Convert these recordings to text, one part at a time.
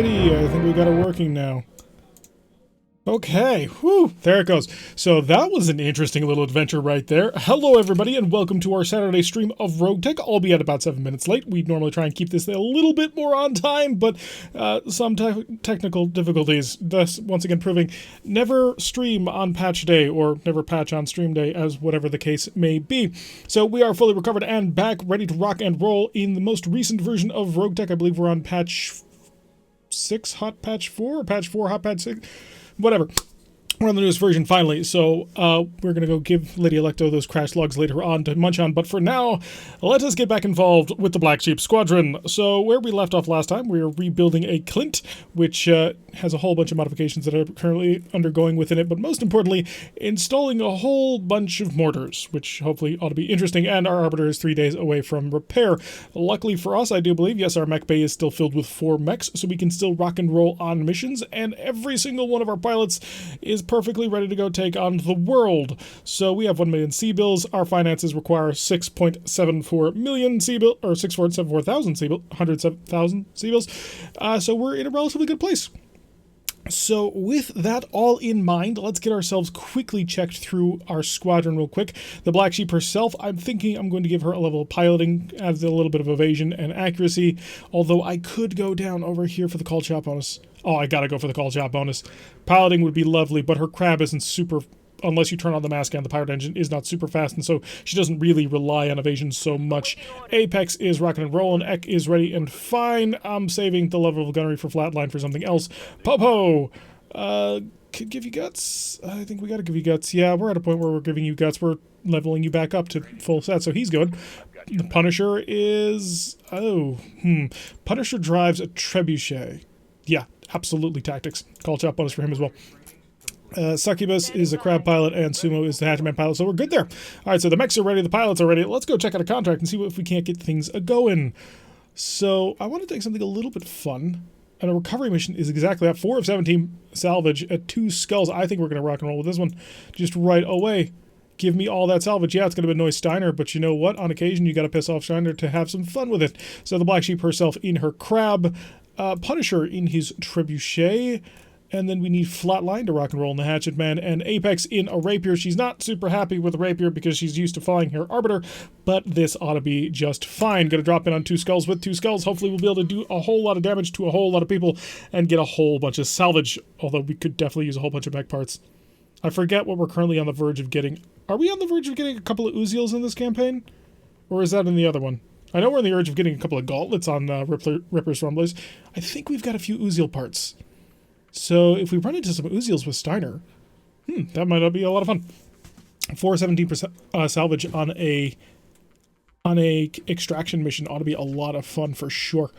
Alrighty, I think we got it working now. Okay, whew, there it goes. So that was an interesting little adventure right there. Hello everybody and welcome to our Saturday stream of RogueTech, albeit about 7 minutes late. We normally try and keep this a little bit more on time, but some technical difficulties, thus once again proving never stream on patch day, or never patch on stream day, as whatever the case may be. So we are fully recovered and back, ready to rock and roll in the most recent version of RogueTech. I believe we're on patch 6, hot patch 4, or patch 4, hot patch 6. Whatever. We're on the newest version finally, so we're going to go give Lady Electo those crash logs later on to munch on, but for now, let us get back involved with the Black Sheep Squadron. So where we left off last time, we are rebuilding a Clint, which has a whole bunch of modifications that are currently undergoing within it, but most importantly, installing a whole bunch of mortars, which hopefully ought to be interesting, and our Arbiter is 3 days away from repair. Luckily for us, I do believe, yes, our mech bay is still filled with 4 mechs, so we can still rock and roll on missions, and every single one of our pilots is perfectly ready to go take on the world. So we have 1 million C-bills. Our finances require 6.74 million C-bills, or 6.74,000 C-bills, 107,000 C-bills. So we're in a relatively good place. So with that all in mind, let's get ourselves quickly checked through our squadron real quick. The Black Sheep herself, I'm thinking I'm going to give her a level of piloting, adds a little bit of evasion and accuracy, although I could go down over here for the call shot bonus. Oh, I gotta go for the call shot bonus. Piloting would be lovely, but her crab isn't super, unless you turn on the mask and the pirate engine is not super fast, and so she doesn't really rely on evasion so much. Apex is rocking and rolling, Ek is ready and fine. I'm saving the level of gunnery for flatline for something else. Popo! Could give you guts? I think we gotta give you guts. Yeah, we're at a point where we're giving you guts. We're leveling you back up to full set, so he's good. The Punisher is... Punisher drives a trebuchet. Yeah, absolutely tactics. Call chop bonus for him as well. Succubus is a crab pilot, and Sumo is the hatchman pilot, so we're good there. Alright, so the mechs are ready, the pilots are ready. Let's go check out a contract and see if we can't get things a-going. So, I want to take something a little bit fun, and a recovery mission is exactly that. 4 of 17 salvage at 2 skulls. I think we're going to rock and roll with this one just right away. Give me all that salvage. Yeah, it's going to annoy Steiner, but you know what? On occasion, you got to piss off Steiner to have some fun with it. So the Black Sheep herself in her crab, Punisher in his trebuchet, and then we need Flatline to rock and roll in the Hatchet Man, and Apex in a Rapier. She's not super happy with Rapier because she's used to flying her Arbiter, but this ought to be just fine. Gonna drop in on 2 skulls with 2 skulls. Hopefully we'll be able to do a whole lot of damage to a whole lot of people and get a whole bunch of salvage, although we could definitely use a whole bunch of mech parts. I forget what we're currently on the verge of getting. Are we on the verge of getting a couple of Uziels in this campaign? Or is that in the other one? I know we're on the verge of getting a couple of gauntlets on Ripper's Rumblers. I think we've got a few Uziel parts. So if we run into some Uziels with Steiner, that might not be a lot of fun. 417% salvage on a extraction mission ought to be a lot of fun for sure.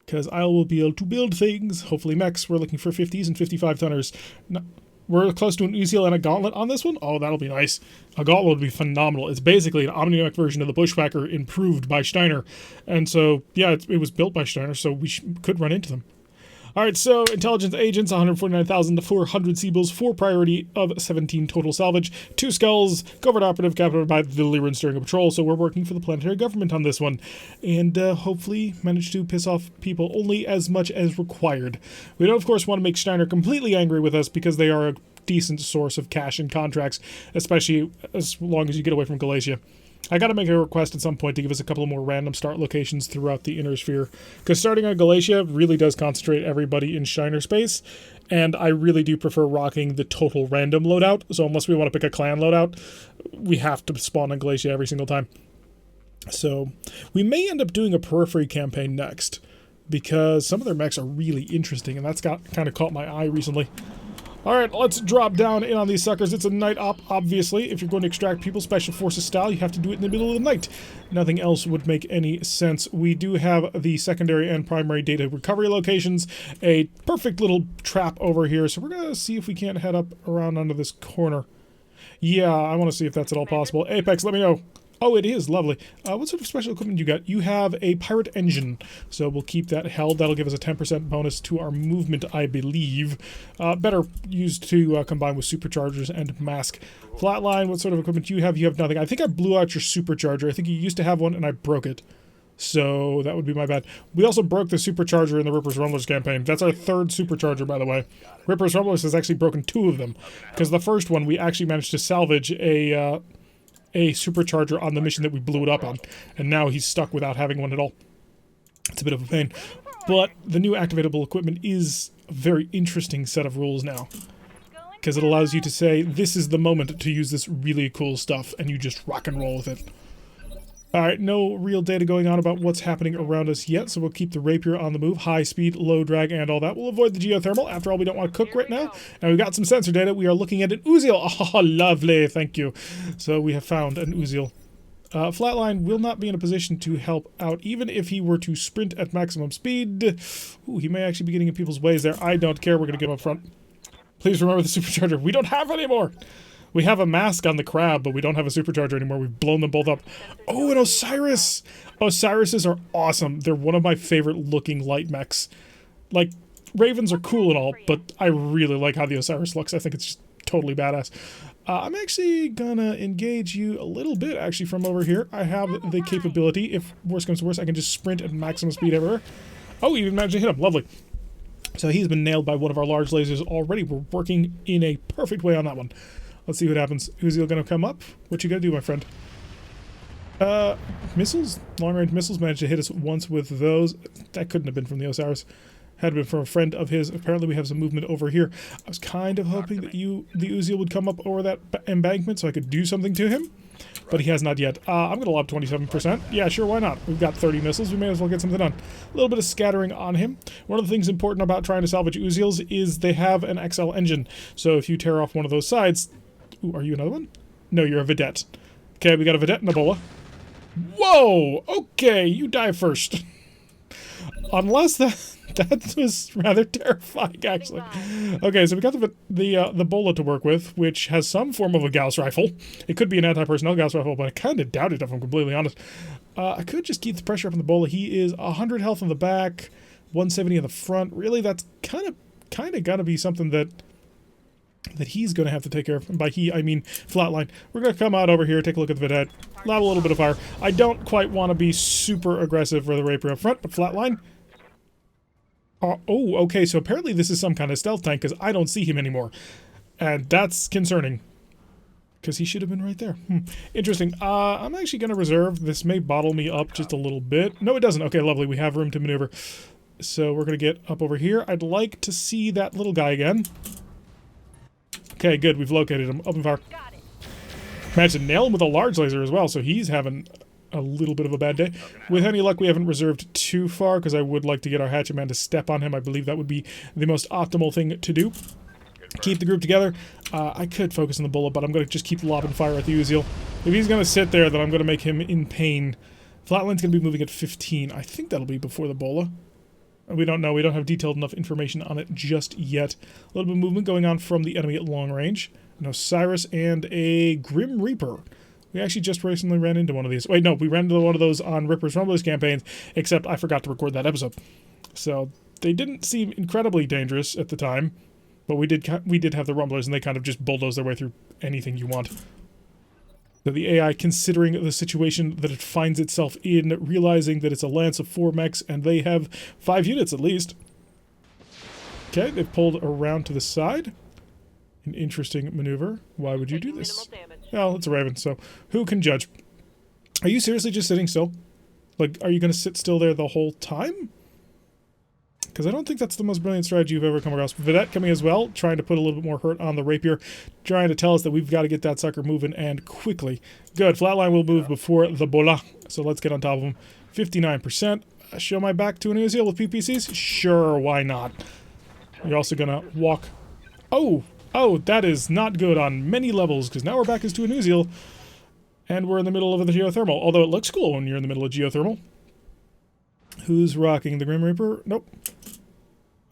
Because I will be able to build things. Hopefully mechs. We're looking for 50s and 55 tonners. No, we're close to an Uziel and a gauntlet on this one. Oh, that'll be nice. A gauntlet would be phenomenal. It's basically an Omniumech version of the Bushwhacker improved by Steiner. And so, yeah, it was built by Steiner, so we could run into them. Alright, so intelligence agents, 149,400 C-bills, 4 priority of 17 total salvage, 2 skulls, covert operative captured by the Lyran steering a patrol, so we're working for the planetary government on this one. And hopefully manage to piss off people only as much as required. We don't, of course, want to make Steiner completely angry with us because they are a decent source of cash and contracts, especially as long as you get away from Galatia. I gotta make a request at some point to give us a couple more random start locations throughout the inner sphere, because starting on Galatia really does concentrate everybody in Shiner space, and I really do prefer rocking the total random loadout, so unless we want to pick a clan loadout, we have to spawn on Galatia every single time. So, we may end up doing a periphery campaign next, because some of their mechs are really interesting, and that's kind of caught my eye recently. Alright, let's drop down in on these suckers. It's a night op, obviously. If you're going to extract people Special Forces style, you have to do it in the middle of the night. Nothing else would make any sense. We do have the secondary and primary data recovery locations. A perfect little trap over here, so we're going to see if we can't head up around under this corner. Yeah, I want to see if that's at all possible. Apex, let me know. Oh, it is. Lovely. What sort of special equipment you got? You have a pirate engine, so we'll keep that held. That'll give us a 10% bonus to our movement, I believe. Better used to combine with superchargers and mask. Flatline, what sort of equipment do you have? You have nothing. I think I blew out your supercharger. I think you used to have one, and I broke it. So that would be my bad. We also broke the supercharger in the Rippers Rumblers campaign. That's our third supercharger, by the way. Rippers Rumblers has actually broken 2 of them. Because the first one, we actually managed to salvage a supercharger on the mission that we blew it up on. And now he's stuck without having one at all. It's a bit of a pain. But the new activatable equipment is a very interesting set of rules now. Because it allows you to say, this is the moment to use this really cool stuff, and you just rock and roll with it. Alright, no real data going on about what's happening around us yet, so we'll keep the Rapier on the move, high speed, low drag, and all that. We'll avoid the geothermal. After all, we don't want to cook right now. And we've got some sensor data. We are looking at an Uziel. Oh, lovely, thank you. So we have found an Uziel. Flatline will not be in a position to help out, even if he were to sprint at maximum speed. Ooh, he may actually be getting in people's ways there. I don't care, we're going to get him up front. Please remember the supercharger. We don't have any more! We have a mask on the crab, but we don't have a supercharger anymore. We've blown them both up. Oh, and Osiris! Osirises are awesome. They're one of my favorite looking light mechs. Like, Ravens are cool and all, but I really like how the Osiris looks. I think it's just totally badass. I'm actually gonna engage you a little bit, actually, from over here. I have the capability, if worse comes to worse, I can just sprint at maximum speed everywhere. Oh, you even managed to hit him. Lovely. So he's been nailed by one of our large lasers already. We're working in a perfect way on that one. Let's see what happens. Who's he gonna come up? What you gonna do, my friend? Missiles? Long-range missiles managed to hit us once with those. That couldn't have been from the Osiris. Had been from a friend of his. Apparently we have some movement over here. I was kind of hoping that the Uziel would come up over that embankment so I could do something to him. But he has not yet. I'm going to lob 27%. Yeah, sure, why not? We've got 30 missiles. We may as well get something done. A little bit of scattering on him. One of the things important about trying to salvage Uziels is they have an XL engine. So if you tear off one of those sides... Ooh, are you another one? No, you're a Vedette. Okay, we got a Vedette and a Bola. Whoa! Okay, you die first. Unless that was rather terrifying, actually. Okay, so we got the Bola to work with, which has some form of a Gauss rifle. It could be an anti-personnel Gauss rifle, but I kind of doubt it, if I'm completely honest. I could just keep the pressure up on the Bola. He is 100 health on the back, 170 on the front. Really, that's kind of gonna be something that he's going to have to take care of. And by he, I mean Flatline. We're going to come out over here, take a look at the Vedette, lob a little bit of fire. I don't quite want to be super aggressive for the Rapier up front, but Flatline. Oh, okay, so apparently this is some kind of stealth tank, because I don't see him anymore. And that's concerning. Because he should have been right there. Interesting. I'm actually going to reserve. This may bottle me up just a little bit. No, it doesn't. Okay, lovely. We have room to maneuver. So we're going to get up over here. I'd like to see that little guy again. Okay, good. We've located him. Open fire. Managed to nail him with a large laser as well, so he's having a little bit of a bad day. With any luck, we haven't reserved too far, because I would like to get our hatchet man to step on him. I believe that would be the most optimal thing to do. Keep the group together. I could focus on the bullet, but I'm going to just keep lobbing fire at the Uziel. If he's going to sit there, then I'm going to make him in pain. Flatline's going to be moving at 15. I think that'll be before the Bola. We don't know. We don't have detailed enough information on it just yet. A little bit of movement going on from the enemy at long range. An Osiris and a Grim Reaper. We actually just recently ran into one of these. Wait, no, we ran into one of those on Rippers Rumblers campaigns, except I forgot to record that episode. So they didn't seem incredibly dangerous at the time, but we did have the Rumblers, and they kind of just bulldoze their way through anything you want. So the AI, considering the situation that it finds itself in, realizing that it's a lance of 4 mechs, and they have 5 units at least. Okay, they've pulled around to the side. An interesting maneuver. Why would you do this? Well, it's a Raven, so who can judge? Are you seriously just sitting still? Like, are you going to sit still there the whole time? Because I don't think that's the most brilliant strategy you've ever come across. Vedette coming as well, trying to put a little bit more hurt on the Rapier, trying to tell us that we've got to get that sucker moving, and quickly. Good, Flatline will move before the Bola, so let's get on top of him. 59%. Show my back to an Uziel with PPCs? Sure, why not? You're also going to walk... Oh, that is not good on many levels, because now our back is to an Uziel, and we're in the middle of the geothermal, although it looks cool when you're in the middle of geothermal. Who's rocking the Grim Reaper? Nope.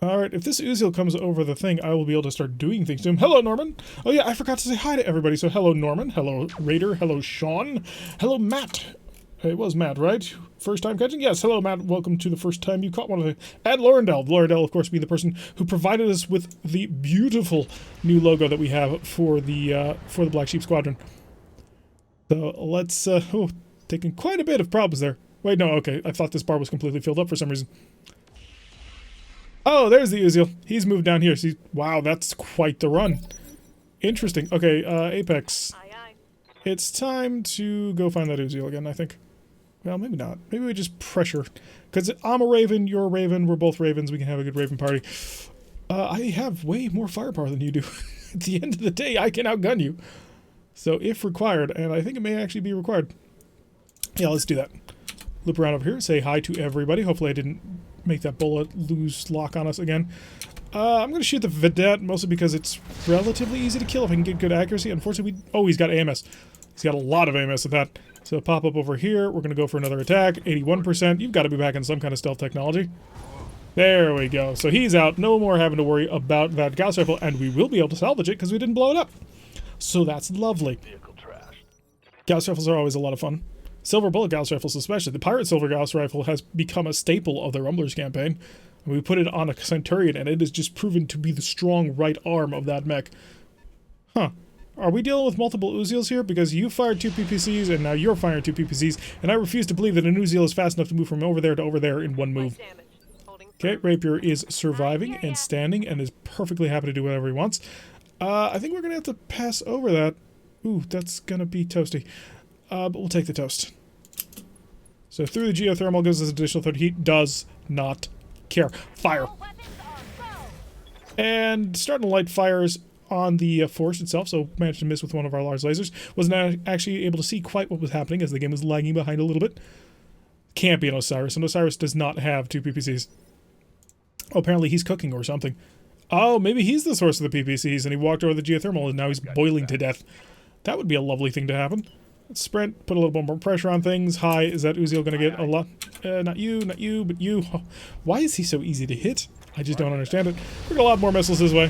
Alright, if this Uziel comes over the thing, I will be able to start doing things to him. Hello, Norman! Oh yeah, I forgot to say hi to everybody. So hello, Norman. Hello, Raider. Hello, Sean. Hello, Matt. It was Matt, right? First time catching? Yes, hello, Matt. Welcome to the first time you caught one of the... And Laurendell. Laurendell, of course, being the person who provided us with the beautiful new logo that we have for the Black Sheep Squadron. So let's... taking quite a bit of problems there. Wait, no, okay. I thought this bar was completely filled up for some reason. Oh, there's the Uziel. He's moved down here. See, wow, that's quite the run. Interesting. Okay, Apex. Aye, aye. It's time to go find that Uziel again, I think. Well, maybe not. Maybe we just pressure. Because I'm a Raven, you're a Raven, we're both Ravens, we can have a good Raven party. I have way more firepower than you do. At the end of the day, I can outgun you. So if required, and I think it may actually be required. Yeah, let's do that. Loop around over here, say hi to everybody. Hopefully I didn't make that bullet lose lock on us again. I'm going to shoot the Vedette, mostly because it's relatively easy to kill if I can get good accuracy. Unfortunately, oh, he's got AMS. He's got a lot of AMS at that. So pop up over here. We're going to go for another attack. 81%. You've got to be back in some kind of stealth technology. There we go. So he's out. No more having to worry about that Gauss rifle, and we will be able to salvage it because we didn't blow it up. So that's lovely. Gauss rifles are always a lot of fun. Silver bullet Gauss rifles especially. The Pirate Silver Gauss rifle has become a staple of the Rumblers campaign. We put it on a Centurion, and it has just proven to be the strong right arm of that mech. Huh. Are we dealing with multiple Uziels here? Because you fired 2 PPCs, and now you're firing 2 PPCs, and I refuse to believe that an Uziel is fast enough to move from over there to over there in one move. Okay, Rapier is surviving and standing, and is perfectly happy to do whatever he wants. I think we're going to have to pass over that. Ooh, that's going to be toasty. But we'll take the toast. So through the geothermal gives us additional 30 heat. Does not care. Fire. And starting to light fires on the force itself, so managed to miss with one of our large lasers. Wasn't actually able to see quite what was happening as the game was lagging behind a little bit. Can't be an Osiris, and Osiris does not have 2 PPCs. Oh, apparently he's cooking or something. Oh, maybe he's the source of the PPCs, and he walked over the geothermal, and now he's boiling to death. That would be a lovely thing to happen. Let's sprint, put a little bit more pressure on things. Hi, is that Uziel going to get a lot? Not you, but you. Why is he so easy to hit? I just don't understand it. We're going a lot more missiles this way.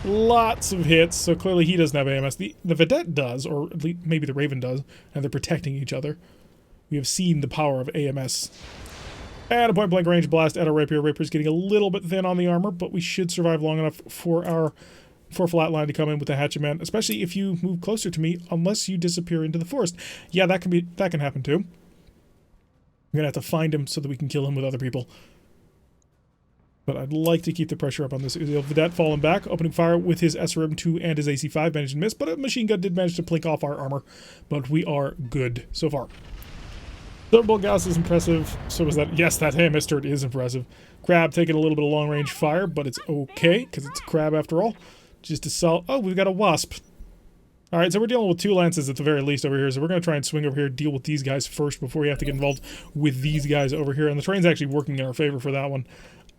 Lots of hits, so clearly he doesn't have AMS. The Vedette does, or at least maybe the Raven does, and they're protecting each other. We have seen the power of AMS. And a point-blank range blast at our Rapier. Rapier's getting a little bit thin on the armor, but we should survive long enough for our Flatline to come in with the Hatchet Man, especially if you move closer to me, unless you disappear into the forest. Yeah, that can happen too. We're gonna have to find him so that we can kill him with other people. But I'd like to keep the pressure up on this Uziel. Vedette falling back, opening fire with his SRM-2 and his AC-5, managed to miss, but a machine gun did manage to plink off our armor. But we are good so far. Thermal gas is impressive. So is that. Yes, that AMS turret is impressive. Crab taking a little bit of long-range fire, but it's okay, because it's a crab after all. Just to sell. Oh, we've got a wasp. Alright, so we're dealing with 2 lances at the very least over here, so we're going to try and swing over here, deal with these guys first before we have to get involved with these guys over here. And the train's actually working in our favor for that one.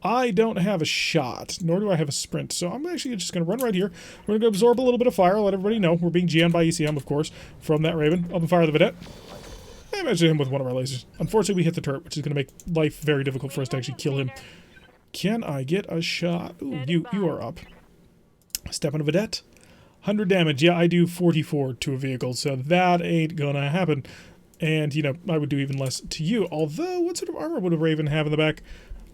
I don't have a shot, nor do I have a sprint, so I'm actually just going to run right here. We're going to absorb a little bit of fire, let everybody know. We're being GM'd by ECM, of course, from that Raven. Open fire the Vedette. I managed to hit him with one of our lasers. Unfortunately, we hit the turret, which is going to make life very difficult for us to actually kill him. Can I get a shot? Ooh, you are up. Step on a Vedette. 100 damage. Yeah, I do 44 to a vehicle, so that ain't gonna happen. And, you know, I would do even less to you. Although, what sort of armor would a Raven have in the back?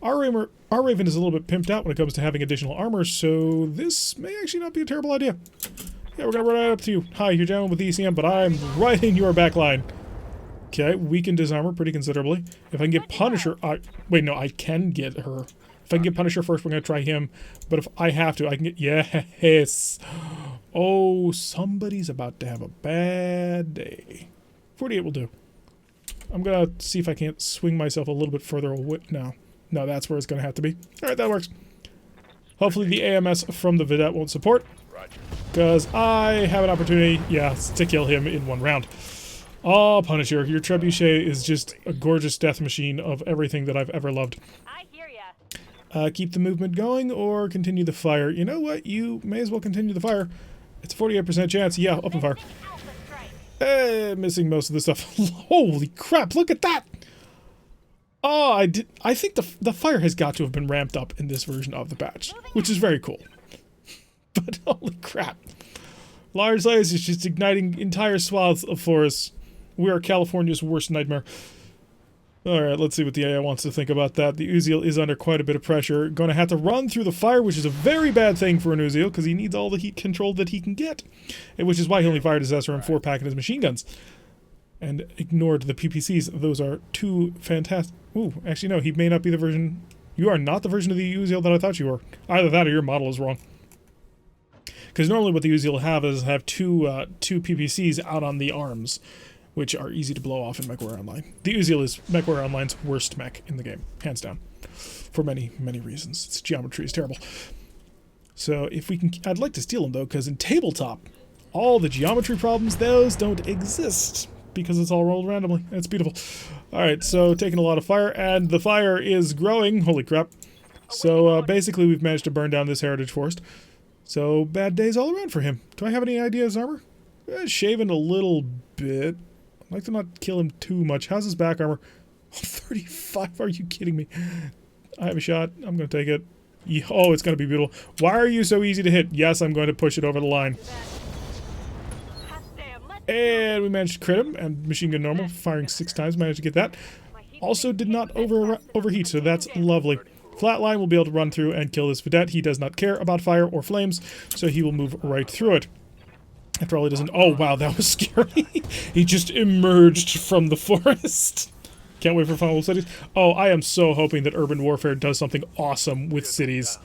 Our Raven is a little bit pimped out when it comes to having additional armor, so this may actually not be a terrible idea. Yeah, we're gonna run right up to you. Hi, you're down with the ECM, but I'm right in your back line. Okay, we can disarmor pretty considerably. If I can get Punisher... wait, no, I can get her. If I can get Punisher first, we're going to try him. But if I have to, I can get... Yes! Oh, somebody's about to have a bad day. 48 will do. I'm going to see if I can't swing myself a little bit further away. No, that's where it's going to have to be. Alright, that works. Hopefully the AMS from the Vedette won't support. Because I have an opportunity, to kill him in one round. Oh, Punisher, your trebuchet is just a gorgeous death machine of everything that I've ever loved. I hear ya. Keep the movement going or continue the fire. You know what? You may as well continue the fire. It's a 48% chance. Yeah, open fire. Missing most of the stuff. Holy crap, look at that! Oh, I think the fire has got to have been ramped up in this version of the patch, which is very cool. But holy crap. Large lasers just igniting entire swaths of forests. We are California's worst nightmare. Alright, let's see what the AI wants to think about that. The Uziel is under quite a bit of pressure. Going to have to run through the fire, which is a very bad thing for an Uziel, because he needs all the heat control that he can get. And which is why he only fired his SRM-4 pack and his machine guns. and ignored the PPCs. Those are two fantastic... Ooh, actually no, he may not be the version... You are not the version of the Uziel that I thought you were. Either that or your model is wrong. Because normally what the Uziel will have is two PPCs out on the arms, which are easy to blow off in MechWarrior Online. The Uziel is MechWarrior Online's worst mech in the game, hands down. For many, many reasons. Its geometry is terrible. So if we can... I'd like to steal them though, because in tabletop, all the geometry problems, those don't exist. Because it's all rolled randomly. It's beautiful. Alright, so taking a lot of fire, and the fire is growing. Holy crap. So basically we've managed to burn down this heritage forest. So bad days all around for him. Do I have any idea of his armor? Shaven a little bit. I'd like to not kill him too much. How's his back armor? 35? Are you kidding me? I have a shot. I'm going to take it. Oh, it's going to be beautiful. Why are you so easy to hit? Yes, I'm going to push it over the line. And we managed to crit him, and machine gun normal, firing 6 times, managed to get that. Also did not overheat, so that's lovely. Flatline will be able to run through and kill this vedette. He does not care about fire or flames, so he will move right through it. After all, he doesn't... Oh, wow, that was scary. He just emerged from the forest. Can't wait for final cities. Oh, I am so hoping that Urban Warfare does something awesome with cities.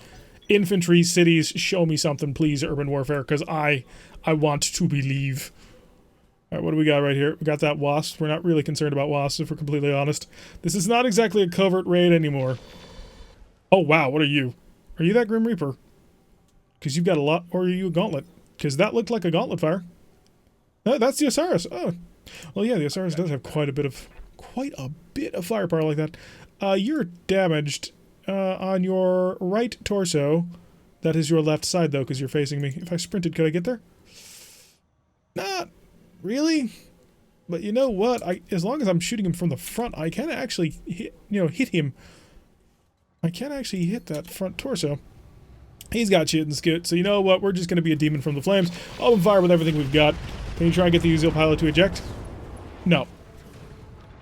Infantry, cities, show me something, please, Urban Warfare, because I want to believe... Alright, what do we got right here? We got that wasp. We're not really concerned about wasps, if we're completely honest. This is not exactly a covert raid anymore. Oh, wow, what are you? Are you that Grim Reaper? Because you've got a lot... Or are you a gauntlet? Because that looked like a gauntlet fire. No, that's the Osiris. Oh. Well, yeah, the Osiris does have quite a bit of firepower like that. You're damaged on your right torso. That is your left side, though, because you're facing me. If I sprinted, could I get there? Not really. But you know what? As long as I'm shooting him from the front, I can actually hit him. I can actually hit that front torso. He's got shit and skit, so you know what? We're just going to be a demon from the flames. Open fire with everything we've got. Can you try and get the Uziel pilot to eject? No.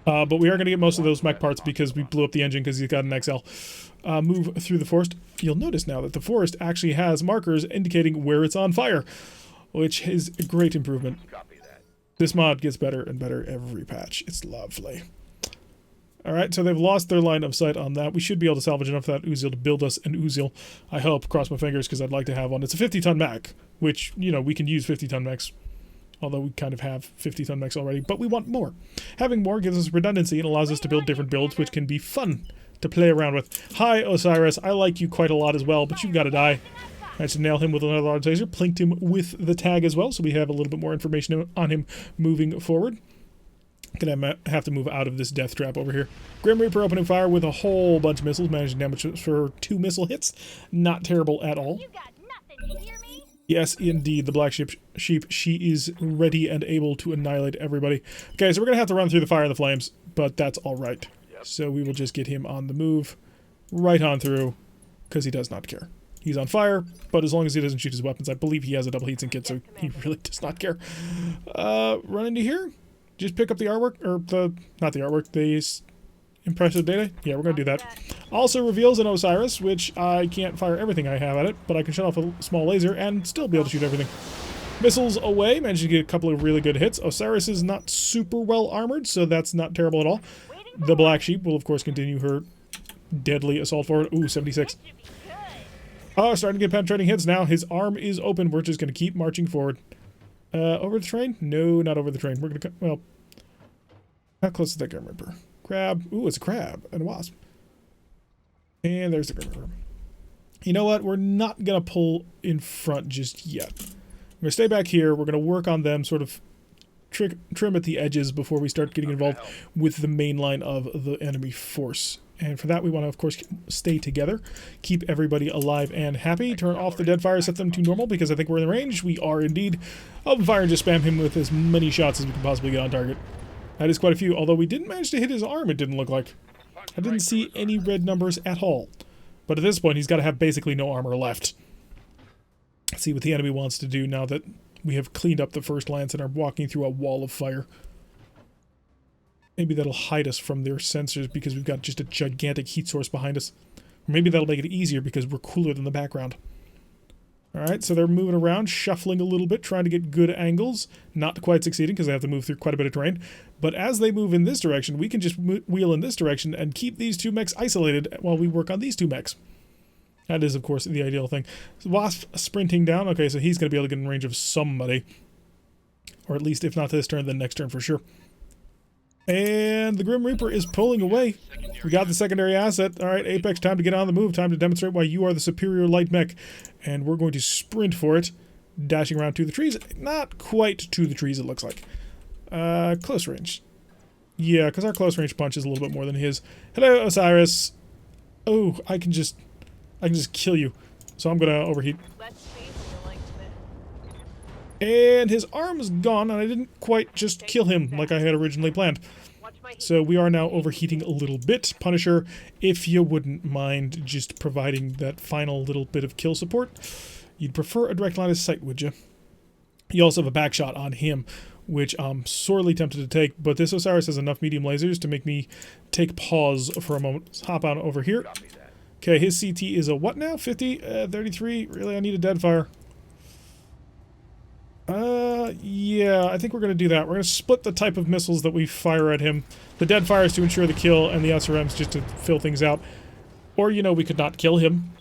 But we are going to get most of those mech parts because we blew up the engine because he's got an XL. Move through the forest. You'll notice now that the forest actually has markers indicating where it's on fire, which is a great improvement. This mod gets better and better every patch. It's lovely. Alright, so they've lost their line of sight on that. We should be able to salvage enough of that Uziel to build us an Uziel. I hope. Cross my fingers, because I'd like to have one. It's a 50-ton mech, which, we can use 50-ton mechs. Although we kind of have 50-ton mechs already, but we want more. Having more gives us redundancy and allows us to build different builds, which can be fun to play around with. Hi, Osiris. I like you quite a lot as well, but you've got to die. I should nail him with another large laser. Plinked him with the tag as well, so we have a little bit more information on him moving forward. Gonna have to move out of this death trap over here. Grim Reaper opening fire with a whole bunch of missiles, managing damage for 2 missile hits. Not terrible at all. You got nothing, you hear me? Yes, indeed, the black sheep, she is ready and able to annihilate everybody. Okay, so we're gonna have to run through the fire and the flames, but that's all right. Yep. So we will just get him on the move, right on through, because he does not care. He's on fire, but as long as he doesn't shoot his weapons, I believe he has a double heatsink kit, so he really does not care. Run into here. Just pick up the artwork, or not the artwork, the impressive data. Yeah, we're going to do that. Also reveals an Osiris, which I can't fire everything I have at it, but I can shut off a small laser and still be able to shoot everything. Missiles away, managed to get a couple of really good hits. Osiris is not super well armored, so that's not terrible at all. The Black Sheep will, of course, continue her deadly assault forward. Ooh, 76. Oh, starting to get penetrating hits now. His arm is open. We're just going to keep marching forward. Over the train? No, not over the train. We're gonna well, how close is that Grim Reaper? Crab. Ooh, it's a crab and a wasp. And there's the Grim Reaper. You know what? We're not gonna pull in front just yet. We're gonna stay back here. We're gonna work on them, sort of trim at the edges before we start getting involved with the main line of the enemy force. And for that, we want to, of course, stay together, keep everybody alive and happy, turn off the dead fire, set them to normal, because I think we're in the range. We are indeed. Open fire and just spam him with as many shots as we can possibly get on target. That is quite a few, although we didn't manage to hit his arm, it didn't look like. I didn't see any red numbers at all. But at this point, he's got to have basically no armor left. Let's see what the enemy wants to do now that we have cleaned up the first lance and are walking through a wall of fire. Maybe that'll hide us from their sensors because we've got just a gigantic heat source behind us. Or maybe that'll make it easier because we're cooler than the background. Alright, so they're moving around, shuffling a little bit, trying to get good angles. Not quite succeeding because they have to move through quite a bit of terrain. But as they move in this direction, we can just wheel in this direction and keep these two mechs isolated while we work on these two mechs. That is, of course, the ideal thing. So Wasp sprinting down. Okay, so he's going to be able to get in range of somebody. Or at least, if not this turn, then next turn for sure. And the Grim Reaper is pulling away. We got the secondary asset. Alright, Apex, time to get on the move. Time to demonstrate why you are the superior light mech. And we're going to sprint for it. Dashing around to the trees. Not quite to the trees, it looks like. Close range. Yeah, because our close range punch is a little bit more than his. Hello, Osiris. Oh, I can just kill you. So I'm gonna overheat. And his arm's gone, and I didn't quite just kill him like I had originally planned. So we are now overheating a little bit. Punisher, if you wouldn't mind just providing that final little bit of kill support. You'd prefer a direct line of sight, would you? You also have a back shot on him, which I'm sorely tempted to take, but this Osiris has enough medium lasers to make me take pause for a moment. Let's hop on over here. Okay, his CT is a what now? 50? 33? Really, I need a Deadfire. Yeah, I think we're going to do that. We're going to split the type of missiles that we fire at him. The Deadfire is to ensure the kill, and the SRM's just to fill things out. Or, you know, we could not kill him.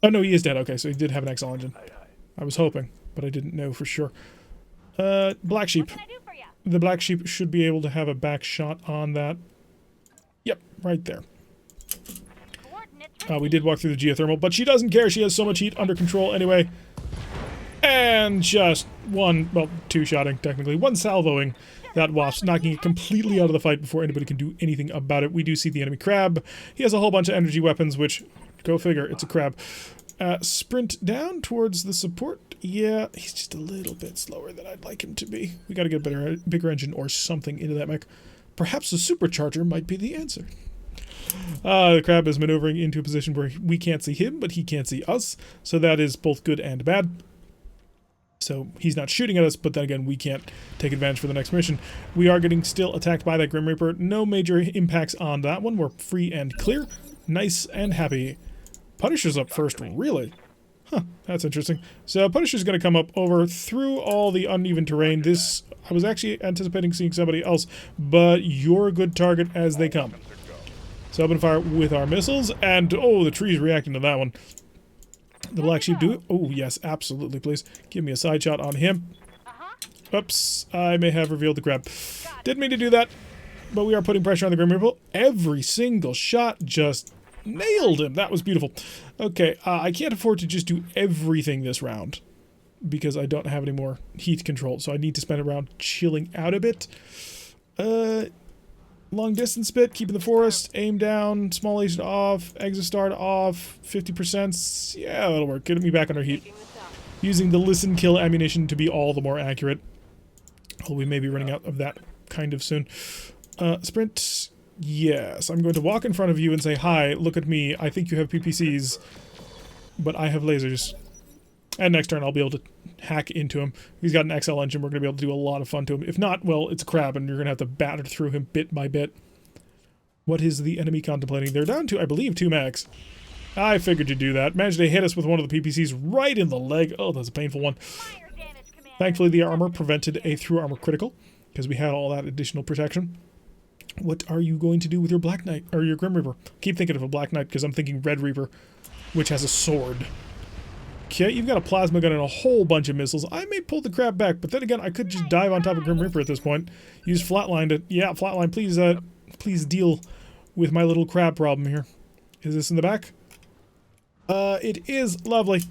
Oh, no, he is dead. Okay, so he did have an XL engine. I was hoping, but I didn't know for sure. Black Sheep. What can I do for ya? The Black Sheep should be able to have a back shot on that. Yep, right there. We did walk through the geothermal, but she doesn't care. She has so much heat under control anyway. And just two shotting, technically. One salvoing that Wasp, knocking it completely out of the fight before anybody can do anything about it. We do see the enemy crab. He has a whole bunch of energy weapons, which, go figure, it's a crab. Sprint down towards the support. Yeah, he's just a little bit slower than I'd like him to be. We gotta get a bigger engine or something into that mech. Perhaps the supercharger might be the answer. The crab is maneuvering into a position where we can't see him, but he can't see us. So that is both good and bad. So he's not shooting at us, but then again, we can't take advantage for the next mission. We are getting still attacked by that Grim Reaper. No major impacts on that one. We're free and clear. Nice and happy. Punisher's up first, really? Huh, that's interesting. So Punisher's going to come up over through all the uneven terrain. This, I was actually anticipating seeing somebody else, but you're a good target as they come. So open fire with our missiles, and oh, the tree's reacting to that one. The Black Sheep do it. Oh, yes, absolutely, please. Give me a side shot on him. Oops, I may have revealed the crab. Didn't mean to do that, but we are putting pressure on the Grim Reaper. Every single shot just nailed him. That was beautiful. Okay, I can't afford to just do everything this round because I don't have any more heat control, so I need to spend a round chilling out a bit. Long distance bit, keeping the forest, aim down, small agent off, exostart off, 50%. Yeah, that'll work. Get me back under heat. Using the listen kill ammunition to be all the more accurate. Although we may be running out of that kind of soon. Sprint. Yes, I'm going to walk in front of you and say, hi, look at me. I think you have PPCs, but I have lasers. And next turn I'll be able to hack into him. He's got an XL engine. We're going to be able to do a lot of fun to him. If not, well, it's a crab, and you're going to have to batter through him bit by bit. What is the enemy contemplating? They're down to, I believe, 2 mechs. I figured you'd do that. Managed to hit us with one of the PPCs right in the leg. Oh, that's a painful one. Thankfully, the armor prevented a through-armor critical, because we had all that additional protection. What are you going to do with your Black Knight, or your Grim Reaper? Keep thinking of a Black Knight, because I'm thinking Red Reaper, which has a sword. Okay, you've got a plasma gun and a whole bunch of missiles. I may pull the crab back, but then again, I could just dive on top of Grim Reaper at this point. Use flatline to... Yeah, flatline, please, please deal with my little crab problem here. Is this in the back? It is. Lovely.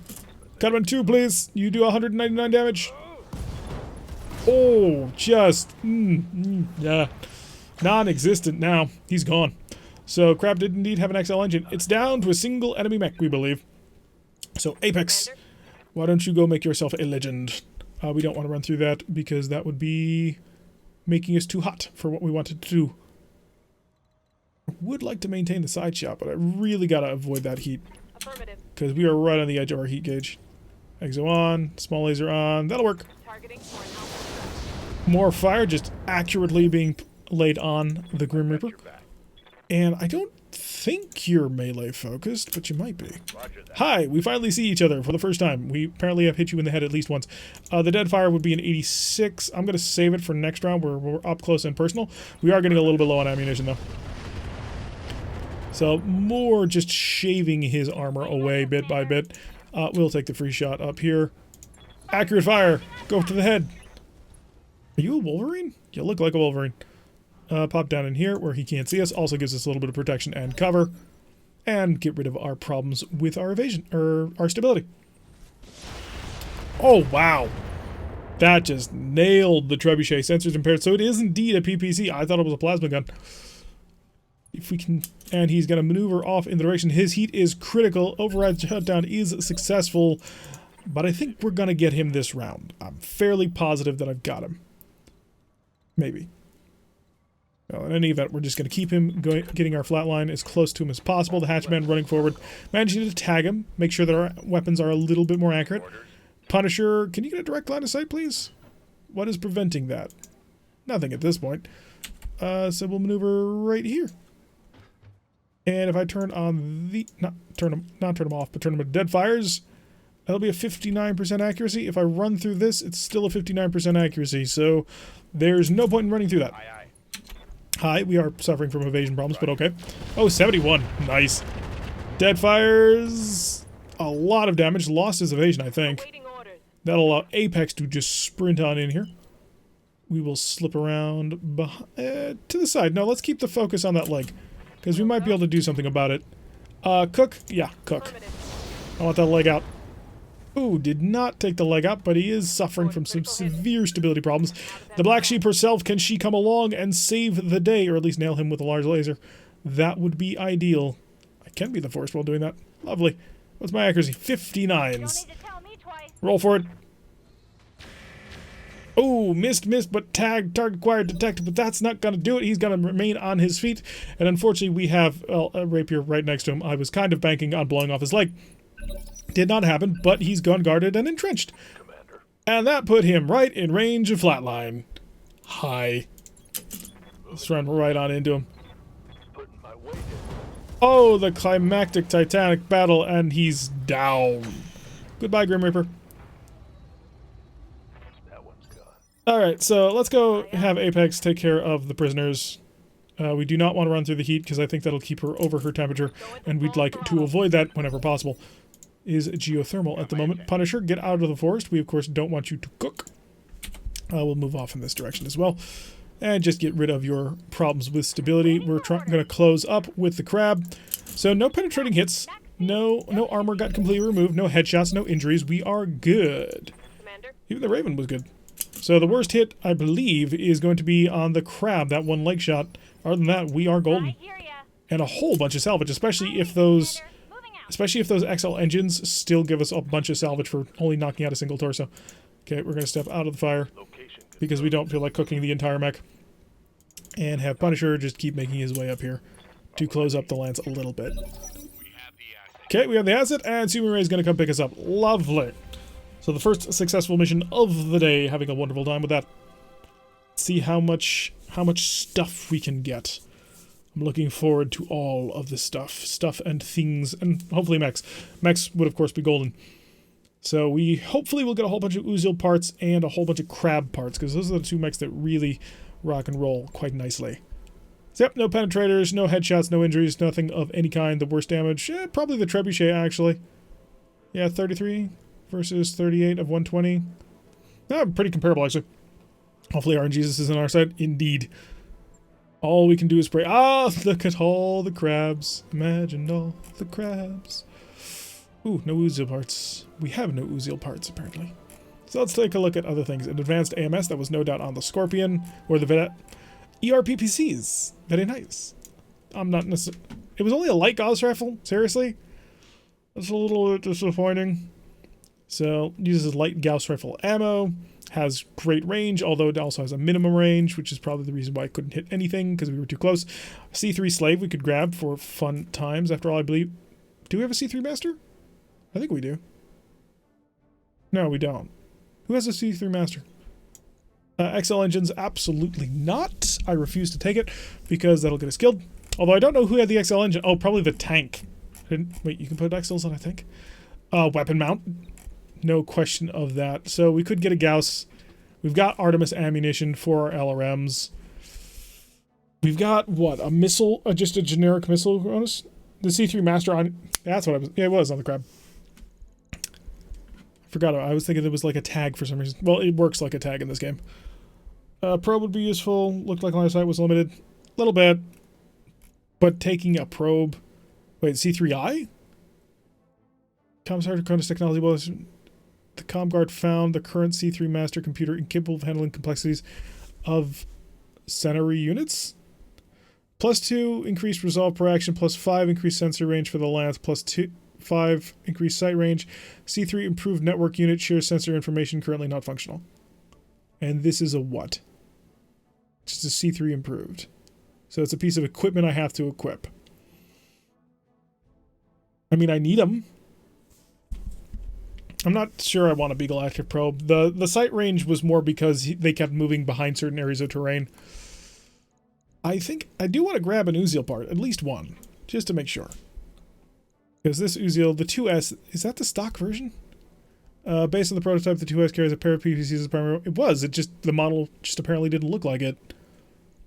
Cut him in 2, please. You do 199 damage. Oh, just... yeah. Non-existent now. He's gone. So, crab did indeed have an XL engine. It's down to a single enemy mech, we believe. So, Apex, why don't you go make yourself a legend? We don't want to run through that because that would be making us too hot for what we wanted to do. I would like to maintain the side shot, but I really got to avoid that heat. Because we are right on the edge of our heat gauge. Exo on, small laser on, that'll work. More fire just accurately being laid on the Grim Reaper. And I don't think you're melee focused, but you might be. Hi, we finally see each other for the first time. We apparently have hit you in the head at least once. The dead fire would be an 86. I'm going to save it for next round where we're up close and personal. We are getting a little bit low on ammunition, though. So, more just shaving his armor away bit by bit. We'll take the free shot up here. Accurate fire! Go to the head! Are you a Wolverine? You look like a Wolverine. Pop down in here where he can't see us. Also gives us a little bit of protection and cover. And get rid of our problems with our evasion, or our stability. Oh, wow. That just nailed the trebuchet. Sensors impaired. So it is indeed a PPC. I thought it was a plasma gun. If we can... And he's going to maneuver off in the direction. His heat is critical. Override shutdown is successful. But I think we're going to get him this round. I'm fairly positive that I've got him. Maybe. Well, in any event, we're just going to keep him getting our flat line as close to him as possible. The hatchman running forward. Managing to tag him. Make sure that our weapons are a little bit more accurate. Punisher, can you get a direct line of sight, please? What is preventing that? Nothing at this point. So we'll maneuver right here. And if I turn on the... Not turn them off, but turn them to dead fires, that'll be a 59% accuracy. If I run through this, it's still a 59% accuracy. So there's no point in running through that. Hi, we are suffering from evasion problems, but okay. Oh, 71. Nice. Dead fires. A lot of damage. Lost his evasion, I think. That'll allow Apex to just sprint on in here. We will slip around to the side. No, let's keep the focus on that leg, because we might be able to do something about it. Cook? Yeah, cook. I want that leg out. Ooh, did not take the leg out, but he is suffering from some severe stability problems. The Black Sheep herself, can she come along and save the day, or at least nail him with a large laser? That would be ideal. I can be the force while doing that. Lovely. What's my accuracy? 59s. Roll for it. Oh, missed, but target acquired, detected, but that's not going to do it. He's going to remain on his feet, and unfortunately we have a rapier right next to him. I was kind of banking on blowing off his leg. Did not happen, but he's gun guarded and entrenched. Commander. And that put him right in range of flatline. Hi. Let's run right on into him. Oh, the climactic titanic battle, and he's down. Goodbye, Grim Reaper. That one's gone. Alright, so let's go have Apex take care of the prisoners. We do not want to run through the heat, because I think that'll keep her over her temperature, and we'd like to avoid that whenever possible. Is geothermal at the moment. Punisher, get out of the forest. We, of course, don't want you to cook. We'll move off in this direction as well. And just get rid of your problems with stability. We're going to close up with the crab. So no penetrating hits. No armor got completely removed. No headshots, no injuries. We are good. Even the Raven was good. So the worst hit, I believe, is going to be on the crab, that one leg shot. Other than that, we are golden. And a whole bunch of salvage, especially if those XL engines still give us a bunch of salvage for only knocking out a single torso. Okay, we're going to step out of the fire because we don't feel like cooking the entire mech. And have Punisher just keep making his way up here to close up the lance a little bit. Okay, we have the asset, and Super Ray is going to come pick us up. Lovely. So the first successful mission of the day, having a wonderful time with that. Let's see how much stuff we can get. I'm looking forward to all of this stuff and things, and hopefully mechs. Mechs would, of course, be golden. So we hopefully will get a whole bunch of Uzil parts and a whole bunch of crab parts, because those are the two mechs that really rock and roll quite nicely. So yep, no penetrators, no headshots, no injuries, nothing of any kind. The worst damage, probably the trebuchet, actually. Yeah, 33 versus 38 of 120. Pretty comparable, actually. Hopefully RNGesus is on our side. Indeed. All we can do is pray. Ah, look at all the crabs. Imagine all the crabs. Ooh, no Uzil parts. We have no Uzil parts, apparently. So let's take a look at other things. An advanced AMS that was no doubt on the Scorpion, or the Vedette. ERPPCs. Very nice. I'm not necessarily... It was only a light Gauss rifle? Seriously? That's a little bit disappointing. So, uses light Gauss rifle ammo. Has great range, although it also has a minimum range, which is probably the reason why I couldn't hit anything, because we were too close. C3 Slave we could grab for fun times, after all, I believe. Do we have a C3 Master? I think we do. No, we don't. Who has a C3 Master? XL engines, absolutely not. I refuse to take it, because that'll get us killed. Although I don't know who had the XL engine. Oh, probably the tank. Wait, you can put XLs on a tank? Weapon mount. No question of that. So we could get a Gauss. We've got Artemis ammunition for our LRMs. We've got, what, a missile? Just a generic missile bonus? The C3 Master on... That's what I was... Yeah, it was on the Crab. I forgot. I was thinking it was like a tag for some reason. Well, it works like a tag in this game. Probe would be useful. Looked like line of sight was limited. A little bit. But taking a probe... Wait, C3I? Commissar Cronus Technology was... The ComGuard found the current C3 Master computer incapable of handling complexities of Centaury units. +2 increased resolve per action, +5 increased sensor range for the lance, +5 increased sight range. C3 improved network unit shares sensor information currently not functional. And this is a what? Just a C3 improved. So it's a piece of equipment I have to equip. I mean, I need them. I'm not sure I want a Beagle active probe. The sight range was more because they kept moving behind certain areas of terrain. I think I do want to grab an Uziel part, at least one, just to make sure. Because this Uziel, the 2S, is that the stock version? Based on the prototype, the 2S carries a pair of PPCs as primary. It was. It just, the model just apparently didn't look like it,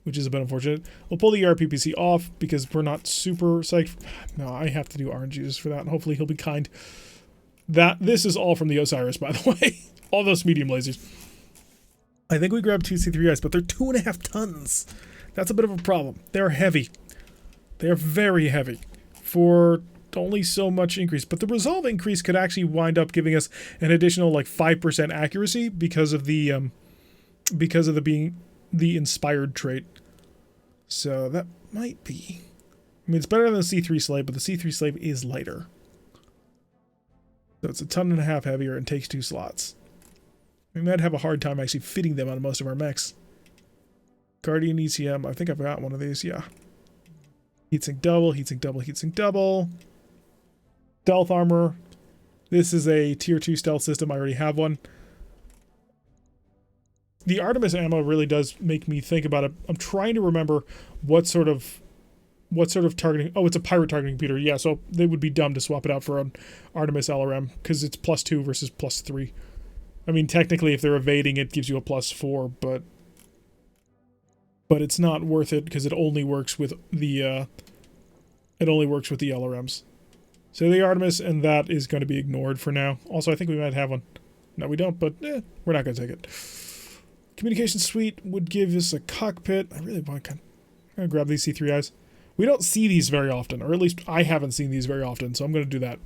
which is a bit unfortunate. We'll pull the ER PPC off because we're not super psyched. No, I have to do RNGs for that, and hopefully he'll be kind. This is all from the Osiris, by the way. All those medium lasers. I think we grabbed 2 C3Is, but they're 2.5 tons. That's a bit of a problem. They're heavy. They're very heavy for only so much increase. But the resolve increase could actually wind up giving us an additional like 5% accuracy because of the being the inspired trait. So that might be. I mean, it's better than the C3 Slave, but the C3 Slave is lighter. So it's 1.5 tons heavier and takes 2 slots. We might have a hard time actually fitting them on most of our mechs. Guardian ECM, I think I've got one of these, yeah. Heatsink double, heatsink double, heatsink double. Stealth armor. This is a tier 2 stealth system, I already have one. The Artemis ammo really does make me think about it. I'm trying to remember what sort of targeting... Oh, it's a pirate targeting computer. Yeah, so they would be dumb to swap it out for an Artemis LRM, because it's +2 versus +3. I mean, technically, if they're evading, it gives you a +4, but it's not worth it, because it only works with the LRMs. So the Artemis, and that is going to be ignored for now. Also, I think we might have one. No, we don't, but we're not going to take it. Communication suite would give us a cockpit. I really want to... I'm going to grab these C3Is. We don't see these very often, or at least I haven't seen these very often, so I'm going to do that.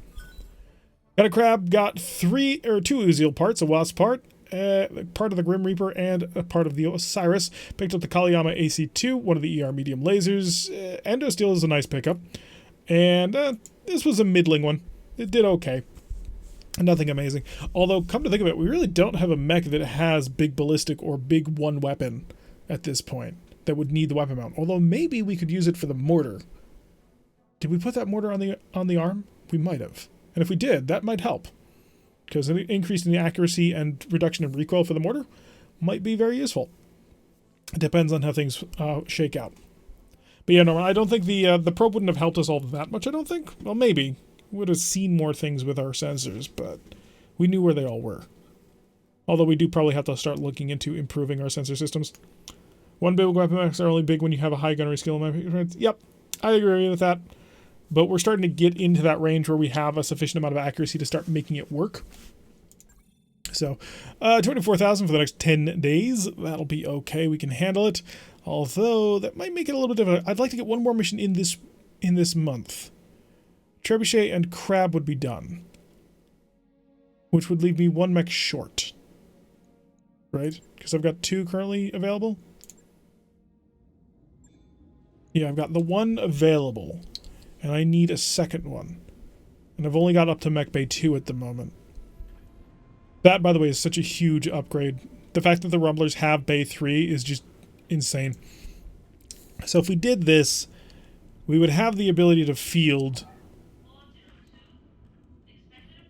Got a Crab, got 2 Uziel parts, a Wasp part, part of the Grim Reaper, and a part of the Osiris. Picked up the Kaliyama AC2, one of the ER medium lasers. Endosteel is a nice pickup. And this was a middling one. It did okay. Nothing amazing. Although, come to think of it, we really don't have a mech that has big ballistic or big one weapon at this point that would need the weapon mount. Although maybe we could use it for the mortar. Did we put that mortar on the arm? We might have. And if we did, that might help. Because an increase in the accuracy and reduction in recoil for the mortar might be very useful. It depends on how things shake out. But yeah, no, I don't think the probe wouldn't have helped us all that much, I don't think. Well, maybe. We would have seen more things with our sensors, but we knew where they all were. Although we do probably have to start looking into improving our sensor systems. One big weapon mechs are only big when you have a high gunnery skill. Yep, I agree with that. But we're starting to get into that range where we have a sufficient amount of accuracy to start making it work. So, 24,000 for the next 10 days. That'll be okay. We can handle it. Although, that might make it a little bit difficult. I'd like to get one more mission in this month. Trebuchet and Crab would be done. Which would leave me 1 mech short. Right? Because I've got 2 currently available. Yeah, I've got the 1 available. And I need a second one. And I've only got up to Mech Bay 2 at the moment. That, by the way, is such a huge upgrade. The fact that the Rumblers have Bay 3 is just insane. So if we did this, we would have the ability to field...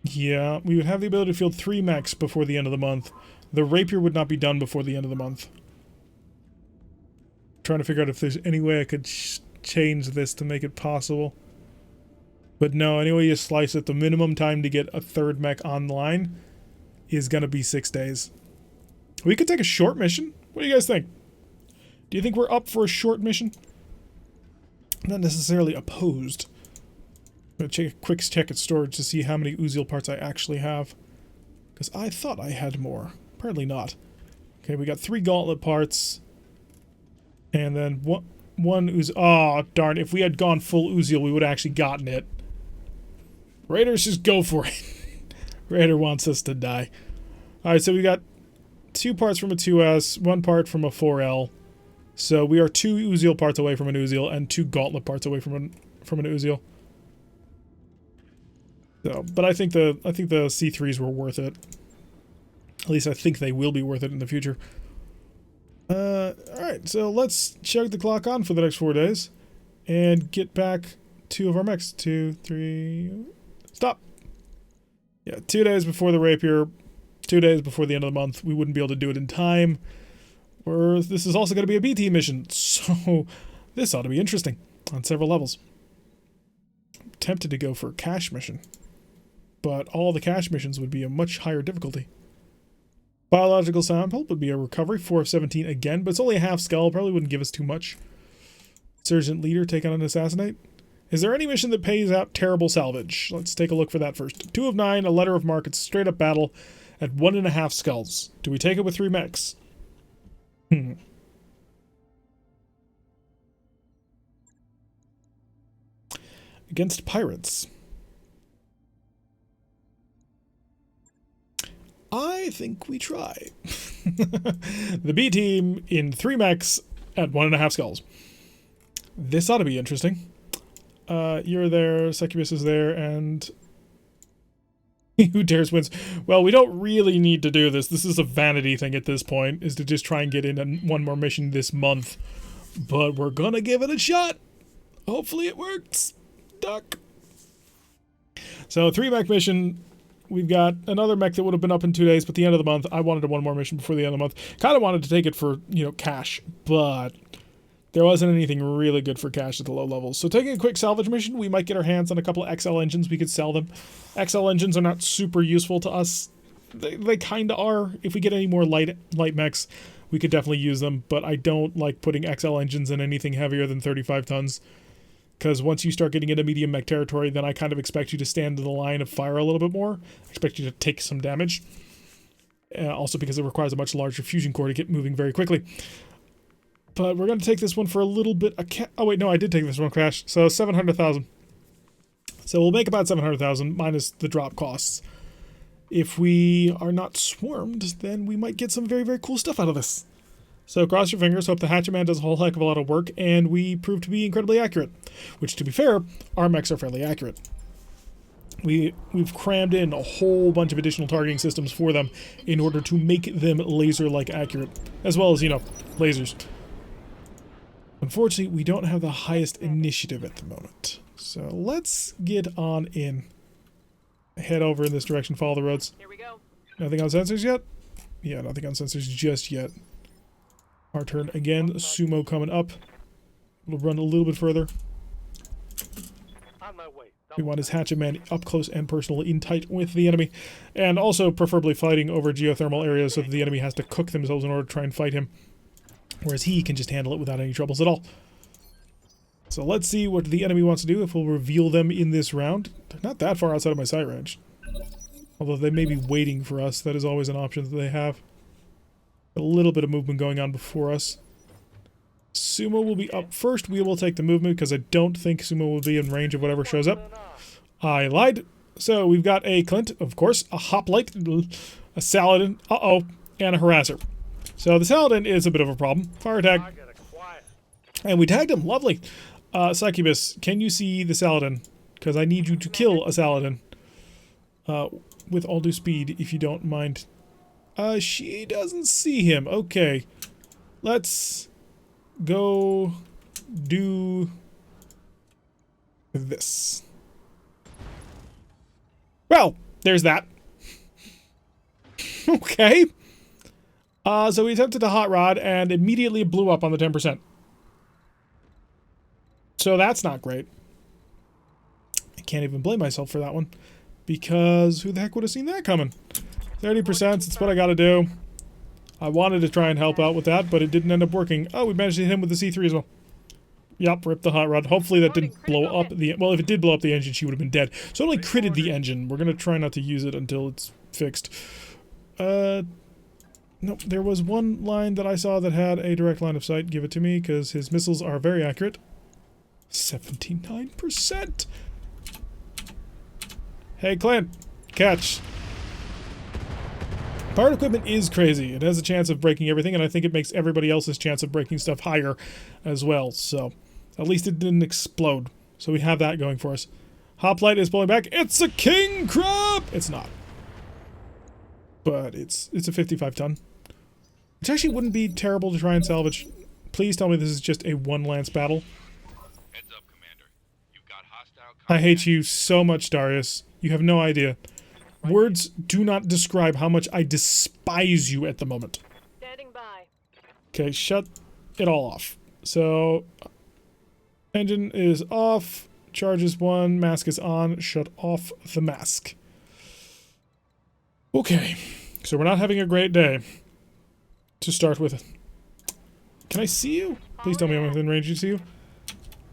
Yeah, we would have the ability to field 3 mechs before the end of the month. The Rapier would not be done before the end of the month. Trying to figure out if there's any way I could change this to make it possible. But no, any way you slice it, the minimum time to get a third mech online is going to be 6 days. We could take a short mission. What do you guys think? Do you think we're up for a short mission? Not necessarily opposed. I'm going to take a quick check at storage to see how many Uziel parts I actually have. Because I thought I had more. Apparently not. Okay, we got 3 gauntlet parts. And then one Uziel. Oh, darn. If we had gone full Uziel, we would have actually gotten it. Raiders, just go for it. Raider wants us to die. Alright, so we got 2 parts from a 2S, 1 part from a 4L. So we are 2 Uziel parts away from an Uziel and 2 gauntlet parts away from an Uziel. So, but I think the C3s were worth it. At least I think they will be worth it in the future. Alright, so let's chug the clock on for the next 4 days and get back 2 of our mechs. 2, 3, stop. Yeah, 2 days before the rapier, 2 days before the end of the month. We wouldn't be able to do it in time. This is also going to be a BT mission, so this ought to be interesting on several levels. I'm tempted to go for a cash mission, but all the cash missions would be a much higher difficulty. Biological sample would be a recovery, 4 of 17 again, but it's only a half skull, probably wouldn't give us too much. Surgeon Leader, take on an assassinate. Is there any mission that pays out terrible salvage? Let's take a look for that first. 2 of 9, a letter of marque, it's straight up battle at 1.5 skulls. Do we take it with 3 mechs? Against pirates. I think we try. The B team in 3 mechs at 1.5 skulls. This ought to be interesting. You're there, Succubus is there, and who dares wins. Well, we don't really need to do this. This is a vanity thing at this point, is to just try and get in one more mission this month. But we're gonna give it a shot. Hopefully it works. Duck. So 3 mech mission. We've got another mech that would have been up in 2 days, but the end of the month, I wanted one more mission before the end of the month. Kind of wanted to take it for, cash, but there wasn't anything really good for cash at the low levels. So taking a quick salvage mission, we might get our hands on a couple of XL engines. We could sell them. XL engines are not super useful to us. They kind of are. If we get any more light mechs, we could definitely use them, but I don't like putting XL engines in anything heavier than 35 tons. Because once you start getting into medium mech territory, then I kind of expect you to stand in the line of fire a little bit more. I expect you to take some damage. Also because it requires a much larger fusion core to get moving very quickly. But we're going to take this one for a little bit. Oh wait, no, I did take this one crash. So 700,000. So we'll make about 700,000 minus the drop costs. If we are not swarmed, then we might get some very, very cool stuff out of this. So cross your fingers, hope the Hatchetman does a whole heck of a lot of work, and we prove to be incredibly accurate. Which, to be fair, our mechs are fairly accurate. We've crammed in a whole bunch of additional targeting systems for them in order to make them laser-like accurate, as well as, lasers. Unfortunately, we don't have the highest initiative at the moment. So let's get on in. Head over in this direction, follow the roads. Here we go. Nothing on sensors yet? Yeah, nothing on sensors just yet. Our turn again. Sumo coming up. We'll run a little bit further. On my way. We want his Hatchetman up close and personal, in tight with the enemy. And also preferably fighting over geothermal areas so that the enemy has to cook themselves in order to try and fight him. Whereas he can just handle it without any troubles at all. So let's see what the enemy wants to do, if we'll reveal them in this round. They're not that far outside of my sight range. Although they may be waiting for us. That is always an option that they have. A little bit of movement going on before us. Sumo will be up first. We will take the movement because I don't think Sumo will be in range of whatever shows up. I lied. So we've got a Clint, of course, a Hoplite, a Saladin, and a Harasser. So the Saladin is a bit of a problem. Fire tag. And we tagged him. Lovely. Succubus, can you see the Saladin? Because I need you to kill a Saladin. With all due speed, if you don't mind. She doesn't see him. Okay. Let's go do this. Well, there's that. Okay. So we attempted a hot rod and immediately blew up on the 10%. So that's not great. I can't even blame myself for that one. Because who the heck would have seen that coming? 30%, it's what I gotta do. I wanted to try and help out with that, but it didn't end up working. Oh, we managed to hit him with the C3 as well. Yup, rip the hot rod. Hopefully that didn't blow up the... Well, if it did blow up the engine, she would have been dead. So it only critted the engine. We're gonna try not to use it until it's fixed. Nope, there was one line that I saw that had a direct line of sight. Give it to me, because his missiles are very accurate. 79%! Hey, Clint! Catch! Powered equipment is crazy. It has a chance of breaking everything, and I think it makes everybody else's chance of breaking stuff higher as well. So, at least it didn't explode. So we have that going for us. Hoplite is pulling back. It's a king crab! It's not. But it's a 55-ton. Which actually wouldn't be terrible to try and salvage. Please tell me this is just a one-lance battle. Heads up, Commander. You've got hostile I hate you so much, Darius. You have no idea. Words do not describe how much I despise you at the moment. Standing by. Okay, shut it all off. So, engine is off, charges 1, mask is on, shut off the mask. Okay, so we're not having a great day to start with. Can I see you? Please tell me I'm within range to see you.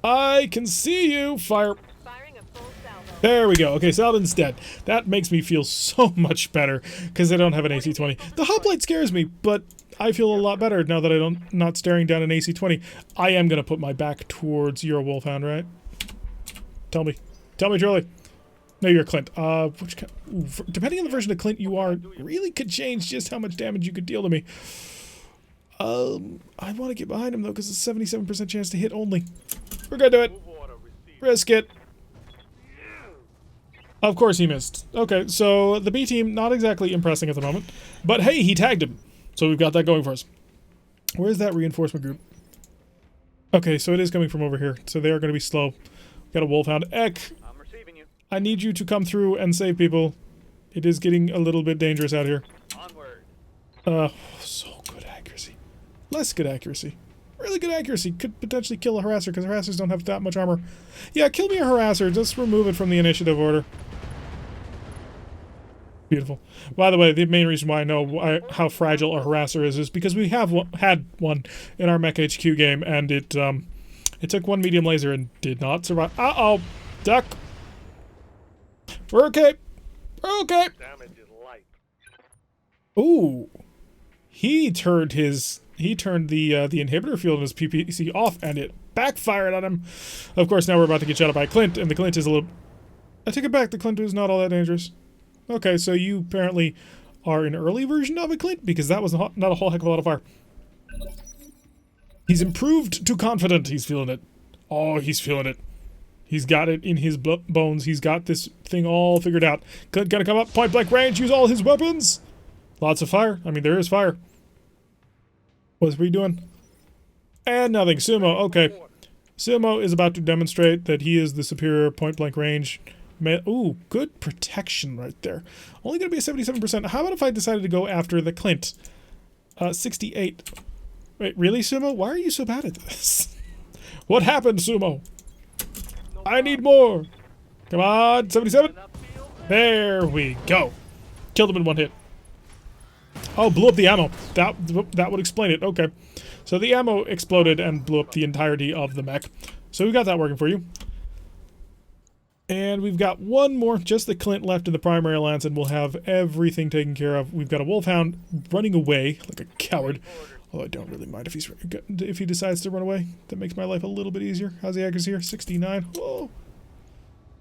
I can see you! Fire! Firing a full salvo. There we go. Okay, Saladin's dead. That makes me feel so much better, because I don't have an AC-20. The hoplite scares me, but I feel a lot better now that I'm not staring down an AC-20. I am going to put my back towards your Wolfhound, right? Tell me. Tell me, Charlie. No, you're Clint. Which kind, depending on the version of Clint you are, really could change just how much damage you could deal to me. I want to get behind him, though, because it's a 77% chance to hit only. We're going to do it. Risk it. Of course he missed. Okay, so the B team, not exactly impressing at the moment. But hey, he tagged him. So we've got that going for us. Where's that reinforcement group? Okay, so it is coming from over here. So they are going to be slow. Got a Wolfhound. Eck, I'm receiving you. I need you to come through and save people. It is getting a little bit dangerous out here. Onward. So good accuracy. Less good accuracy. Really good accuracy. Could potentially kill a harasser, because harassers don't have that much armor. Yeah, kill me a harasser. Just remove it from the initiative order. Beautiful. By the way, the main reason why I know how fragile a harasser is because we have had one in our Mech HQ game, and it took one medium laser and did not survive. Uh-oh! Duck! We're okay! We're okay! Damage is light. Ooh. He turned the inhibitor field in his PPC off, and it backfired on him. Of course, now we're about to get shot at by Clint, and the Clint is a little... I take it back, the Clint is not all that dangerous. Okay, so you apparently are an early version of a Clint, because that was not a whole heck of a lot of fire. He's improved to confident. He's feeling it. Oh, he's feeling it. He's got it in his bones. He's got this thing all figured out. Clint gonna come up, point blank range, use all his weapons. Lots of fire. I mean, there is fire. What's he doing? And nothing. Sumo, okay. Sumo is about to demonstrate that he is the superior point blank range. Ooh, good protection right there. Only going to be a 77%. How about if I decided to go after the Clint? 68. Wait, really, Sumo? Why are you so bad at this? What happened, Sumo? I need more. Come on, 77. There we go. Killed him in one hit. Oh, blew up the ammo. That would explain it. Okay. So the ammo exploded and blew up the entirety of the mech. So we got that working for you. And we've got one more, just the Clint left in the primary lance, and we'll have everything taken care of. We've got a Wolfhound running away like a coward. Although I don't really mind if he decides to run away. That makes my life a little bit easier. How's the accuracy here? 69. Whoa.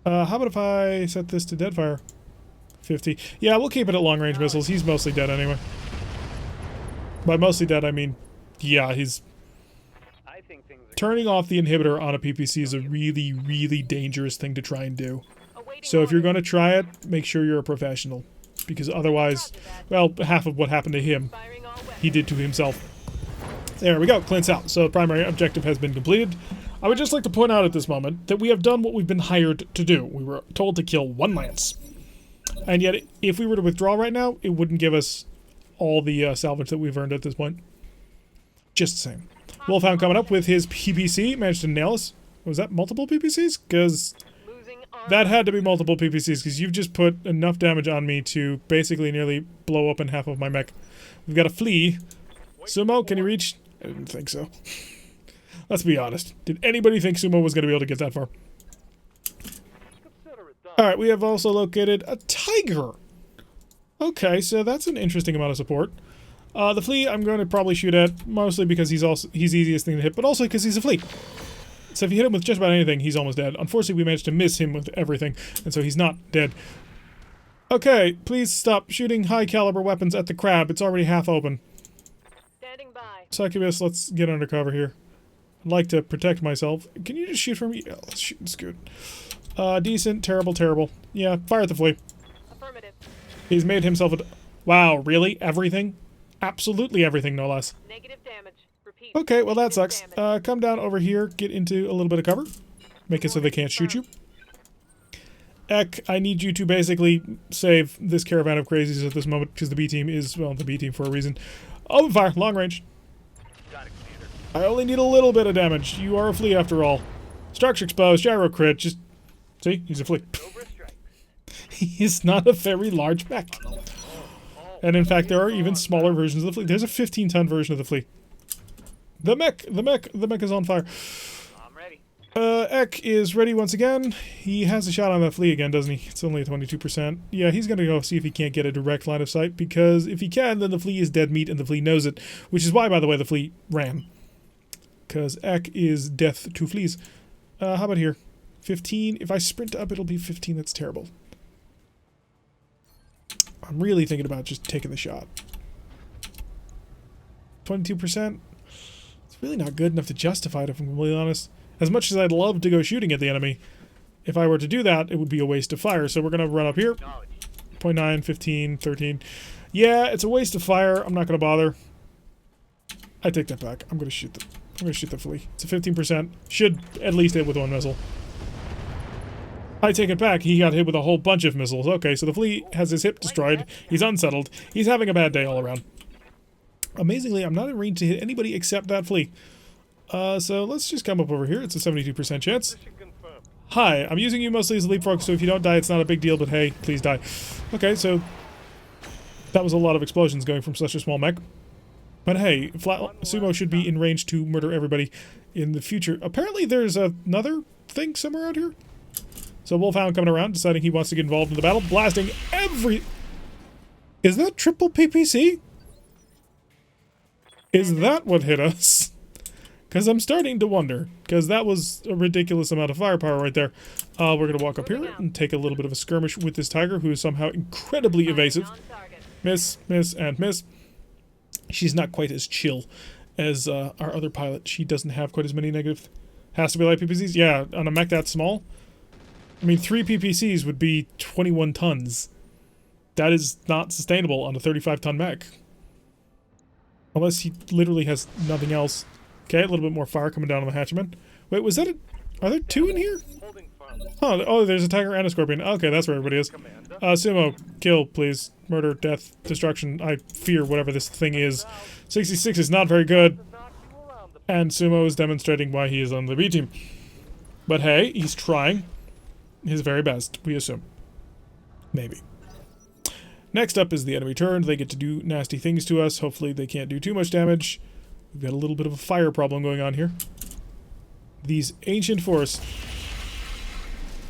How about if I set this to deadfire? 50. Yeah, we'll keep it at long-range missiles. He's mostly dead anyway. By mostly dead, I mean, yeah, he's... I think things are Turning off the inhibitor on a PPC is a really, really dangerous thing to try and do. So if you're going to try it, make sure you're a professional. Because otherwise, well, half of what happened to him, he did to himself. There we go, Clint's out. So primary objective has been completed. I would just like to point out at this moment that we have done what we've been hired to do. We were told to kill one lance. And yet, if we were to withdraw right now, it wouldn't give us all the salvage that we've earned at this point. Just the same. Wolfhound coming up with his PPC, managed to nail us. Was that multiple PPCs? Because Losing armor. that had to be multiple PPCs, because you've just put enough damage on me to basically nearly blow up in half of my mech. We've got a flea. Sumo, can you reach? I didn't think so. Let's be honest. Did anybody think Sumo was going to be able to get that far? Consider it done. Alright, we have also located a tiger. Okay, so that's an interesting amount of support. The flea I'm going to probably shoot at, mostly because he's the easiest thing to hit, but also because he's a flea. So if you hit him with just about anything, he's almost dead. Unfortunately, we managed to miss him with everything, and so he's not dead. Okay, please stop shooting high-caliber weapons at the crab. It's already half open. Standing by. Succubus, let's get under cover here. I'd like to protect myself. Can you just shoot for me? Yeah, let's shoot. It's good. Decent, terrible, terrible. Yeah, fire at the flea. Affirmative. He's made himself a... Wow, really? Everything? Absolutely everything, no less. Negative damage. Repeat. Okay, well that Negative sucks. damage. Come down over here, get into a little bit of cover. Make it so they can't shoot you. Ek, I need you to basically save this caravan of crazies at this moment, because the B team is, well, the B team for a reason. Open fire, long range. Got it, Commander. I only need a little bit of damage. You are a flea after all. Structure exposed, gyro crit, just... See? He's a flea. Cobra strikes. He is not a very large mech. And in fact, there are even smaller versions of the flea. There's a 15-ton version of the flea. The mech is on fire. I'm ready. Ek is ready once again. He has a shot on that flea again, doesn't he? It's only at 22%. Yeah, he's gonna go see if he can't get a direct line of sight, because if he can, then the flea is dead meat and the flea knows it. Which is why, by the way, the flea ran. Because Ek is death to fleas. How about here? 15. If I sprint up, it'll be 15. That's terrible. I'm really thinking about just taking the shot. 22%. It's really not good enough to justify it, if I'm completely honest. As much as I'd love to go shooting at the enemy, if I were to do that, it would be a waste of fire. So we're going to run up here. Knowledge. 0.9, 15, 13. Yeah, it's a waste of fire. I'm not going to bother. I take that back. I'm going to shoot the flea. It's a 15%. Should at least hit with one missile. I take it back. He got hit with a whole bunch of missiles. Okay, so the flea has his hip destroyed. He's unsettled. He's having a bad day all around. Amazingly, I'm not in range to hit anybody except that flea. So let's just come up over here. It's a 72% chance. Mission confirmed. Hi, I'm using you mostly as a leapfrog, so if you don't die, it's not a big deal, but hey, please die. Okay, so that was a lot of explosions going from such a small mech. But hey, Sumo should be in range to murder everybody in the future. Apparently there's another thing somewhere out here. So Wolfhound coming around, deciding he wants to get involved in the battle, blasting every... Is that triple PPC? Is that what hit us? Because I'm starting to wonder, because that was a ridiculous amount of firepower right there. We're going to walk up here and take a little bit of a skirmish with this tiger, who is somehow incredibly evasive. On target. Miss, miss, and miss. She's not quite as chill as our other pilot. She doesn't have quite as many negative... Has to be light PPCs? Yeah, on a mech that small. I mean, 3 PPCs would be 21 tons. That is not sustainable on a 35-ton mech. Unless he literally has nothing else. Okay, a little bit more fire coming down on the hatchman. Wait, was that a... Are there 2 in here? Holding firm. Oh, there's a tiger and a scorpion. Okay, that's where everybody is. Commander. Sumo, kill, please. Murder, death, destruction. I fear whatever this thing is. 66 is not very good. Knock you around the And Sumo is demonstrating why he is on the B team. But hey, he's trying his very best, we assume. Maybe. Next up is the enemy turn. They get to do nasty things to us. Hopefully they can't do too much damage. We've got a little bit of a fire problem going on here. These ancient forests.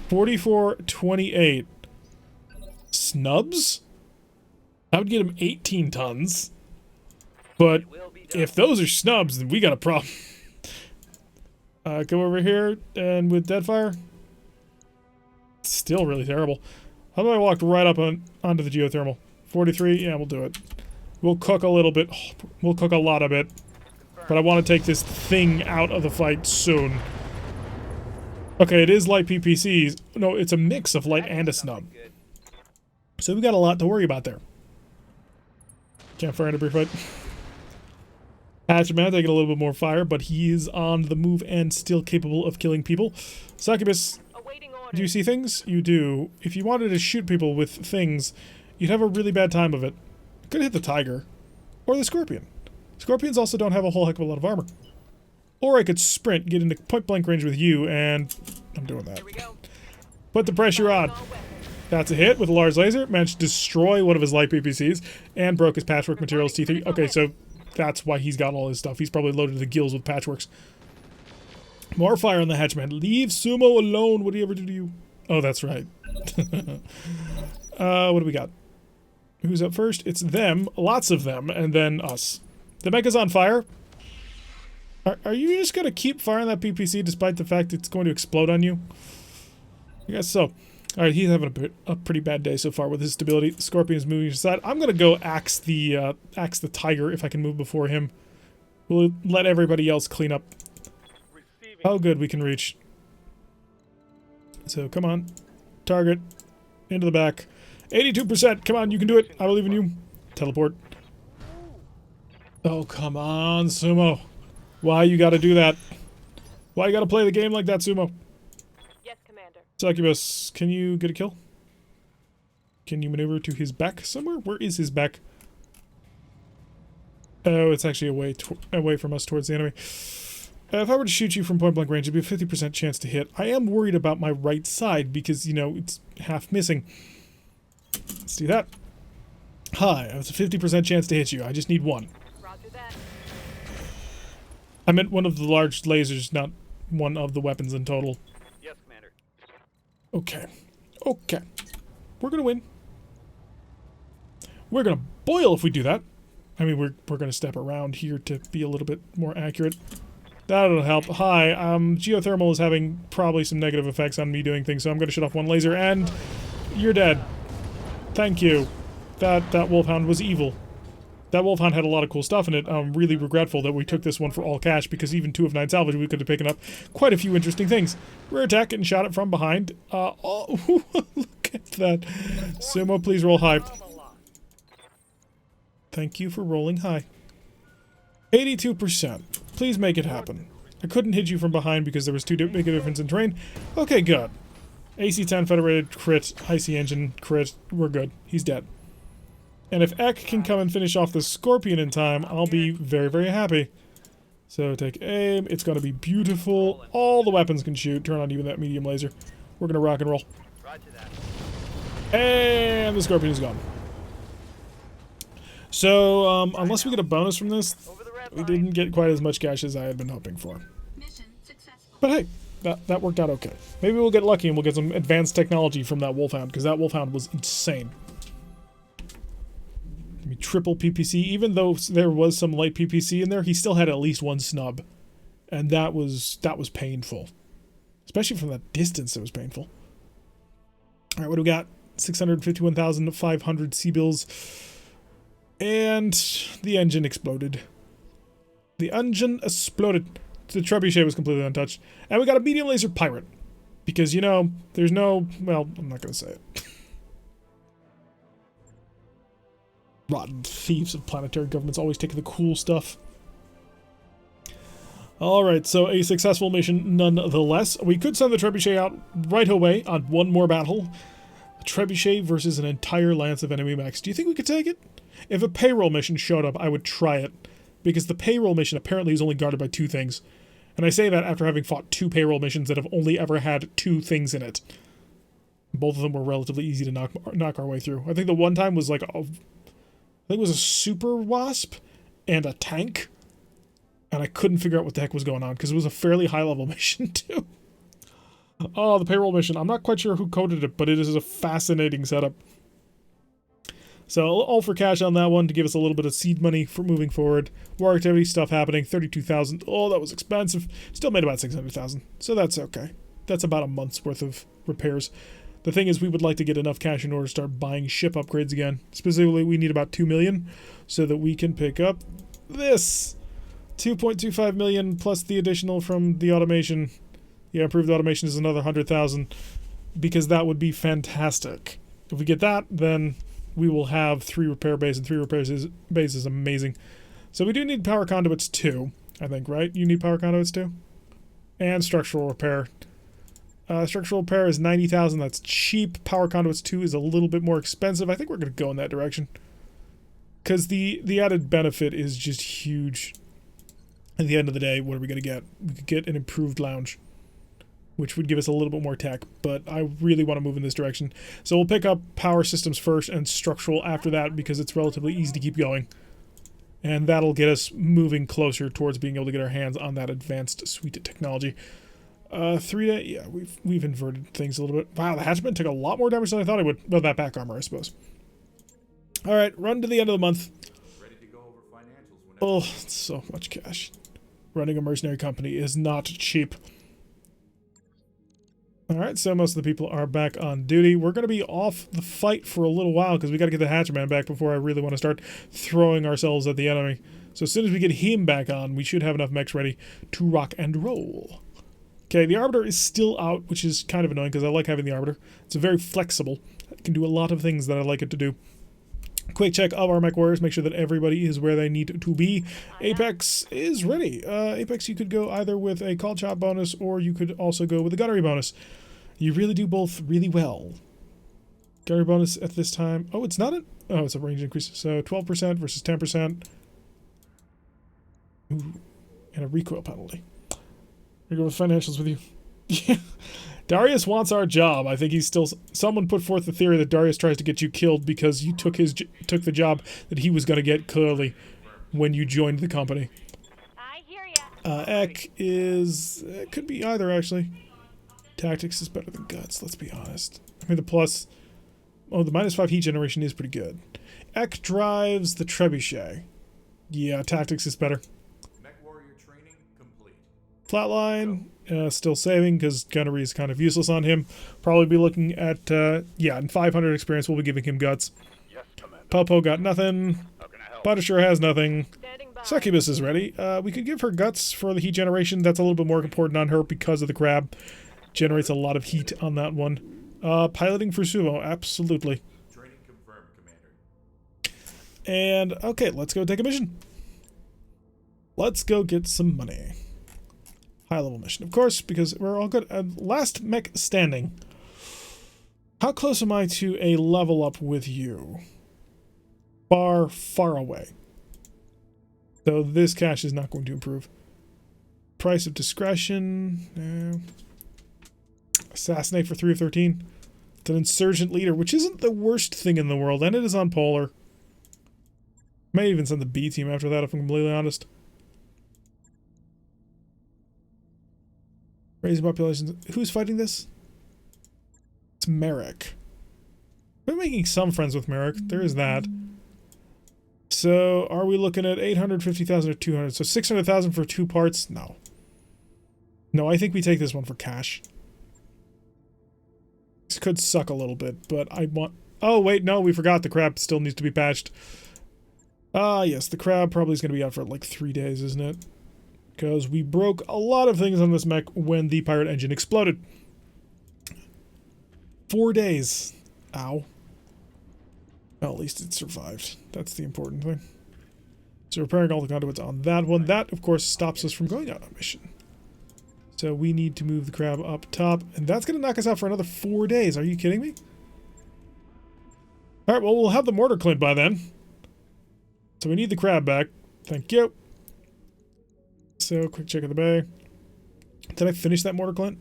4428. Snubs? That would get him 18 tons. But will be done. if those are snubs, then we got a problem. Come over here, and with Deadfire. Still really terrible. How about I walked right up onto the geothermal? 43? Yeah, we'll do it. We'll cook a little bit. We'll cook a lot of it. But I want to take this thing out of the fight soon. Okay, it is light PPCs. No, it's a mix of light and a snub. Good. So we got a lot to worry about there. Can't fire in a brief fight. Hatchman taking a little bit more fire, but he is on the move and still capable of killing people. Succubus, Awaiting do orders. you see things? You do. If you wanted to shoot people with things, you'd have a really bad time of it. Could hit the tiger. Or the scorpion. Scorpions also don't have a whole heck of a lot of armor. Or I could sprint, get into point-blank range with you, and I'm doing that. Here we go. Put the pressure on. All weapons. That's a hit with a large laser. Managed to destroy one of his light PPCs and broke his patchwork materials T3. Okay, so that's why he's got all his stuff. He's probably loaded to the gills with patchworks. More fire on the hatchman. Leave Sumo alone. What did he ever do to you? Oh, that's right. What do we got? Who's up first? It's them. Lots of them. And then us. The mecha's on fire. Are you just going to keep firing that PPC despite the fact it's going to explode on you? I guess so. Alright, he's having a pretty bad day so far with his stability. The Scorpion is moving aside. I'm going to go axe the Tiger if I can move before him. We'll let everybody else clean up. Oh, good, we can reach. So, come on. Target. Into the back. 82%. Come on, you can do it. I believe in you. Teleport. Oh, come on, Sumo. Why you gotta do that? Why you gotta play the game like that, Sumo? Yes, Commander. Succubus, can you get a kill? Can you maneuver to his back somewhere? Where is his back? Oh, it's actually away from us towards the enemy. If I were to shoot you from point-blank range, it'd be a 50% chance to hit. I am worried about my right side because, you know, it's half missing. Let's do that. Hi, it's a 50% chance to hit you. I just need one. Roger that. I meant one of the large lasers, not one of the weapons in total. Yes, Commander. Okay. Okay. We're gonna win. We're gonna boil if we do that. I mean, we're gonna step around here to be a little bit more accurate. That'll help. Hi, geothermal is having probably some negative effects on me doing things, so I'm gonna shut off one laser, and you're dead. Thank you. That Wolfhound was evil. That Wolfhound had a lot of cool stuff in it. I'm really regretful that we took this one for all cash, because even 2 of 9 salvage, we could have picked up quite a few interesting things. Rear attack and shot it from behind. Oh, look at that. Sumo, please roll high. Thank you for rolling high. 82%. Please make it happen. I couldn't hit you from behind because there was too big a difference in terrain. Okay, good. AC-10 Federated crit, IC engine crit. We're good. He's dead. And if Ek can come and finish off the Scorpion in time, I'll be very, very happy. So take aim. It's going to be beautiful. All the weapons can shoot. Turn on even that medium laser. We're going to rock and roll. Roger that. And the Scorpion is gone. So, unless we get a bonus from this, Over the red we line. didn't get quite as much cash as I had been hoping for. Mission successful. But hey, that worked out okay. Maybe we'll get lucky and we'll get some advanced technology from that Wolfhound, because that Wolfhound was insane. I mean, triple PPC, even though there was some light PPC in there, he still had at least one snub. And that was painful. Especially from that distance, it was painful. Alright, what do we got? 651,500 C-bills. And the engine exploded. The engine exploded. The trebuchet was completely untouched. And we got a medium laser pirate. Because, you know, there's no... Well, I'm not going to say it. Rotten thieves of planetary governments always taking the cool stuff. Alright, so a successful mission nonetheless. We could send the trebuchet out right away on one more battle. A trebuchet versus an entire lance of enemy mechs. Do you think we could take it? If a payroll mission showed up, I would try it. Because the payroll mission apparently is only guarded by 2 things. And I say that after having fought 2 payroll missions that have only ever had 2 things in it. Both of them were relatively easy to knock our way through. I think the one time was like I think it was a super wasp and a tank. And I couldn't figure out what the heck was going on because it was a fairly high level mission too. Oh, the payroll mission. I'm not quite sure who coded it, but it is a fascinating setup. So all for cash on that one to give us a little bit of seed money for moving forward. War activity stuff happening. 32,000. Oh, that was expensive. Still made about 600,000. So that's okay. That's about a month's worth of repairs. The thing is, we would like to get enough cash in order to start buying ship upgrades again. Specifically, we need about 2 million so that we can pick up this. 2.25 million plus the additional from the automation. Yeah, improved automation is another 100,000 because that would be fantastic. If we get that, then we will have 3 repair bays, and 3 repair bays is amazing. So we do need power conduits too, I think, right? You need power conduits too? And structural repair. Structural repair is 90,000. That's cheap. Power conduits 2 is a little bit more expensive. I think we're going to go in that direction. Because the added benefit is just huge. At the end of the day, what are we going to get? We could get an improved lounge, which would give us a little bit more tech, but I really want to move in this direction. So we'll pick up power systems first and structural after that because it's relatively easy to keep going. And that'll get us moving closer towards being able to get our hands on that advanced suite of technology. 3-day, yeah, we've inverted things a little bit. Wow, the hatchman took a lot more damage than I thought it would. Well, that back armor, I suppose. All right, run to the end of the month. Ready to go over financials Oh, so much cash. Running a mercenary company is not cheap. Alright, so most of the people are back on duty. We're going to be off the fight for a little while because we got to get the Hatcherman back before I really want to start throwing ourselves at the enemy. So as soon as we get him back on, we should have enough mechs ready to rock and roll. Okay, the Arbiter is still out, which is kind of annoying because I like having the Arbiter. It's very flexible. It can do a lot of things that I like it to do. Quick check of our mech warriors, make sure that everybody is where they need to be. Apex is ready. Apex, you could go either with a call shot bonus or you could also go with a gunnery bonus. You really do both really well. Gunnery bonus at this time. Oh, it's not a... Oh, it's a range increase. So 12% versus 10%. Ooh, and a recoil penalty. We're going with financials with you. Yeah. Darius wants our job. I think he's still... Someone put forth the theory that Darius tries to get you killed because you took the job that he was going to get clearly when you joined the company. I hear ya. Ek is... It could be either, actually. Tactics is better than guts, let's be honest. I mean, the plus... Oh, the -5 heat generation is pretty good. Ek drives the trebuchet. Yeah, tactics is better. Mech warrior training complete. Flatline, still saving because gunnery is kind of useless on him. Probably be looking at, yeah, in 500 experience, we'll be giving him guts. Yes, Commander. Popo got nothing. How can I help? Punisher has nothing. Standing by. Succubus is ready. We could give her guts for the heat generation. That's a little bit more important on her because of the crab. Generates a lot of heat on that one. Piloting for Sumo, absolutely. Training confirmed, Commander. And, okay, let's go take a mission. Let's go get some money. High-level mission, of course, because we're all good. Last mech standing. How close am I to a level up with you? Far, far away. So this cash is not going to improve. Price of discretion. No. Assassinate for 3 of 13. It's an insurgent leader, which isn't the worst thing in the world, and it is on Polar. May even send the B team after that, if I'm completely honest. Raising populations. Who's fighting this? It's Merrick. We're making some friends with Merrick. There is that. So, are we looking at 850,000 or 200? So 600,000 for 2 parts? No. No, I think we take this one for cash. This could suck a little bit, but I want... Oh, wait, no, we forgot the crab still needs to be patched. Yes, the crab probably is going to be out for like 3 days, isn't it? Because we broke a lot of things on this mech when the pirate engine exploded. 4 days. Ow. Well, at least it survived. That's the important thing. So repairing all the conduits on that one. That, of course, stops us from going out on mission. So we need to move the crab up top. And that's going to knock us out for another 4 days. Are you kidding me? Alright, well, we'll have the mortar clint by then. So we need the crab back. Thank you. So, quick check of the bay. Did I finish that mortar clint?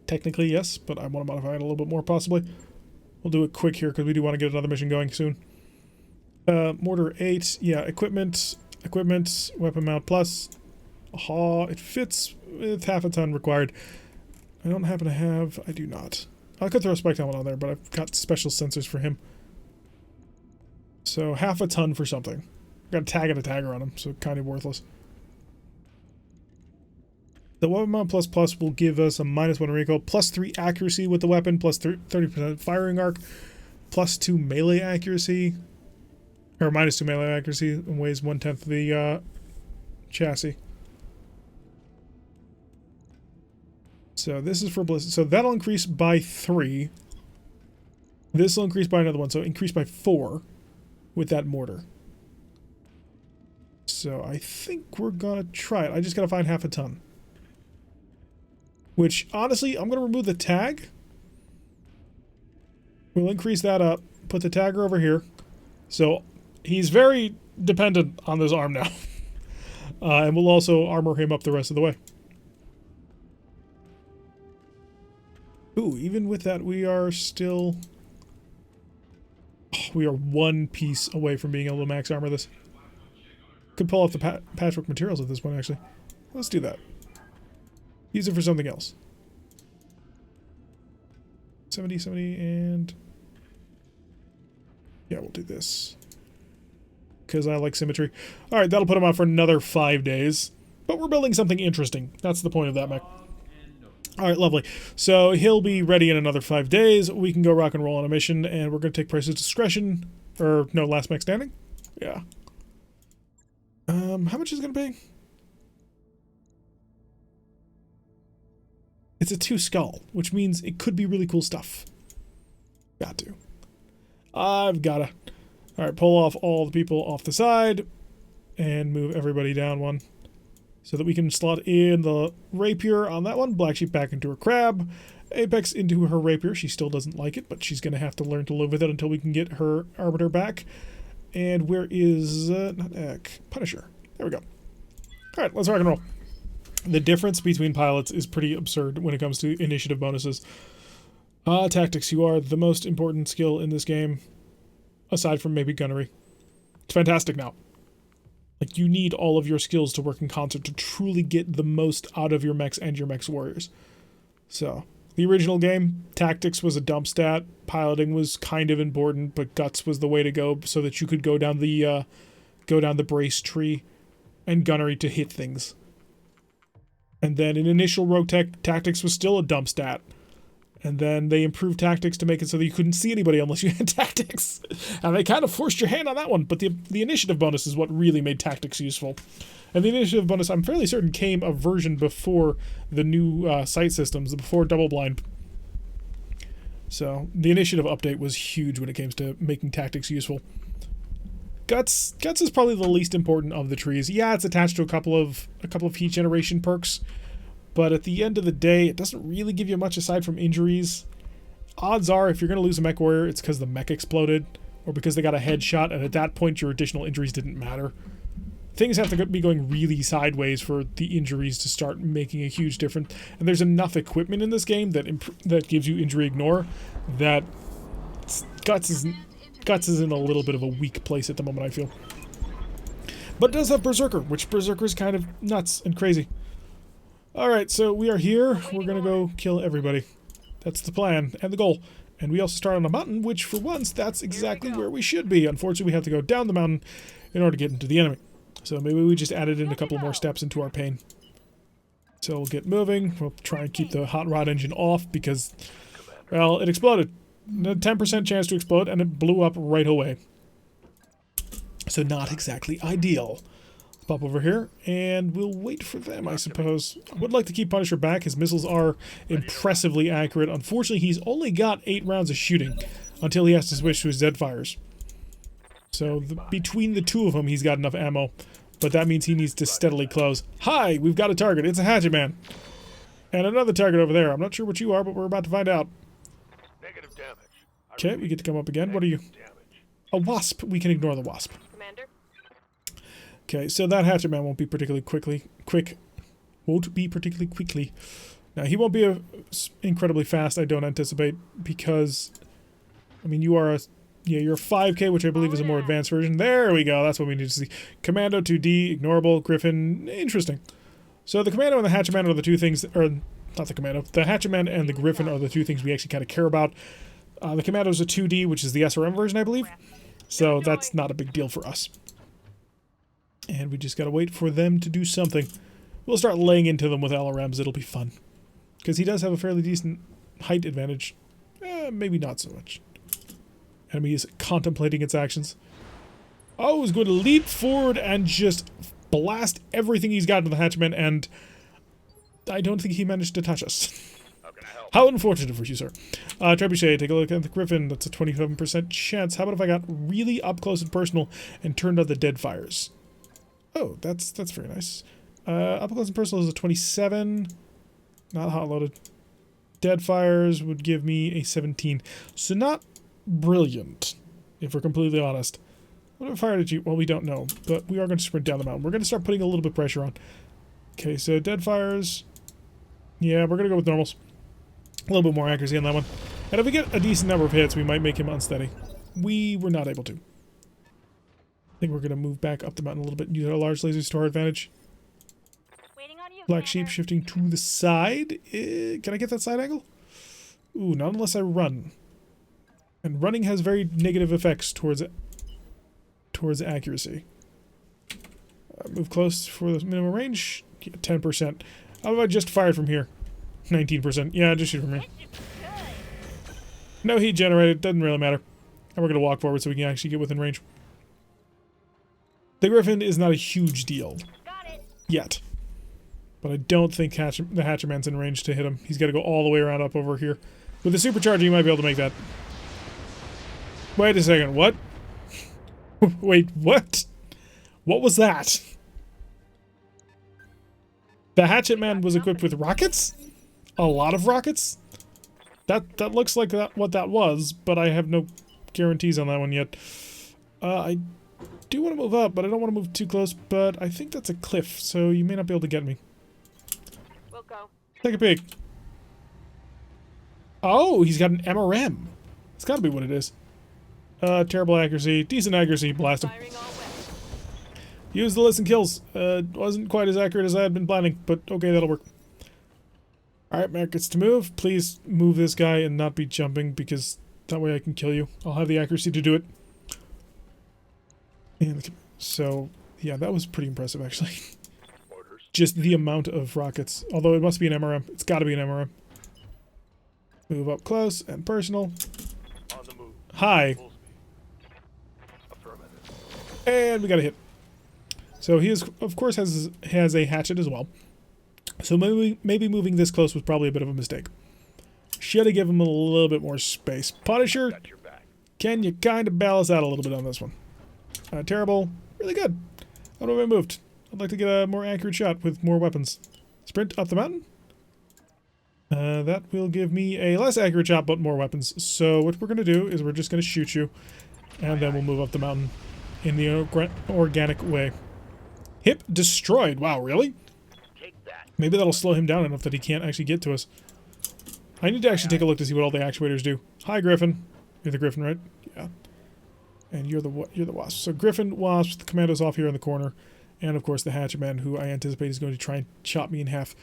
Technically, yes, but I want to modify it a little bit more, possibly. We'll do it quick here, because we do want to get another mission going soon. Mortar 8. Yeah, equipment, weapon mount plus. Aha, it fits with half a ton required. I don't happen to have... I do not. I could throw a spike helmet on there, but I've got special sensors for him. So, half a ton for something. I've got a tag and a tagger on him, so kind of worthless. The weapon mount plus plus will give us a -1 recoil, +3 accuracy with the weapon, plus 30% firing arc, +2 melee accuracy, or -2 melee accuracy, and weighs 1/10 of the chassis. So this is for ballistic. So that'll increase by 3. This will increase by another 1, so increase by 4 with that mortar. So I think we're gonna try it. I just gotta find half a ton. Which, honestly, I'm going to remove the tag. We'll increase that up. Put the tagger over here. So, he's very dependent on this arm now. And we'll also armor him up the rest of the way. Ooh, even with that, we are still... Oh, we are one piece away from being able to max armor this. Could pull off the patchwork materials at this point, actually. Let's do that. Use it for something else. 70, 70, and... Yeah, we'll do this. Because I like symmetry. Alright, that'll put him on for another 5 days. But we're building something interesting. That's the point of that mech. Alright, lovely. So he'll be ready in another 5 days. We can go rock and roll on a mission, and we're going to take Price's Discretion. Or, no, last mech standing? Yeah. How much is it going to pay? It's a 2 skull, which means it could be really cool stuff. Got to. I've gotta. Alright, pull off all the people off the side, and move everybody down one. So that we can slot in the rapier on that one, Black Sheep back into her crab, Apex into her rapier. She still doesn't like it, but she's going to have to learn to live with it until we can get her arbiter back. And where is, not Ek, Punisher. There we go. Alright, let's rock and roll. The difference between pilots is pretty absurd when it comes to initiative bonuses. Tactics, you are the most important skill in this game, aside from maybe gunnery. It's fantastic now. Like, you need all of your skills to work in concert to truly get the most out of your mechs and your mechs warriors. So, the original game, tactics was a dump stat, piloting was kind of important, but guts was the way to go so that you could go down the brace tree, and gunnery to hit things. And then in initial RogueTech, tactics was still a dump stat. And then they improved tactics to make it so that you couldn't see anybody unless you had tactics. And they kind of forced your hand on that one. But the initiative bonus is what really made tactics useful. And the initiative bonus, I'm fairly certain, came a version before the new sight systems, before double blind. So the initiative update was huge when it came to making tactics useful. Guts is probably the least important of the trees. Yeah, it's attached to a couple of heat generation perks. But at the end of the day, it doesn't really give you much aside from injuries. Odds are, if you're going to lose a mech warrior, it's because the mech exploded, or because they got a headshot, and at that point your additional injuries didn't matter. Things have to be going really sideways for the injuries to start making a huge difference. And there's enough equipment in this game that gives you injury ignore that Guts is in a little bit of a weak place at the moment, I feel. But it does have Berserker, which Berserker is kind of nuts and crazy. Alright, so we are here. We're gonna go kill everybody. That's the plan and the goal. And we also start on a mountain, which for once, that's exactly where we should be. Unfortunately, we have to go down the mountain in order to get into the enemy. So maybe we just added in a couple more steps into our pain. So we'll get moving. We'll try and keep the hot rod engine off because, well, it exploded. A 10% chance to explode, and it blew up right away. So not exactly ideal. Pop over here, and we'll wait for them, I suppose. I would like to keep Punisher back. His missiles are impressively accurate. Unfortunately, he's only got 8 rounds of shooting until he has to switch to his Deadfires. So between the two of them, he's got enough ammo. But that means he needs to steadily close. Hi, we've got a target. It's a Hatchet Man. And another target over there. I'm not sure what you are, but we're about to find out. Negative damage. Okay, we get to come up again. What are you? A wasp. We can ignore the wasp. Commander? Okay, so that Hatchet Man won't be particularly quick. Now, he won't be incredibly fast, I don't anticipate, because, I mean, you're a 5K, which I believe is a more advanced version. There we go, that's what we need to see. Commando, 2D, Ignorable, Griffin, interesting. So the Commando and the Hatchet Man are the two things, or not the Commando, the Hatchet Man and the Griffin are the two things we actually kind of care about. The Commando is a 2D, which is the SRM version, I believe, so that's not a big deal for us. And we just gotta wait for them to do something. We'll start laying into them with LRMs. It'll be fun. Because he does have a fairly decent height advantage. Maybe not so much. Enemy is contemplating its actions. Oh, he's going to leap forward and just blast everything he's got into the Hatchman, and I don't think he managed to touch us. How can I help? How unfortunate for you, sir. Trebuchet, take a look at the Griffin. That's a 27% chance. How about if I got really up close and personal and turned on the Deadfires? Oh, that's very nice. Up close and personal is a 27. Not hot loaded. Deadfires would give me a 17. So not brilliant, if we're completely honest. What if I fired at you? Well, we don't know, but we are going to sprint down the mountain. We're going to start putting a little bit of pressure on. Okay, so dead fires. Yeah, we're going to go with normals. A little bit more accuracy on that one. And if we get a decent number of hits, we might make him unsteady. We were not able to. I think we're going to move back up the mountain a little bit and use our large lasers to our advantage. Waiting on you, Black Commander. sheep shifting to the side. Can I get that side angle? Ooh, not unless I run. And running has very negative effects towards accuracy. Move close for the minimum range. Yeah, 10%. How about I just fired from here? 19%. Yeah, just shoot from here. No heat generated. Doesn't really matter. And we're going to walk forward so we can actually get within range. The Griffin is not a huge deal. Got it. Yet. But I don't think the Hatcherman's in range to hit him. He's got to go all the way around up over here. With the supercharger, you might be able to make that. Wait a second. What? Wait, what? What was that? The Hatchet Man was equipped with rockets? A lot of rockets? That looks like what that was, but I have no guarantees on that one yet. I do want to move up, but I don't want to move too close, but I think that's a cliff, so you may not be able to get me. We'll go. Take a peek. Oh, he's got an MRM. It's got to be what it is. Terrible accuracy, decent accuracy, blast him. Firing all west. Use the listen kills. Wasn't quite as accurate as I had been planning, but okay, that'll work. Alright, Merrick gets to move. Please move this guy and not be jumping, because that way I can kill you. I'll have the accuracy to do it. And so, yeah, that was pretty impressive, actually. Just the amount of rockets. Although it must be an MRM. It's got to be an MRM. Move up close and personal. On the move. Hi. Full speed. Affirmative. And we got a hit. So he is, of course, has a hatchet as well. So maybe moving this close was probably a bit of a mistake. Should have given him a little bit more space. Punisher, Got your back. can you kind of balance out a little bit on this one? Terrible. Really good. How do I moved? I'd like to get a more accurate shot with more weapons. Sprint up the mountain. That will give me a less accurate shot, but more weapons. So what we're going to do is we're just going to shoot you, and then we'll move up the mountain in the organic way. Hip destroyed. Wow, really? Take that. Maybe that'll slow him down enough that he can't actually get to us. I need to actually take a look to see what all the actuators do. Hi, Griffin. You're the Griffin, right? Yeah. And you're the Wasp. So Griffin, Wasp, the Commando's off here in the corner. And, of course, the Hatchet Man, who I anticipate is going to try and chop me in half.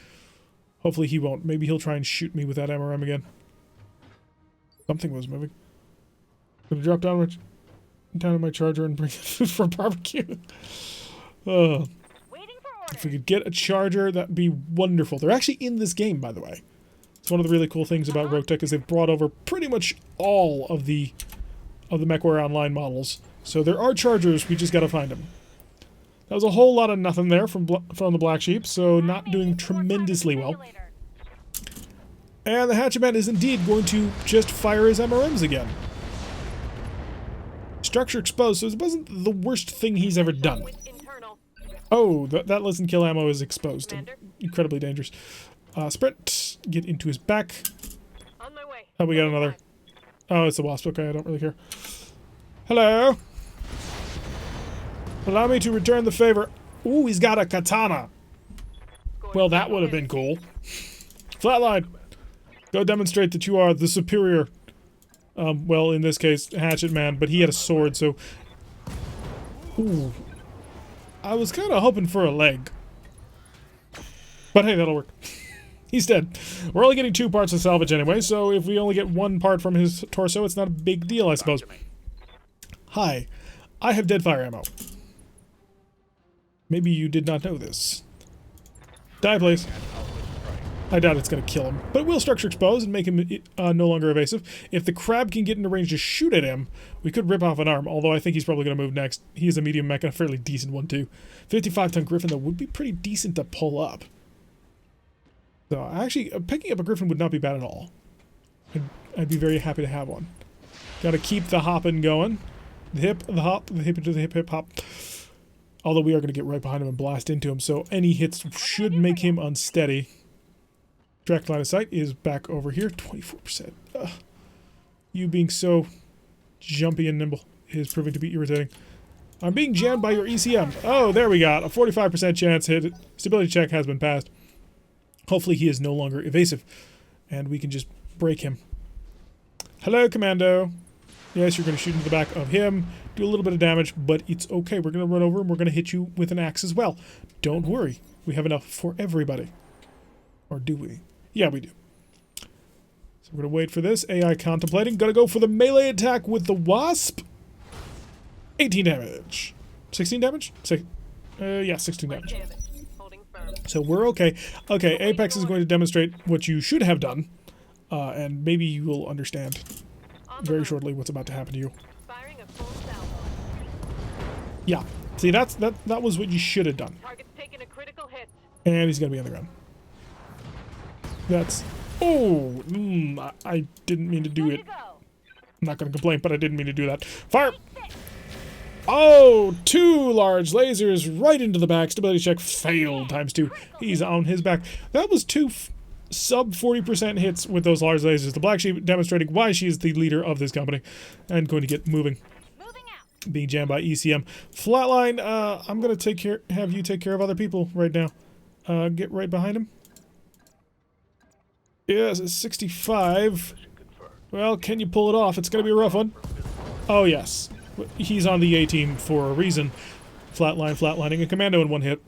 Hopefully he won't. Maybe he'll try and shoot me with that MRM again. Something was moving. Gonna drop down in my charger and bring it for barbecue. Waiting for If we orders. could get a charger, that'd be wonderful. They're actually in this game, by the way. It's one of the really cool things about RogueTech is they've brought over pretty much all of the MechWarrior Online models. So there are chargers, we just gotta find them. That was a whole lot of nothing there from the Black Sheep, so not doing tremendously well. And the Hatchet Man is indeed going to just fire his MRMs again. Structure exposed, so it wasn't the worst thing he's ever done. With internal. Oh, that listen kill ammo is exposed. And Commander. incredibly dangerous. Sprint. Get into his back. On my way. Oh, we got another. Oh, it's a Wasp. Okay, I don't really care. Hello? Allow me to return the favor. Ooh, he's got a katana. Well, that would have been cool. Flatline. Go demonstrate that you are the superior. Well, in this case, Hatchet Man, but he had a sword, so... Ooh. I was kind of hoping for a leg. But hey, that'll work. He's dead. We're only getting 2 parts of salvage anyway, so if we only get 1 part from his torso, it's not a big deal, I suppose. Hi. I have deadfire ammo. Maybe you did not know this. Die, please. I doubt it's going to kill him, but it will structure expose and make him no longer evasive. If the crab can get into range to shoot at him, we could rip off an arm, although I think he's probably going to move next. He is a medium mech and a fairly decent one, too. 55-ton Griffin, though, would be pretty decent to pull up. So, actually, picking up a Griffin would not be bad at all. I'd be very happy to have one. Gotta keep the hopping going. The hip, the hop, the hip into the hip, hip, hop. Although we are going to get right behind him and blast into him, so any hits should make him unsteady. Direct line of sight is back over here, 24%. You being so jumpy and nimble is proving to be irritating. I'm being jammed by your ECM. Oh, there we got a 45% chance hit. Stability check has been passed. Hopefully he is no longer evasive, and we can just break him. Hello, Commando. Yes, you're going to shoot into the back of him, do a little bit of damage, but it's okay. We're going to run over and we're going to hit you with an axe as well. Don't worry. We have enough for everybody. Or do we? Yeah, we do. So we're going to wait for this. AI contemplating. Going to go for the melee attack with the Wasp. 18 damage. 16 damage? Yeah, 16 damage. Holding firm. So we're okay. Okay, Apex is going to demonstrate what you should have done. And maybe you will understand very shortly what's about to happen to you. Firing a full salvo. Yeah. See, that was what you should have done. Target's taking a critical hit. And he's going to be on the ground. That's... Oh! I didn't mean to do it. I'm not going to complain, but I didn't mean to do that. Fire! Oh! 2 large lasers right into the back. Stability check failed ×2. He's on his back. That was 2 sub 40% hits with those large lasers. The Black Sheep demonstrating why she is the leader of this company and going to get moving. Being jammed by ECM. Flatline, I'm going to have you take care of other people right now. Get right behind him. Yes, it's 65. Well, can you pull it off? It's going to be a rough one. Oh, yes. He's on the A-team for a reason. Flatlining a commando in 1 hit.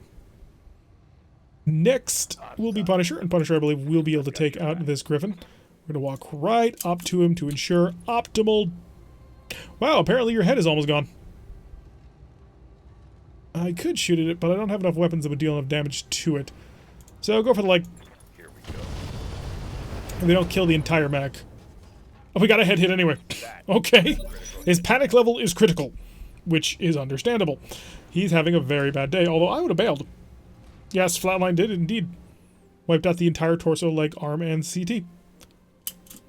Next will be Punisher, and Punisher, I believe, will be able to take out this Griffin. We're going to walk right up to him to ensure optimal... Wow, apparently your head is almost gone. I could shoot at it, but I don't have enough weapons that would deal enough damage to it. So I'll go for the, like... Here we go. They don't kill the entire mech. Oh, we got a head hit anyway. Okay. His panic level is critical, which is understandable. He's having a very bad day, although I would have bailed. Yes, Flatline did indeed. Wiped out the entire torso, leg, arm, and CT.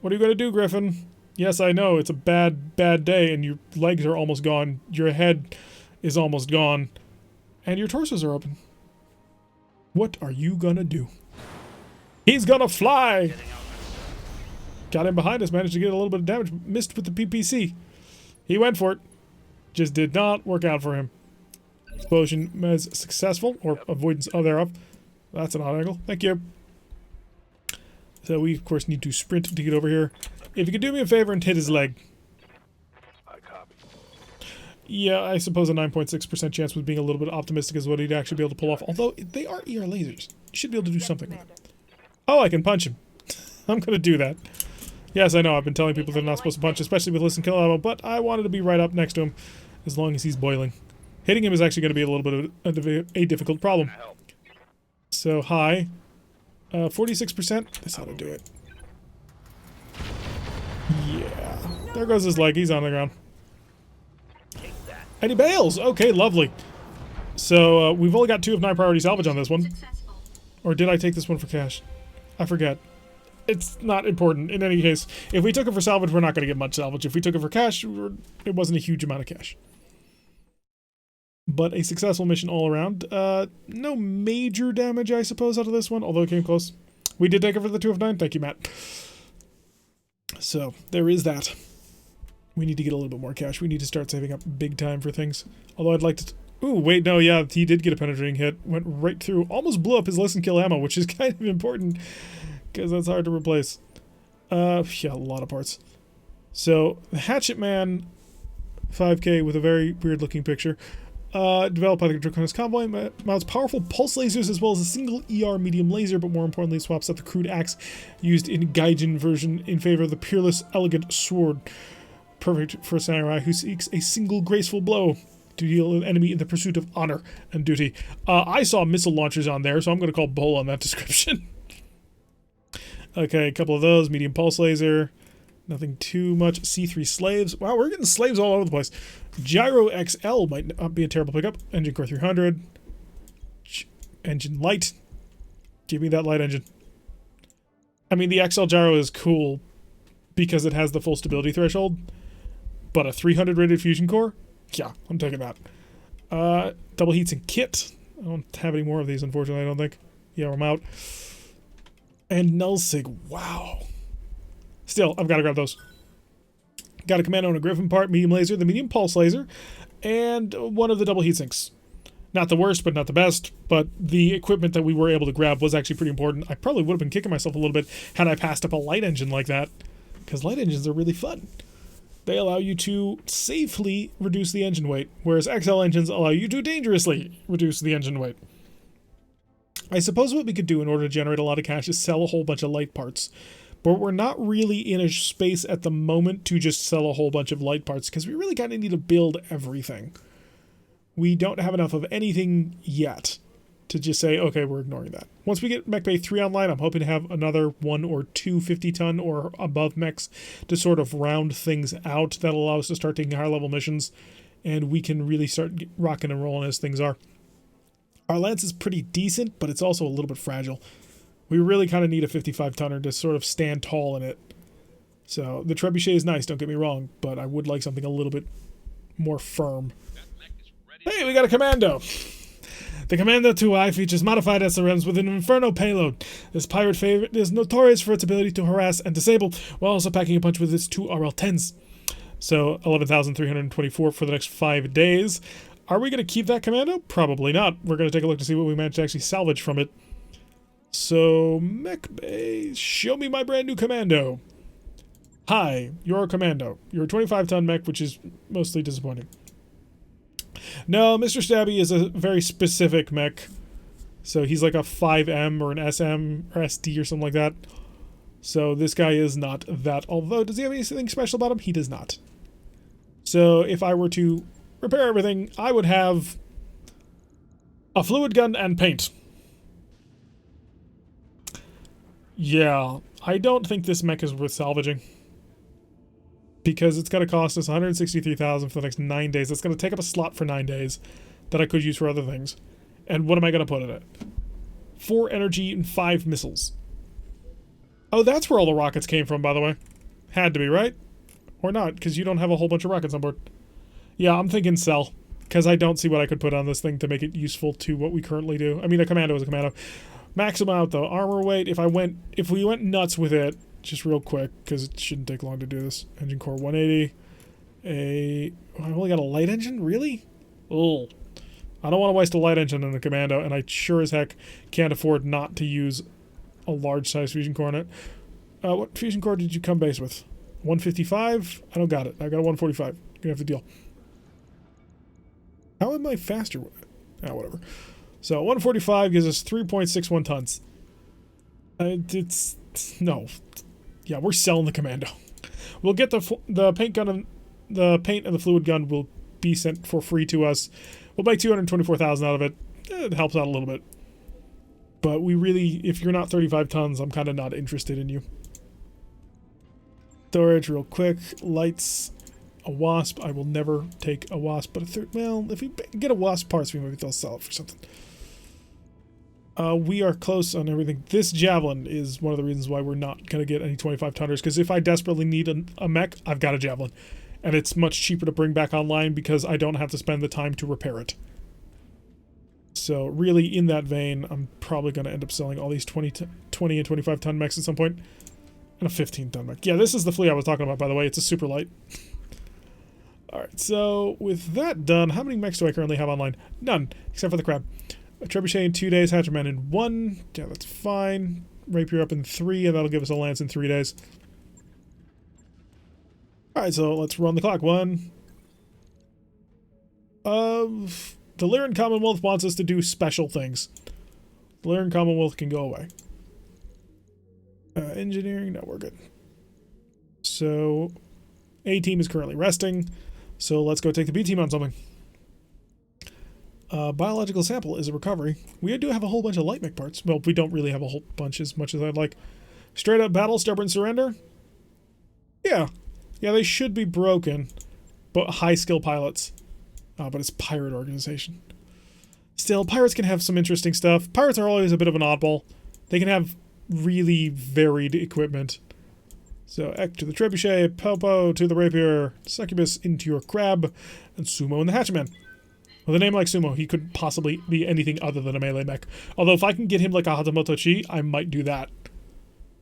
What are you going to do, Griffin? Yes, I know, it's a bad day, and your legs are almost gone, your head is almost gone, and your torsos are open. What are you gonna do? He's gonna fly! Got him behind us, managed to get a little bit of damage, missed with the PPC. He went for it. Just did not work out for him. Explosion was successful, or avoidance of thereof. That's an odd angle. Thank you. So we, of course, need to sprint to get over here. If you could do me a favor and hit his leg. I copy. Yeah, I suppose a 9.6% chance was being a little bit optimistic is what he'd actually be able to pull off. Although, they are ER lasers. You should be able to do something with it. Oh, I can punch him. I'm going to do that. Yes, I know, I've been telling people they're not supposed to punch, especially with listen kill ammo, but I wanted to be right up next to him as long as he's boiling. Hitting him is actually going to be a little bit of a difficult problem. So, high. 46%. This ought to do it. Yeah. There goes his leg. He's on the ground. And he bails! Okay, lovely. So, we've only got 2 of 9 priority salvage on this one. Or did I take this one for cash? I forget. It's not important. In any case, if we took it for salvage, we're not going to get much salvage. If we took it for cash, it wasn't a huge amount of cash. But a successful mission all around. No major damage, I suppose, out of this one, although it came close. We did take it for the 2 of 9. Thank you, Matt. So, there is that. We need to get a little bit more cash. We need to start saving up big time for things. Although I'd like to... Ooh, wait, no, yeah, he did get a penetrating hit. Went right through. Almost blew up his listen kill ammo, which is kind of important. Because that's hard to replace. Yeah, a lot of parts. So, the Hatchet Man 5K with a very weird looking picture. Developed by the Draconis Convoy, mounts powerful pulse lasers as well as a single ER medium laser, but more importantly swaps out the crude axe used in Gaijin version in favor of the peerless, elegant sword. Perfect for a samurai who seeks a single graceful blow to deal an enemy in the pursuit of honor and duty. I saw missile launchers on there, so I'm going to call bull on that description. Okay, a couple of those. Medium pulse laser. Nothing too much. C3 slaves. Wow, we're getting slaves all over the place. Gyro XL might not be a terrible pickup. Engine core 300. Engine light. Give me that light engine. I mean, the XL gyro is cool because it has the full stability threshold. But a 300 rated fusion core? Yeah, I'm taking that. Double heats and kit. I don't have any more of these, unfortunately, I don't think. Yeah, I'm out. And nullsig. Wow. Still, I've got to grab those. Got a commando and a griffin part, medium laser, the medium pulse laser, and one of the double heat sinks. Not the worst, but not the best, but the equipment that we were able to grab was actually pretty important. I probably would have been kicking myself a little bit had I passed up a light engine like that, because light engines are really fun. They allow you to safely reduce the engine weight, whereas XL engines allow you to dangerously reduce the engine weight. I suppose what we could do in order to generate a lot of cash is sell a whole bunch of light parts. But we're not really in a space at the moment to just sell a whole bunch of light parts, because we really kind of need to build everything. We don't have enough of anything yet to just say, okay, we're ignoring that. Once we get Mech Bay 3 online, I'm hoping to have another 1 or 2 50-ton or above mechs to sort of round things out. That'll allow us to start taking higher level missions, and we can really start rocking and rolling as things are. Our Lance is pretty decent, but it's also a little bit fragile. We really kind of need a 55-tonner to sort of stand tall in it. So the Trebuchet is nice, don't get me wrong, but I would like something a little bit more firm. Hey, we got a Commando! The Commando 2i features modified SRMs with an Inferno payload. This pirate favorite is notorious for its ability to harass and disable, while also packing a punch with its 2 RL-10s. So 11,324 for the next 5 days. Are we going to keep that Commando? Probably not. We're going to take a look to see what we managed to actually salvage from it. So, Mech Bay, show me my brand new Commando. Hi, you're a Commando. You're a 25-ton mech, which is mostly disappointing. No, Mr. Stabby is a very specific mech. So he's like a 5M or an SM or SD or something like that. So this guy is not that. Although, does he have anything special about him? He does not. So if I were to repair everything, I would have a fluid gun and paint. Yeah, I don't think this mech is worth salvaging. Because it's going to cost us $163,000 for the next 9 days. That's going to take up a slot for 9 days that I could use for other things. And what am I going to put in it? 4 energy and 5 missiles. Oh, that's where all the rockets came from, by the way. Had to be, right? Or not, because you don't have a whole bunch of rockets on board. Yeah, I'm thinking sell. Because I don't see what I could put on this thing to make it useful to what we currently do. I mean, a Commando is a Commando. Max amount, though. Armor weight, if we went nuts with it, just real quick, because it shouldn't take long to do this. Engine core 180. I only got a light engine? Really? Ugh. I don't want to waste a light engine in a Commando, and I sure as heck can't afford not to use a large size fusion core on it. What fusion core did you come base with? 155? I don't got it. I got a 145. You're gonna have to deal. How am I faster with it? Ah, whatever. So 145 gives us 3.61 tons. No. Yeah, we're selling the Commando. We'll get the paint gun and the paint and the fluid gun will be sent for free to us. We'll make 224,000 out of it. It helps out a little bit. But we really, if you're not 35 tons, I'm kind of not interested in you. Storage real quick. Lights. A Wasp. I will never take a Wasp, but well, if we get a Wasp parts, maybe they'll sell it for something. We are close on everything. This Javelin is one of the reasons why we're not going to get any 25-tonners, because if I desperately need a mech, I've got a Javelin. And it's much cheaper to bring back online because I don't have to spend the time to repair it. So really, in that vein, I'm probably going to end up selling all these 20 and 25-ton mechs at some point. And a 15-ton mech. Yeah, this is the fleet I was talking about, by the way. It's a super light. Alright, so with that done, how many mechs do I currently have online? None, except for the crab. A Trebuchet in 2 days, Hatcherman in 1. Yeah, that's fine. Rapier up in 3, and that'll give us a Lance in 3 days. Alright, so let's run the clock. 1. The Lyran Commonwealth wants us to do special things. The Lyran Commonwealth can go away. Engineering, no, we're good. So, A-team is currently resting. So let's go take the B-team on something. Biological sample is a recovery. We do have a whole bunch of light mech parts. Well, we don't really have a whole bunch as much as I'd like. Straight up battle, stubborn surrender? Yeah. Yeah, they should be broken. But high skill pilots. But it's pirate organization. Still, pirates can have some interesting stuff. Pirates are always a bit of an oddball. They can have really varied equipment. So, Ek to the Trebuchet, Popo to the Rapier, Succubus into your Crab, and Sumo in the Hatchman. With a name like Sumo, he could possibly be anything other than a melee mech. Although if I can get him like a Hatamoto Chi, I might do that.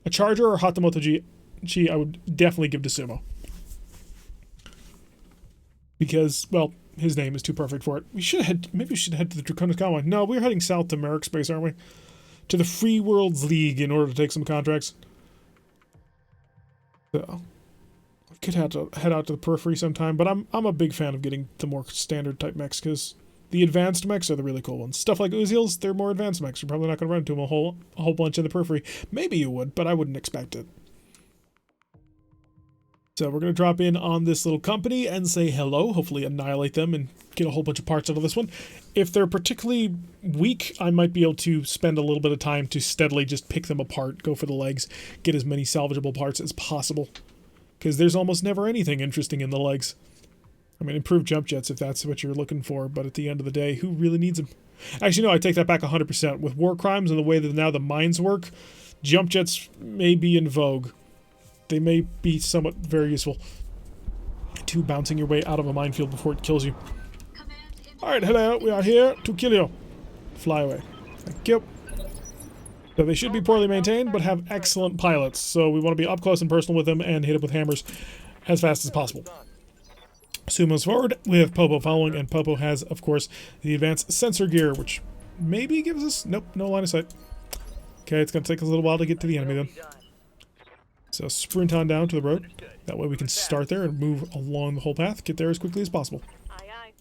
A Charger or Hatamoto Chi, I would definitely give to Sumo. Because, well, his name is too perfect for it. Maybe we should head to the Draconis Conway. No, we're heading south to Merrick Space, aren't we? To the Free Worlds League in order to take some contracts. So, I could have to head out to the periphery sometime, but I'm a big fan of getting the more standard type mechs, because the advanced mechs are the really cool ones. Stuff like Uziels, they're more advanced mechs. You're probably not going to run into them a whole bunch in the periphery. Maybe you would, but I wouldn't expect it. So we're going to drop in on this little company and say hello, hopefully annihilate them and get a whole bunch of parts out of this one. If they're particularly weak, I might be able to spend a little bit of time to steadily just pick them apart, go for the legs, get as many salvageable parts as possible. Because there's almost never anything interesting in the legs. I mean, improved jump jets if that's what you're looking for, but at the end of the day, who really needs them? Actually, no, I take that back 100%. With war crimes and the way that now the mines work, jump jets may be in vogue. They may be somewhat very useful to bouncing your way out of a minefield before it kills you. Alright, hello, we are here to kill you. Fly away. Thank you. So they should be poorly maintained, but have excellent pilots, so we want to be up close and personal with them and hit it with hammers as fast as possible. Sumo's forward, we have Popo following, and Popo has, of course, the advanced sensor gear, which maybe gives us... Nope, no line of sight. Okay, it's going to take us a little while to get to the enemy, then. So sprint on down to the road. That way we can start there and move along the whole path, get there as quickly as possible. Aye, aye.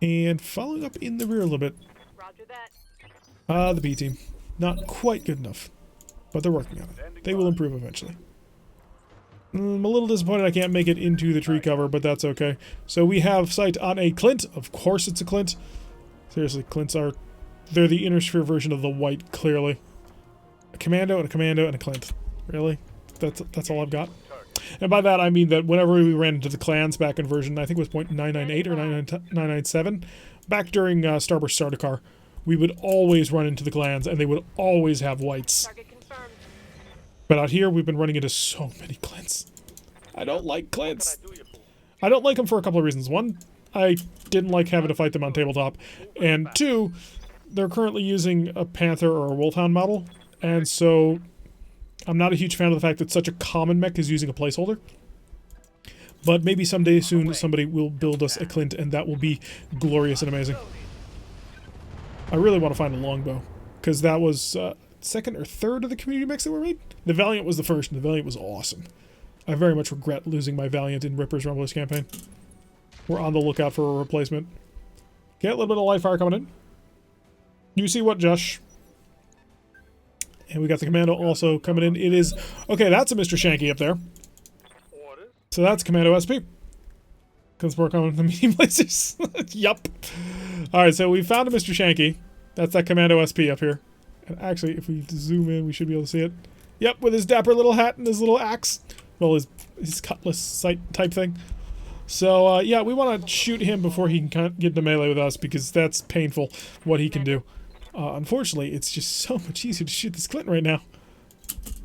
And following up in the rear a little bit. Roger that. The B team. Not quite good enough, but they're working on it. They will improve eventually. I'm a little disappointed I can't make it into the tree cover, but that's okay. So we have sight on a Clint. Of course it's a Clint. Seriously, Clints are... They're the inner sphere version of the white, clearly. A commando and a commando and a Clint. Really? That's all I've got? And by that I mean that whenever we ran into the clans back in version, I think it was .998 or 997, back during Starburst Sardaukar, we would always run into the clans and they would always have whites. Target confirmed. But out here we've been running into so many Clint's. I don't like Clint's. I don't like them for a couple of reasons. One, I didn't like having to fight them on tabletop. And two, they're currently using a Panther or a Wolfhound model, and so I'm not a huge fan of the fact that such a common mech is using a placeholder. But maybe someday soon somebody will build us a Clint, and that will be glorious and amazing. I really want to find a longbow, because that was second or third of the community mechs that were made. The Valiant was the first, and the Valiant was awesome. I very much regret losing my Valiant in Ripper's Rumblers campaign. We're on the lookout for a replacement. Okay, a little bit of light fire coming in. You see what, Josh? And we got the Commando also coming in. It is... Okay, that's a Mr. Shanky up there. So that's Commando SP. Because we're coming with the medium lasers. Yup. Alright, so we found a Mr. Shanky. That's that Commando SP up here. And actually, if we zoom in, we should be able to see it. Yep, with his dapper little hat and his little axe. Well, his cutlass sight type thing. So, yeah, we want to shoot him before he can get into melee with us, because that's painful, what he can do. Unfortunately, it's just so much easier to shoot this Clinton right now.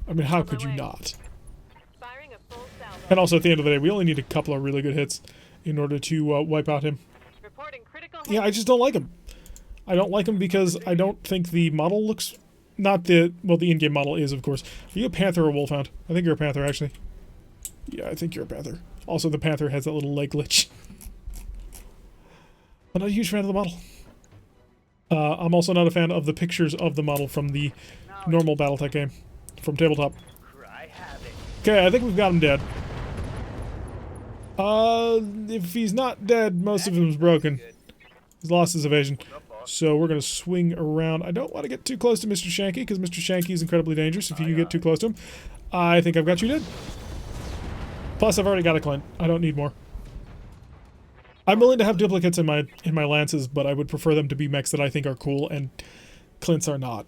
I mean, how could you not? Firing a full salvo. And also, at the end of the day, we only need a couple of really good hits in order to wipe out him. Reporting critical hit. Yeah, I just don't like him. I don't like him because I don't think the model looks... Not the... Well, the in-game model is, of course. Are you a Panther or a Wolfhound? I think you're a Panther, actually. Yeah, I think you're a Panther. Also, the Panther has that little leg glitch. I'm not a huge fan of the model. I'm also not a fan of the pictures of the model from the normal Battletech game. From tabletop. Okay, I think we've got him dead. If he's not dead, most of him's broken. He's lost his evasion. So we're going to swing around. I don't want to get too close to Mr. Shanky, because Mr. Shanky is incredibly dangerous if you get too close to him. I think I've got you dead. Plus, I've already got a Clint. I don't need more. I'm willing to have duplicates in my lances, but I would prefer them to be mechs that I think are cool, and Clints are not.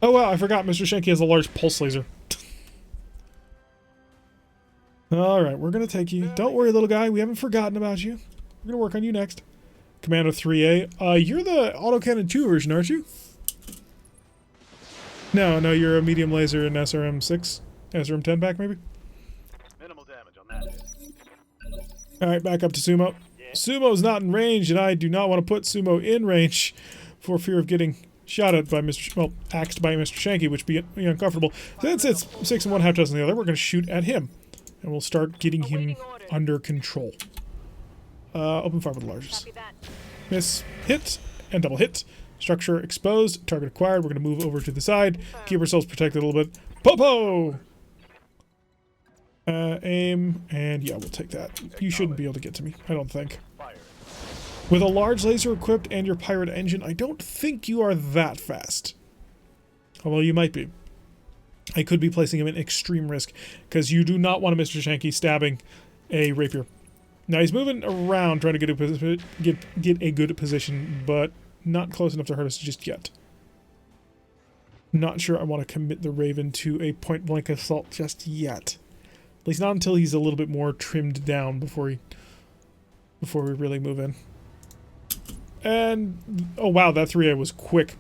Oh wow, I forgot Mr. Shanky has a large pulse laser. Alright, we're gonna take you. Don't worry, little guy, we haven't forgotten about you. We're gonna work on you next. Commando 3A. You're the autocannon 2 version, aren't you? No, you're a medium laser in SRM 6. SRM 10 back, maybe? Minimal damage on that. Alright, back up to Sumo. Yeah. Sumo's not in range, and I do not want to put Sumo in range for fear of getting shot at by axed by Mr. Shanky, which would be uncomfortable. Since it's 6 and 1, half dozen the other, we're going to shoot at him. and we'll start getting him Awaiting orders. under control. Open fire with the largest. Copy that. Miss, hit, and double hit. Structure exposed, target acquired. We're going to move over to the side, keep ourselves protected a little bit. Popo! Aim, and yeah, we'll take that. You shouldn't be able to get to me, I don't think. Fire. With a large laser equipped and your pirate engine, I don't think you are that fast. Although you might be. I could be placing him in extreme risk, because you do not want a Mr. Shanky stabbing a rapier. Now he's moving around trying to get a good position, but not close enough to hurt us just yet. Not sure I want to commit the Raven to a point-blank assault just yet. At least not until he's a little bit more trimmed down before we really move in. And oh wow, that 3A was quick.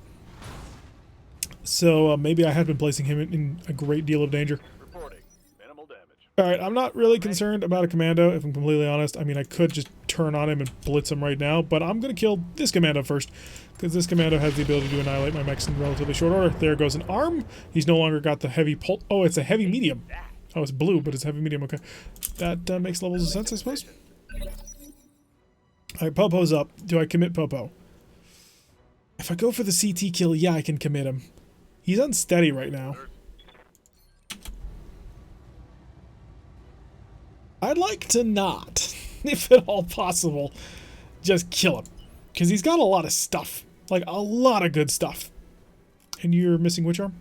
So maybe I had been placing him in a great deal of danger. Reporting. Minimal damage. Alright, I'm not really concerned about a commando, if I'm completely honest. I mean, I could just turn on him and blitz him right now, but I'm going to kill this commando first, because this commando has the ability to annihilate my mechs in relatively short order. There goes an arm. He's no longer got the heavy pulse. Oh, it's a heavy medium. Oh, it's blue, but it's heavy medium. Okay. That makes levels of sense, I suppose. Alright, Popo's up. Do I commit Popo? If I go for the CT kill, yeah, I can commit him. He's unsteady right now. I'd like to not, if at all possible, just kill him. Because he's got a lot of stuff. Like, a lot of good stuff. And you're missing which arm?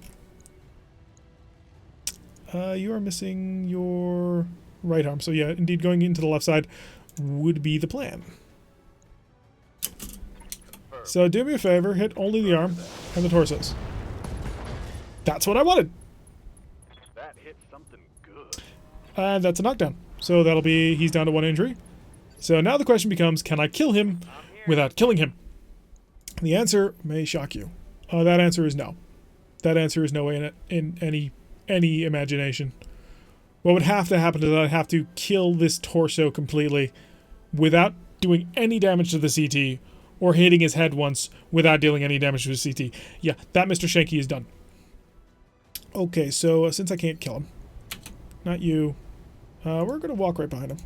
You are missing your right arm. So yeah, indeed, going into the left side would be the plan. So do me a favor, hit only the arm and the torsos. That's what I wanted. That hit something good. And that's a knockdown. So that'll be, he's down to 1 injury. So now the question becomes, can I kill him without killing him? The answer may shock you. That answer is no. That answer is no in any imagination. What would have to happen is I'd have to kill this torso completely without doing any damage to the CT, or hitting his head once without dealing any damage to his CT. Yeah, that Mr. Shanky is done. Okay, so since I can't kill him, not you, we're going to walk right behind him.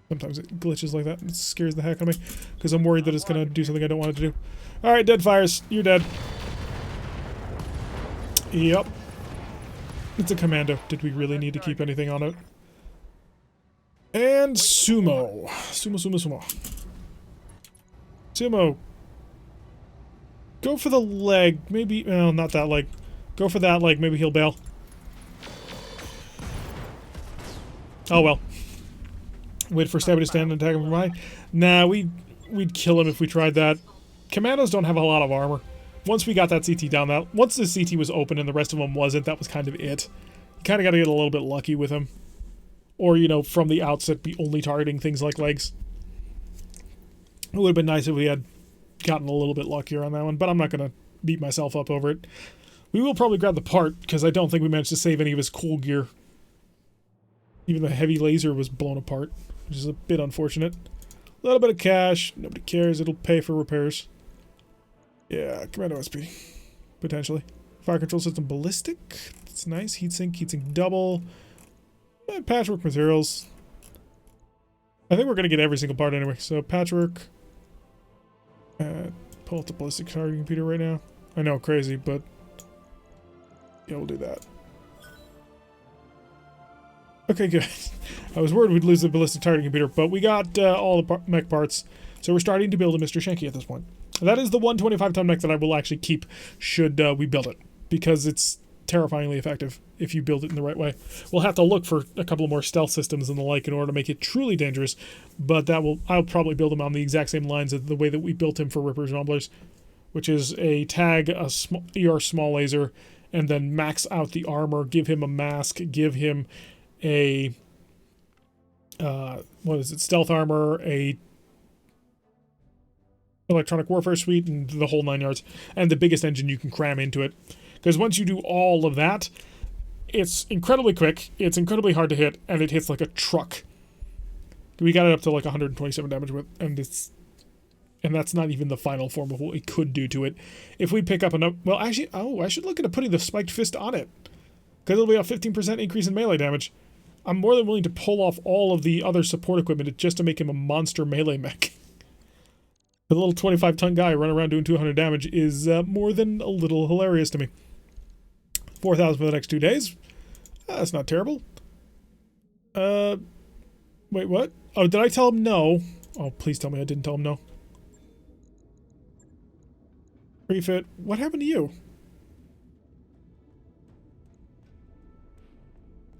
Sometimes it glitches like that and it scares the heck out of me, because I'm worried that it's going to do something I don't want it to do. Alright, dead fires. You're dead. Yep. It's a commando. Did we really need to keep anything on it? And sumo. Sumo. Sumo. Go for the leg. Maybe, well, not that leg. Go for that leg. Maybe he'll bail. Oh well. Wait for Stabby to stand and attack him from behind. Nah, we'd kill him if we tried that. Commandos don't have a lot of armor. Once we got that CT down, once the CT was open and the rest of them wasn't, that was kind of it. You kind of got to get a little bit lucky with him. Or, you know, from the outset, be only targeting things like legs. It would have been nice if we had gotten a little bit luckier on that one, but I'm not going to beat myself up over it. We will probably grab the part, because I don't think we managed to save any of his cool gear. Even the heavy laser was blown apart, which is a bit unfortunate. A little bit of cash. Nobody cares. It'll pay for repairs. Yeah, Commando SP. Potentially. Fire control system ballistic. That's nice. Heatsink double. Patchwork materials. I think we're going to get every single part anyway. So patchwork. Pull out the ballistic targeting computer right now. I know, crazy, but yeah, we'll do that. Okay, good. I was worried we'd lose the ballistic targeting computer, but we got all the mech parts, so we're starting to build a Mr. Shanky at this point. That is the 125-ton mech that I will actually keep should we build it, because it's terrifyingly effective if you build it in the right way. We'll have to look for a couple of more stealth systems and the like in order to make it truly dangerous, but I'll probably build him on the exact same lines as the way that we built him for Rippers and Rumblers, which is a tag, a ER small laser, and then max out the armor, give him a mask, give him a stealth armor, a electronic warfare suite, and the whole 9 yards, and the biggest engine you can cram into it. Because once you do all of that, it's incredibly quick, it's incredibly hard to hit, and it hits like a truck. We got it up to like 127 damage with, and that's not even the final form of what we could do to it. If we pick up enough, well, actually, I should look into putting the spiked fist on it, because it'll be a 15% increase in melee damage. I'm more than willing to pull off all of the other support equipment just to make him a monster melee mech. The little 25-ton guy running around doing 200 damage is more than a little hilarious to me. 4,000 for the next 2 days. That's not terrible. Wait, what? Oh, did I tell him no? Oh, please tell me I didn't tell him no. Refit. What happened to you?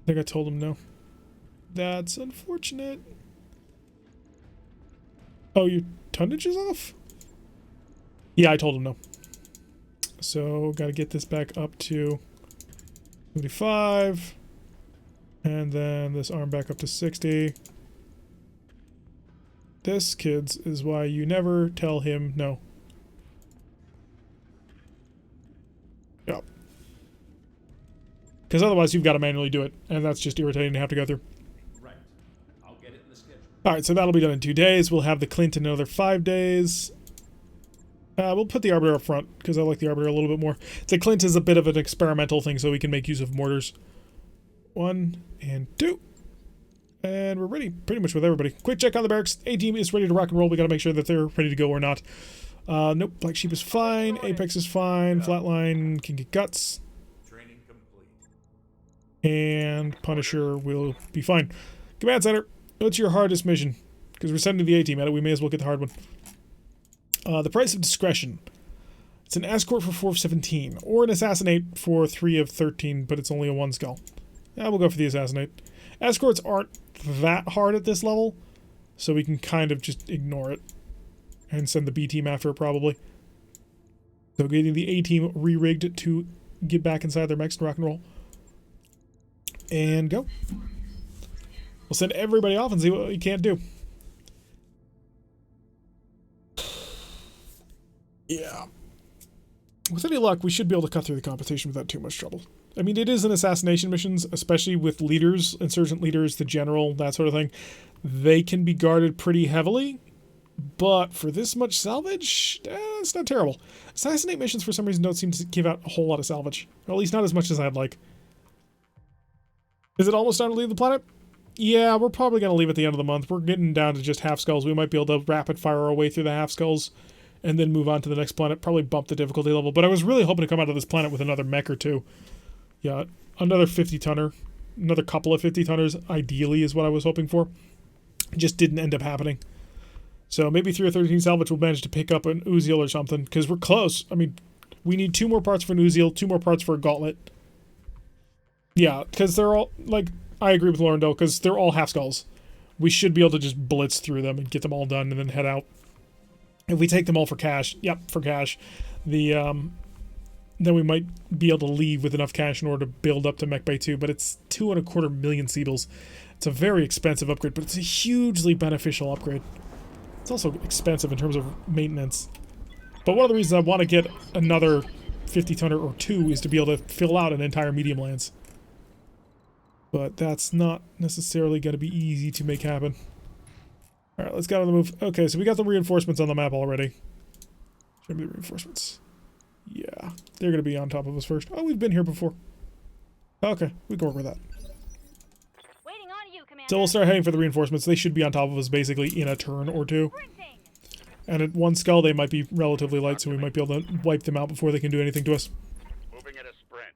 I think I told him no. That's unfortunate. Oh, your tonnage is off? Yeah, I told him no. So, gotta get this back up to 75. And then this arm back up to 60. This, kids, is why you never tell him no. Yep. Because otherwise you've got to manually do it, and that's just irritating to have to go through. Right. I'll get it in the schedule. Alright, so that'll be done in 2 days. We'll have the Clint in another 5 days. We'll put the Arbiter up front, because I like the Arbiter a little bit more. The Clint is a bit of an experimental thing, so we can make use of mortars. 1 and 2. And we're ready, pretty much with everybody. Quick check on the barracks. A-team is ready to rock and roll. We gotta make sure that they're ready to go or not. Nope, Black Sheep is fine. Apex is fine. Flatline can get guts. Training complete. And Punisher will be fine. Command Center, what's your hardest mission? Because we're sending the A-team at it, we may as well get the hard one. The price of discretion. It's an escort for 4 of 17, or an assassinate for 3 of 13, but it's only a 1 skull. Yeah, we'll go for the assassinate. Escorts aren't that hard at this level, so we can kind of just ignore it and send the B team after it probably. So getting the A team re-rigged to get back inside their mechs and rock and roll. And go. We'll send everybody off and see what we can't do. Yeah. With any luck, we should be able to cut through the competition without too much trouble. I mean, it is an assassination missions, especially with leaders, insurgent leaders, the general, that sort of thing. They can be guarded pretty heavily, but for this much salvage, it's not terrible. Assassinate missions, for some reason, don't seem to give out a whole lot of salvage. Or at least not as much as I'd like. Is it almost time to leave the planet? Yeah, we're probably going to leave at the end of the month. We're getting down to just half skulls. We might be able to rapid fire our way through the half skulls and then move on to the next planet. Probably bump the difficulty level. But I was really hoping to come out of this planet with another mech or two. Yeah, another 50-tonner. Another couple of 50-tonners, ideally, is what I was hoping for. It just didn't end up happening. So maybe 3 or 13 salvage will manage to pick up an Uziel or something, because we're close. I mean, we need 2 more parts for an Uziel, 2 more parts for a gauntlet. Yeah, because they're all, like, I agree with Lauren, though, because they're all half skulls. We should be able to just blitz through them and get them all done and then head out. If we take them all for cash, yep, for cash, then we might be able to leave with enough cash in order to build up to Mech Bay 2, but it's 2.25 million Seebles. It's a very expensive upgrade, but it's a hugely beneficial upgrade. It's also expensive in terms of maintenance. But one of the reasons I want to get another 50-tonner or 2 is to be able to fill out an entire medium lance. But that's not necessarily going to be easy to make happen. Alright, let's get on the move. Okay, so we got the reinforcements on the map already. Show me the reinforcements. Yeah, they're going to be on top of us first. Oh, we've been here before. Okay, we can work with that. Waiting on you, Commander. So we'll start heading for the reinforcements. They should be on top of us basically in a turn or 2. And at 1 skull, they might be relatively light, so we might be able to wipe them out before they can do anything to us. Moving at a sprint.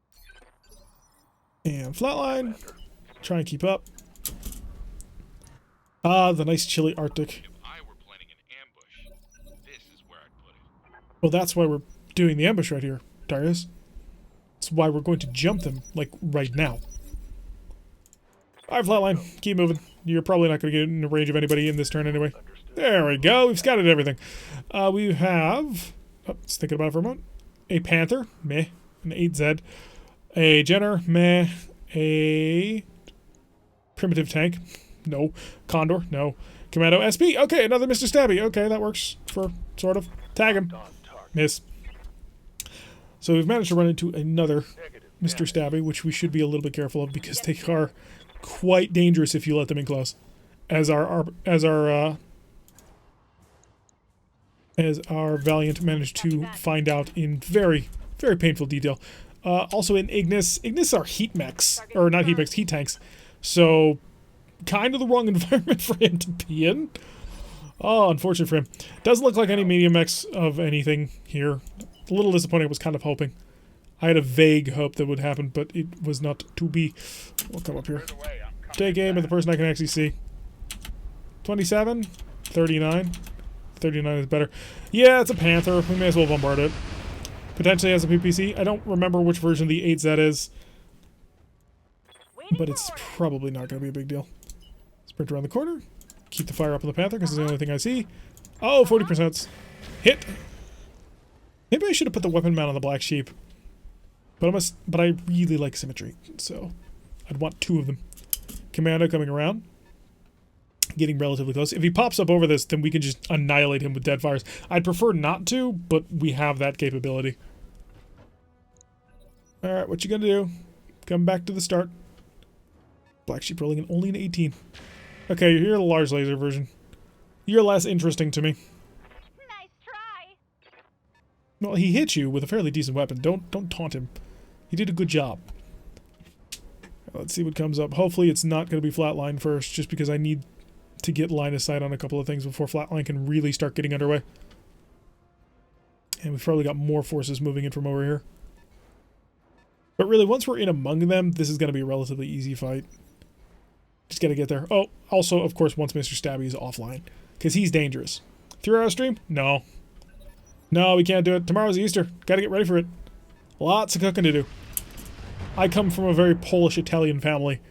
And flatline. Try and keep up. Ah, the nice chilly Arctic. If I were planning an ambush, this is where I'd put it. Well, that's why we're doing the ambush right here, Darius. That's why we're going to jump them, like, right now. Alright, flatline. Keep moving. You're probably not going to get in the range of anybody in this turn anyway. There we go. We've scouted everything. We have... Oh, let's think about it for a moment. A Panther. Meh. An 8Z. A Jenner. Meh. A... Primitive Tank. No. Condor. No. Commando SP. Okay, another Mr. Stabby. Okay, that works for sort of. Tag him. Miss. So we've managed to run into another Mr. Stabby, which we should be a little bit careful of because they are quite dangerous if you let them in close. As our Valiant managed to find out in very, very painful detail. Also in Ignis. Ignis are heat mechs. Or not heat mechs, heat tanks. So, kind of the wrong environment for him to be in. Oh, unfortunate for him. Doesn't look like any medium mechs of anything here. A little disappointing, I was kind of hoping. I had a vague hope that would happen, but it was not to be. We'll come up here. Take aim at the person I can actually see. 27? 39? 39 is better. Yeah, it's a Panther. We may as well bombard it. Potentially has a PPC. I don't remember which version of the 8Z is. But it's probably not going to be a big deal. Sprint around the corner. Keep the fire up on the Panther because it's the only thing I see. Oh, 40%. Hit. Maybe I should have put the weapon mount on the Black Sheep. But I really like symmetry. So I'd want 2 of them. Commando coming around. Getting relatively close. If he pops up over this, then we can just annihilate him with dead fires. I'd prefer not to, but we have that capability. Alright, what you gonna do? Come back to the start. Black Sheep rolling in only an 18. Okay, you're the large laser version. You're less interesting to me. Nice try. Well, he hit you with a fairly decent weapon. Don't taunt him. He did a good job. Let's see what comes up. Hopefully it's not going to be Flatline first, just because I need to get line of sight on a couple of things before Flatline can really start getting underway. And we've probably got more forces moving in from over here. But really, once we're in among them, this is going to be a relatively easy fight. Just got to get there. Oh, also, of course, once Mr. Stabby is offline. Because he's dangerous. 3-hour stream? No. No, we can't do it. Tomorrow's Easter. Got to get ready for it. Lots of cooking to do. I come from a very Polish-Italian family.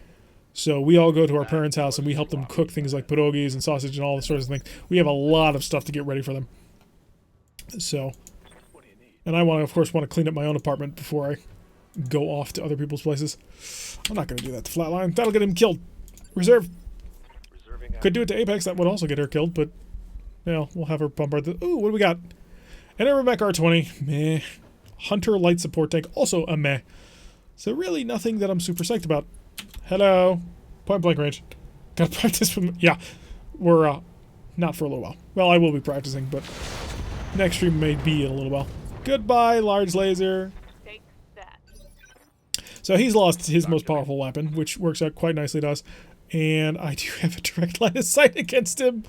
So we all go to our parents' house and we help them cook things like pierogies and sausage and all sorts of things. We have a lot of stuff to get ready for them. So, and I of course want to clean up my own apartment before I go off to other people's places. I'm not going to do that to Flatline. That'll get him killed. Reserve. Could do it to Apex. That would also get her killed, but yeah, we'll have her bombard the... Ooh, what do we got? An Aeromech R20. Meh. Hunter Light Support Tank. Also a meh. So really nothing that I'm super psyched about. Hello. Point blank range. Gotta practice with... Yeah. We're, not for a little while. Well, I will be practicing, but next stream may be in a little while. Goodbye, large laser. Take that. So he's lost his most powerful weapon, which works out quite nicely to us. And I do have a direct line of sight against him.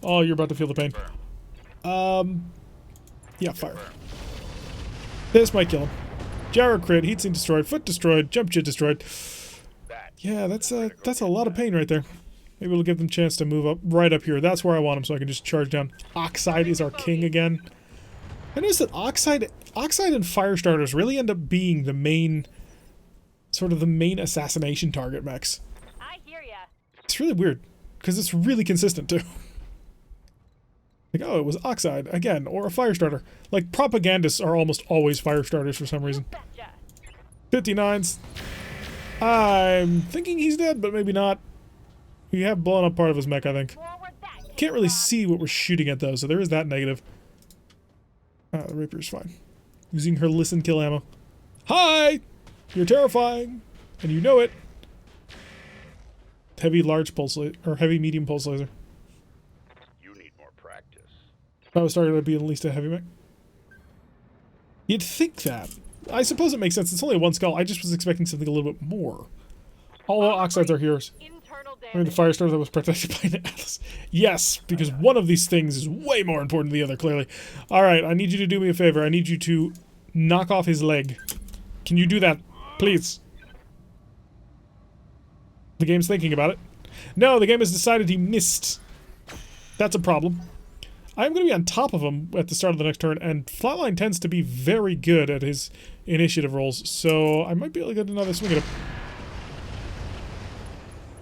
Oh, you're about to feel the pain. Yeah, fire. This might kill him. Gyro crit, heatsink destroyed, foot destroyed, jump jet destroyed. Yeah, that's a lot of pain right there. Maybe we'll give them a chance to move up right up here. That's where I want them, so I can just charge down. Oxide is our king again. I noticed that Oxide and fire starters really end up being the main, sort of the main assassination target mechs. I hear ya. It's really weird, because it's really consistent too. Like, oh, it was Oxide again, or a fire starter. Like, propagandists are almost always fire starters for some reason. Betcha. 59s. I'm thinking he's dead, but maybe not. We have blown up part of his mech, I think. Forward that. Can't really see what we're shooting at, though, so there is that negative. Ah, the Rapier is fine. Using her listen kill ammo. Hi! You're terrifying, and you know it. Heavy large pulse laser, or heavy medium pulse laser. You need more practice. I was starting to be at least a heavy mech. You'd think that. I suppose it makes sense. It's only one skull. I just was expecting something a little bit more. Although Oxides are heroes. Internal damage. I mean, the fire starter that was protected by an Atlas. Yes, because one of these things is way more important than the other, clearly. Alright, I need you to do me a favor. I need you to knock off his leg. Can you do that, please? The game's thinking about it. No, the game has decided he missed. That's a problem. I'm going to be on top of him at the start of the next turn, and Flatline tends to be very good at his initiative rolls, so I might be able to get another swing at him.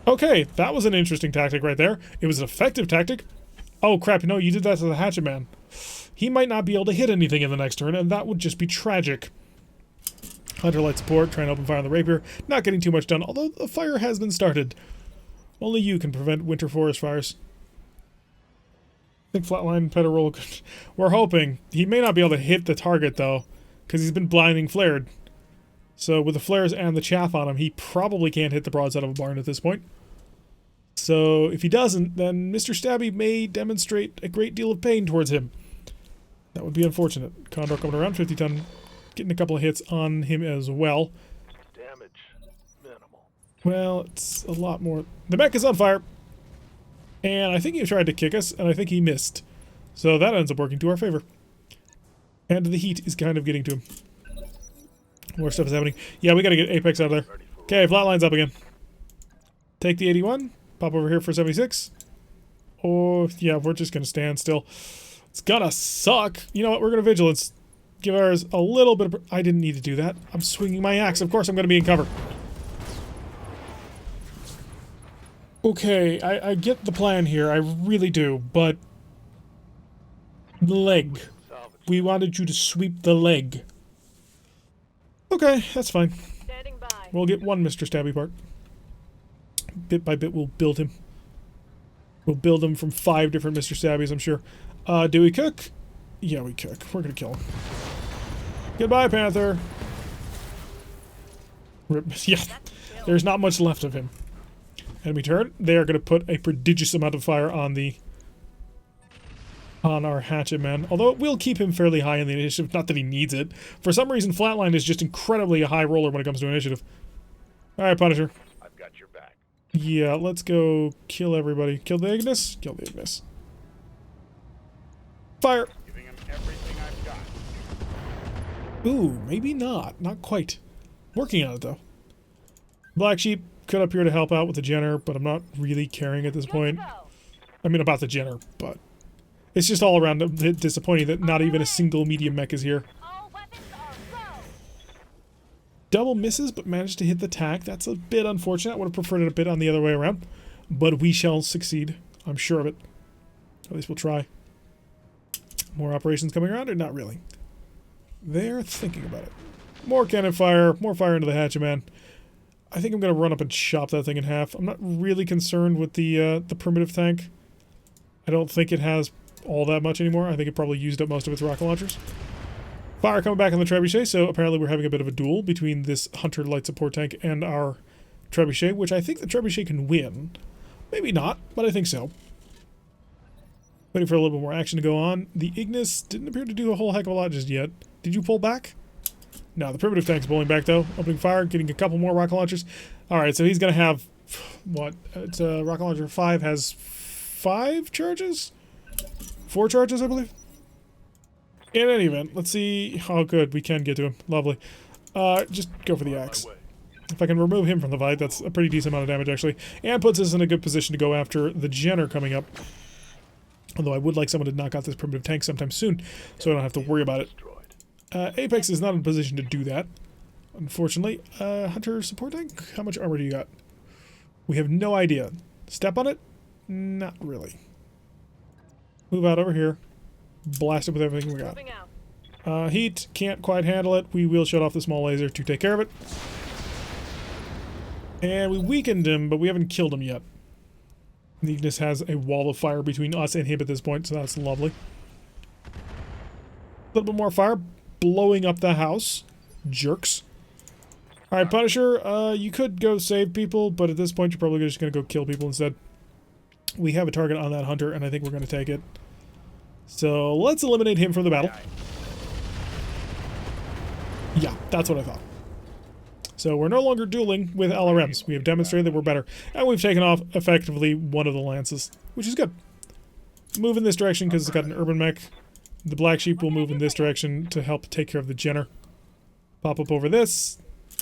Okay, that was an interesting tactic right there. It was an effective tactic. Oh crap, no, you did that to the Hatchet Man. He might not be able to hit anything in the next turn, and that would just be tragic. Hunter Light Support, trying to open fire on the Rapier. Not getting too much done, although the fire has been started. Only you can prevent winter forest fires. I think Flatline Petarol. We're hoping. He may not be able to hit the target, though, because he's been blinding flared. So with the flares and the chaff on him, he probably can't hit the broadside of a barn at this point. So if he doesn't, then Mr. Stabby may demonstrate a great deal of pain towards him. That would be unfortunate. Condor coming around, 50-ton getting a couple of hits on him as well. Damage minimal. Well, it's a lot more. The mech is on fire. And I think he tried to kick us, and I think he missed. So that ends up working to our favor. And the heat is kind of getting to him. More stuff is happening. Yeah, we gotta get Apex out of there. Okay, flatline's up again. Take the 81. Pop over here for 76. Oh, yeah, we're just gonna stand still. It's gonna suck. You know what? We're gonna Vigilance. Give ours a little bit of... I didn't need to do that. I'm swinging my axe. Of course I'm gonna be in cover. Okay, I get the plan here. I really do, but... The leg. We wanted you to sweep the leg. Okay, that's fine. Standing by. We'll get one Mr. Stabby part. Bit by bit, we'll build him. We'll build him from 5 different Mr. Stabbies, I'm sure. Do we cook? Yeah, we cook. We're gonna kill him. Goodbye, Panther. Rip. Yeah, there's not much left of him. Enemy turret. They are gonna put a prodigious amount of fire on the... on our hatchet man. Although it will keep him fairly high in the initiative. Not that he needs it. For some reason, Flatline is just incredibly a high roller when it comes to initiative. Alright, Punisher. I've got your back. Yeah, let's go kill everybody. Kill the Ignis? Kill the Ignis. Fire! Giving him everything I've got. Ooh, maybe not. Not quite. Working on it, though. Black Sheep cut up here to help out with the Jenner, but I'm not really caring at this point. I mean, about the Jenner, but... It's just all around disappointing that not even a single medium mech is here. All weapons are go. Double misses, but managed to hit the tack. That's a bit unfortunate. I would have preferred it a bit on the other way around. But we shall succeed. I'm sure of it. At least we'll try. More operations coming around, or not really? They're thinking about it. More cannon fire. More fire into the hatchet man. I think I'm going to run up and chop that thing in half. I'm not really concerned with the primitive tank. I don't think it has all that much anymore. I think it probably used up most of its rocket launchers. Fire coming back on the trebuchet, so apparently we're having a bit of a duel between this Hunter light support tank and our trebuchet, which I think the trebuchet can win. Maybe not, but I think so. Waiting for a little bit more action to go on. The Ignis didn't appear to do a whole heck of a lot just yet. Did you pull back? No, the primitive tank's pulling back though. Opening fire, getting a couple more rocket launchers. Alright, so he's gonna have... what? It's rocket launcher 5 has 5 charges? 4 charges, I believe? In any event, let's see how good we can get to him. Lovely. Just go for the axe. If I can remove him from the fight, that's a pretty decent amount of damage, actually. And puts us in a good position to go after the Jenner coming up. Although I would like someone to knock out this primitive tank sometime soon, so I don't have to worry about it. Apex is not in a position to do that, unfortunately. Hunter support tank? How much armor do you got? We have no idea. Step on it? Not really. Move out over here. Blast it with everything we got. Moving out. Heat, can't quite handle it. We will shut off the small laser to take care of it. And we weakened him, but we haven't killed him yet. The Ignis has a wall of fire between us and him at this point, so that's lovely. A little bit more fire, blowing up the house. Jerks. Alright, Punisher, you could go save people, but at this point you're probably just going to go kill people instead. We have a target on that Hunter, and I think we're going to take it. So let's eliminate him from the battle. Yeah, that's what I thought. So we're no longer dueling with LRMs. We have demonstrated that we're better. And we've taken off, effectively, one of the lances, which is good. Move in this direction because it's got an urban mech. The Black Sheep will move in this direction to help take care of the Jenner. Pop up over this.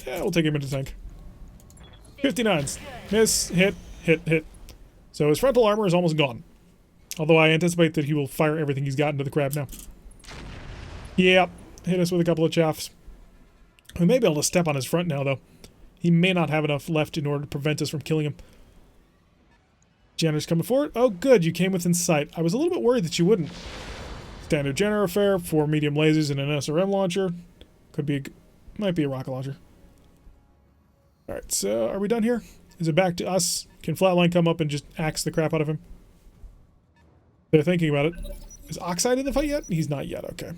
Yeah, we'll take him into the tank. 59s. Miss, hit, hit, hit. So his frontal armor is almost gone. Although I anticipate that he will fire everything he's got into the crab now. Yep. Hit us with a couple of chaffs. We may be able to step on his front now, though. He may not have enough left in order to prevent us from killing him. Jenner's coming forward. Oh, good. You came within sight. I was a little bit worried that you wouldn't. Standard Jenner affair. 4 medium lasers and an SRM launcher. Could be might be a rocket launcher. Alright, so are we done here? Is it back to us? Can Flatline come up and just axe the crap out of him? They're thinking about it. Is Oxide in the fight yet? He's not yet, okay.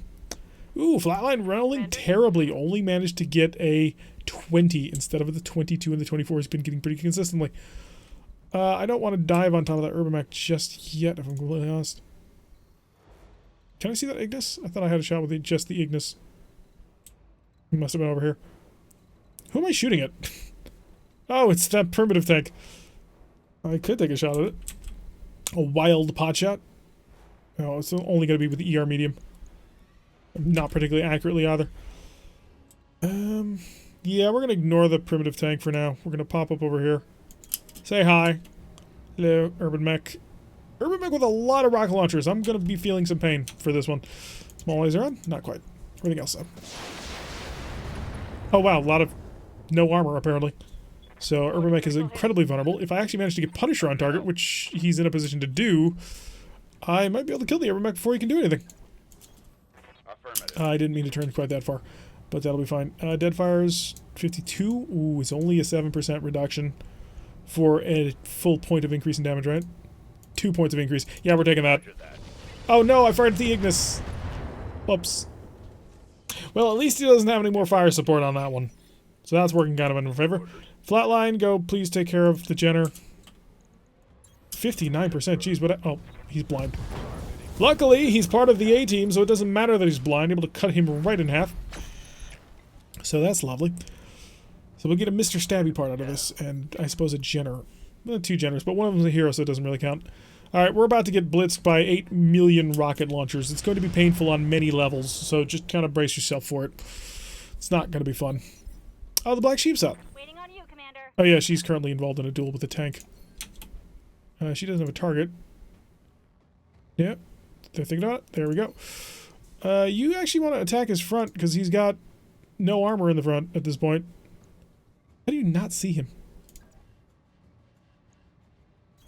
Ooh, Flatline rolling terribly. Only managed to get a 20 instead of the 22 and the 24 has been getting pretty consistently. I don't want to dive on top of that Urban Mech just yet, if I'm completely honest. Can I see that Ignis? I thought I had a shot with just the Ignis. He must have been over here. Who am I shooting at? Oh, it's that primitive tank. I could take a shot at it. A wild pot shot. Oh, it's only going to be with the ER medium. Not particularly accurately either. Yeah, we're going to ignore the primitive tank for now. We're going to pop up over here. Say hi. Hello, Urban Mech. Urban Mech with a lot of rocket launchers. I'm going to be feeling some pain for this one. Small laser on? Not quite. Everything else up. Oh wow, a lot of no armor apparently. So Urban Mech is incredibly vulnerable. If I actually manage to get Punisher on target, which he's in a position to do, I might be able to kill the Urban Mech before he can do anything. Affirmative. I didn't mean to turn quite that far, but that'll be fine. Deadfire's 52. Ooh, it's only a 7% reduction for a full point of increase in damage, right? 2 points of increase. Yeah, we're taking that. Oh no, I fired the Ignis. Whoops. Well, at least he doesn't have any more fire support on that one. So that's working kind of in our favor. Flatline, go please take care of the Jenner. 59%, jeez, what oh, he's blind. Luckily, he's part of the A-team, so it doesn't matter that he's blind. Able to cut him right in half. So that's lovely. So we'll get a Mr. Stabby part out of this, and I suppose a Jenner. Not 2 Jenners, but one of them's a hero, so it doesn't really count. Alright, we're about to get blitzed by 8 million rocket launchers. It's going to be painful on many levels, so just kind of brace yourself for it. It's not going to be fun. Oh, the Black Sheep's out. Waiting on you, Commander. Oh yeah, she's currently involved in a duel with a tank. She doesn't have a target. Yeah, they're thinking about it. There we go. You actually want to attack his front, because he's got no armor in the front at this point. How do you not see him?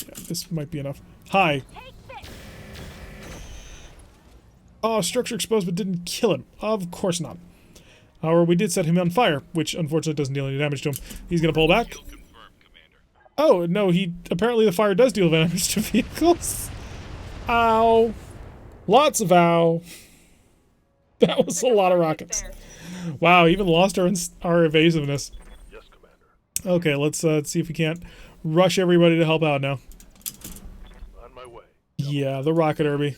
Yeah, this might be enough. Hi. Oh, structure exposed but didn't kill him. Of course not. However, we did set him on fire, which unfortunately doesn't deal any damage to him. He's going to pull back. Kill confirmed, Commander. Oh, no, apparently the fire does deal damage to vehicles. Ow. Lots of ow. That was a lot of rockets. Wow, even lost our evasiveness. Yes, Commander. Okay, let's see if we can't rush everybody to help out now. On my way. Yeah, the rocket Irby.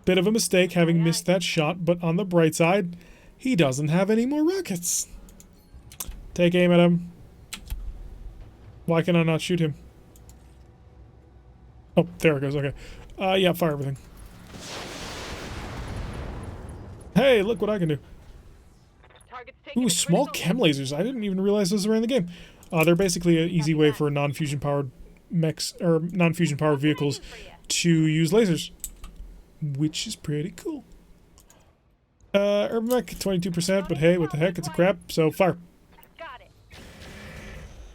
Bit of a mistake having missed that shot, but on the bright side, he doesn't have any more rockets. Take aim at him. Why can I not shoot him? Oh, there it goes, okay. Yeah, fire everything. Hey, look what I can do. Target's taking Ooh, a small critical chem lasers. I didn't even realize those were in the game. They're basically an easy way for non-fusion powered mechs, or non-fusion powered vehicles to use lasers. Which is pretty cool. Urban Mech, 22%, but hey, what the heck, it's a crap, so fire. Got it.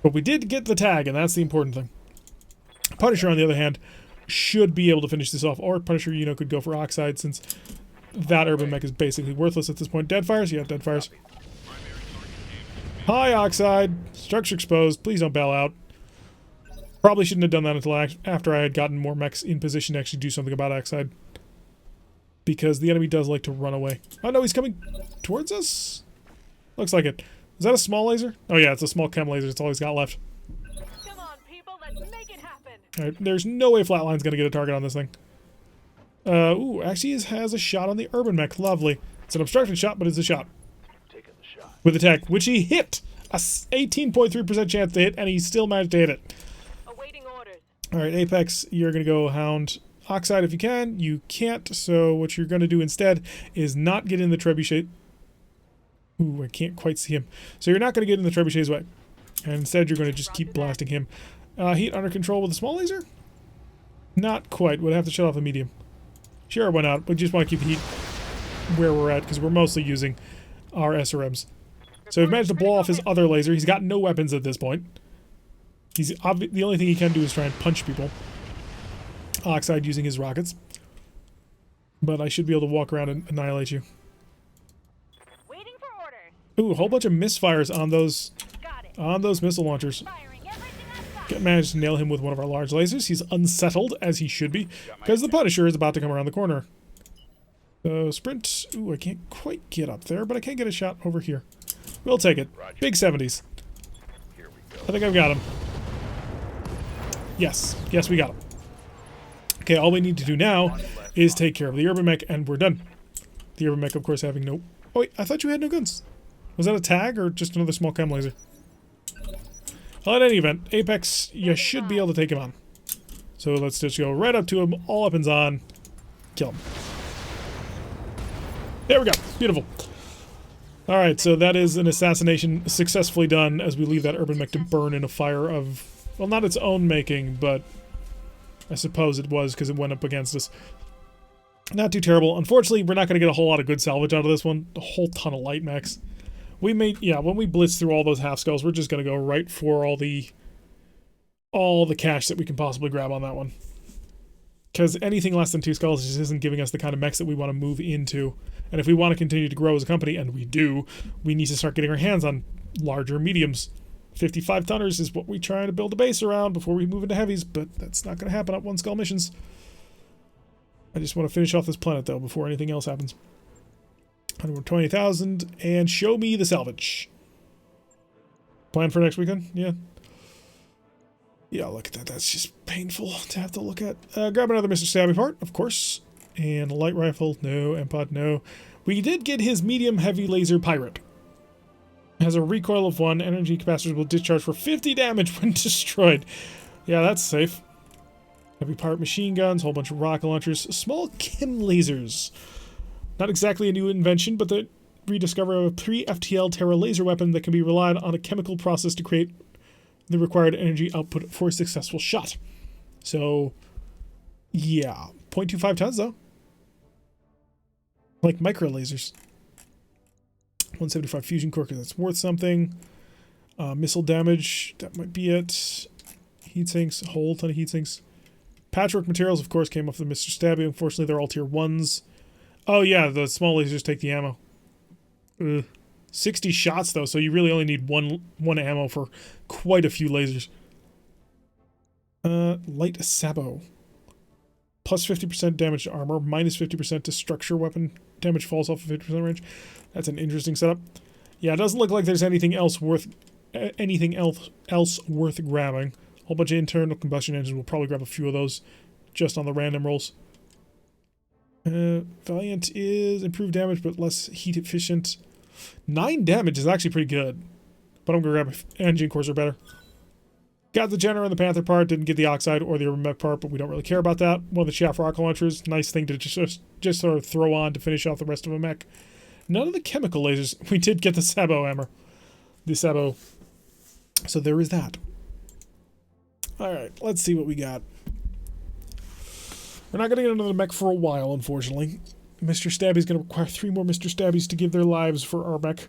But we did get the tag, and that's the important thing. Punisher, on the other hand, should be able to finish this off, or Punisher, you know, could go for Oxide, since that Urban Mech is basically worthless at this point. Deadfires? Yeah, Deadfires. Hi, Oxide. Structure exposed. Please don't bail out. Probably shouldn't have done that until after I had gotten more mechs in position to actually do something about Oxide. Because the enemy does like to run away. Oh no, he's coming towards us? Looks like it. Is that a small laser? Oh yeah, it's a small chem laser. It's all he's got left. Come on, people, let's make it happen. Alright, there's no way Flatline's gonna get a target on this thing. Ooh, actually he has a shot on the Urban Mech. Lovely. It's an obstructed shot, but it's a shot. Taking the shot. With attack, which he hit! A 18.3% chance to hit, and he still managed to hit it. Awaiting orders. Alright, Apex, you're gonna go hound Oxide if you can. You can't, so what you're gonna do instead is not get in the trebuchet. Ooh, I can't quite see him. So you're not gonna get in the trebuchet's way. And instead you're gonna just keep blasting him. Heat under control with a small laser? Not quite. Would have to shut off the medium. Sure, why not? We just want to keep heat where we're at, because we're mostly using our SRMs. So we've managed to blow off his other laser. He's got no weapons at this point. He's the only thing he can do is try and punch people. Oxide using his rockets. But I should be able to walk around and annihilate you. Waiting for orders. Ooh, a whole bunch of misfires on those Got it. missile launchers. Firing everything I've got. Managed to nail him with one of our large lasers. He's unsettled, as he should be, because the Punisher is about to come around the corner. So sprint. Ooh, I can't quite get up there, but I can get a shot over here. We'll take it. Big 70s. Here we go. I think I've got him. Yes. Yes, we got him. Okay, all we need to do now is take care of the Urban Mech, and we're done. The Urban Mech, of course, having no... Oh, wait, I thought you had no guns. Was that a tag or just another small chem laser? Well, in any event, Apex, you should be able to take him on. So let's just go right up to him, all weapons on, kill him. There we go. Beautiful. Alright, so that is an assassination successfully done as we leave that urban mech to burn in a fire of, well, not its own making, but I suppose it was because it went up against us. Not too terrible. Unfortunately, we're not going to get a whole lot of good salvage out of this one. A whole ton of light mechs. We made, yeah, when we blitz through all those half skulls, we're just going to go right for all the cash that we can possibly grab on that one. Because anything less than 2 skulls just isn't giving us the kind of mechs that we want to move into. And if we want to continue to grow as a company, and we do, we need to start getting our hands on larger mediums. 55 tonners is what we try to build a base around before we move into heavies, but that's not going to happen at 1 skull missions. I just want to finish off this planet, though, before anything else happens. 120,000, and show me the salvage. Plan for next weekend? Yeah. Yeah, look at that. That's just painful to have to look at. Grab another Mr. Stabby part, of course. And a light rifle, no. MPod, no. We did get his medium heavy laser pirate. Has a recoil of 1. Energy capacitors will discharge for 50 damage when destroyed. Yeah, that's safe. Heavy pirate machine guns, whole bunch of rocket launchers, small chem lasers. Not exactly a new invention, but the rediscovery of a pre-FTL Terra laser weapon that can be relied on a chemical process to create the required energy output for a successful shot. So, yeah. 0.25 tons, though. Like micro lasers. 175 fusion core, because that's worth something. Missile damage, that might be it. Heat sinks, a whole ton of heat sinks. Patchwork materials, of course, came off the Mr. Stabby. Unfortunately, they're all tier 1s. Oh, yeah, the small lasers take the ammo. 60 shots, though, so you really only need one ammo for quite a few lasers. Light Sabo. Plus 50% damage to armor, minus 50% to structure weapon. Damage falls off of 50% range. That's an interesting setup. Yeah, it doesn't look like there's anything else worth worth grabbing. A whole bunch of internal combustion engines. We'll probably grab a few of those just on the random rolls. Valiant is improved damage, but less heat efficient. 9 damage is actually pretty good. But I'm going to grab engine cores are better. Got the Jenner and the Panther part. Didn't get the Oxide or the Urban Mech part, but we don't really care about that. One of the Chaff rocket launchers. Nice thing to just sort of throw on to finish off the rest of a mech. None of the chemical lasers. We did get the Sabo hammer. The Sabo. So there is that. Alright, let's see what we got. We're not going to get another mech for a while, unfortunately. Mr. Stabby's going to require 3 more Mr. Stabbies to give their lives for our mech.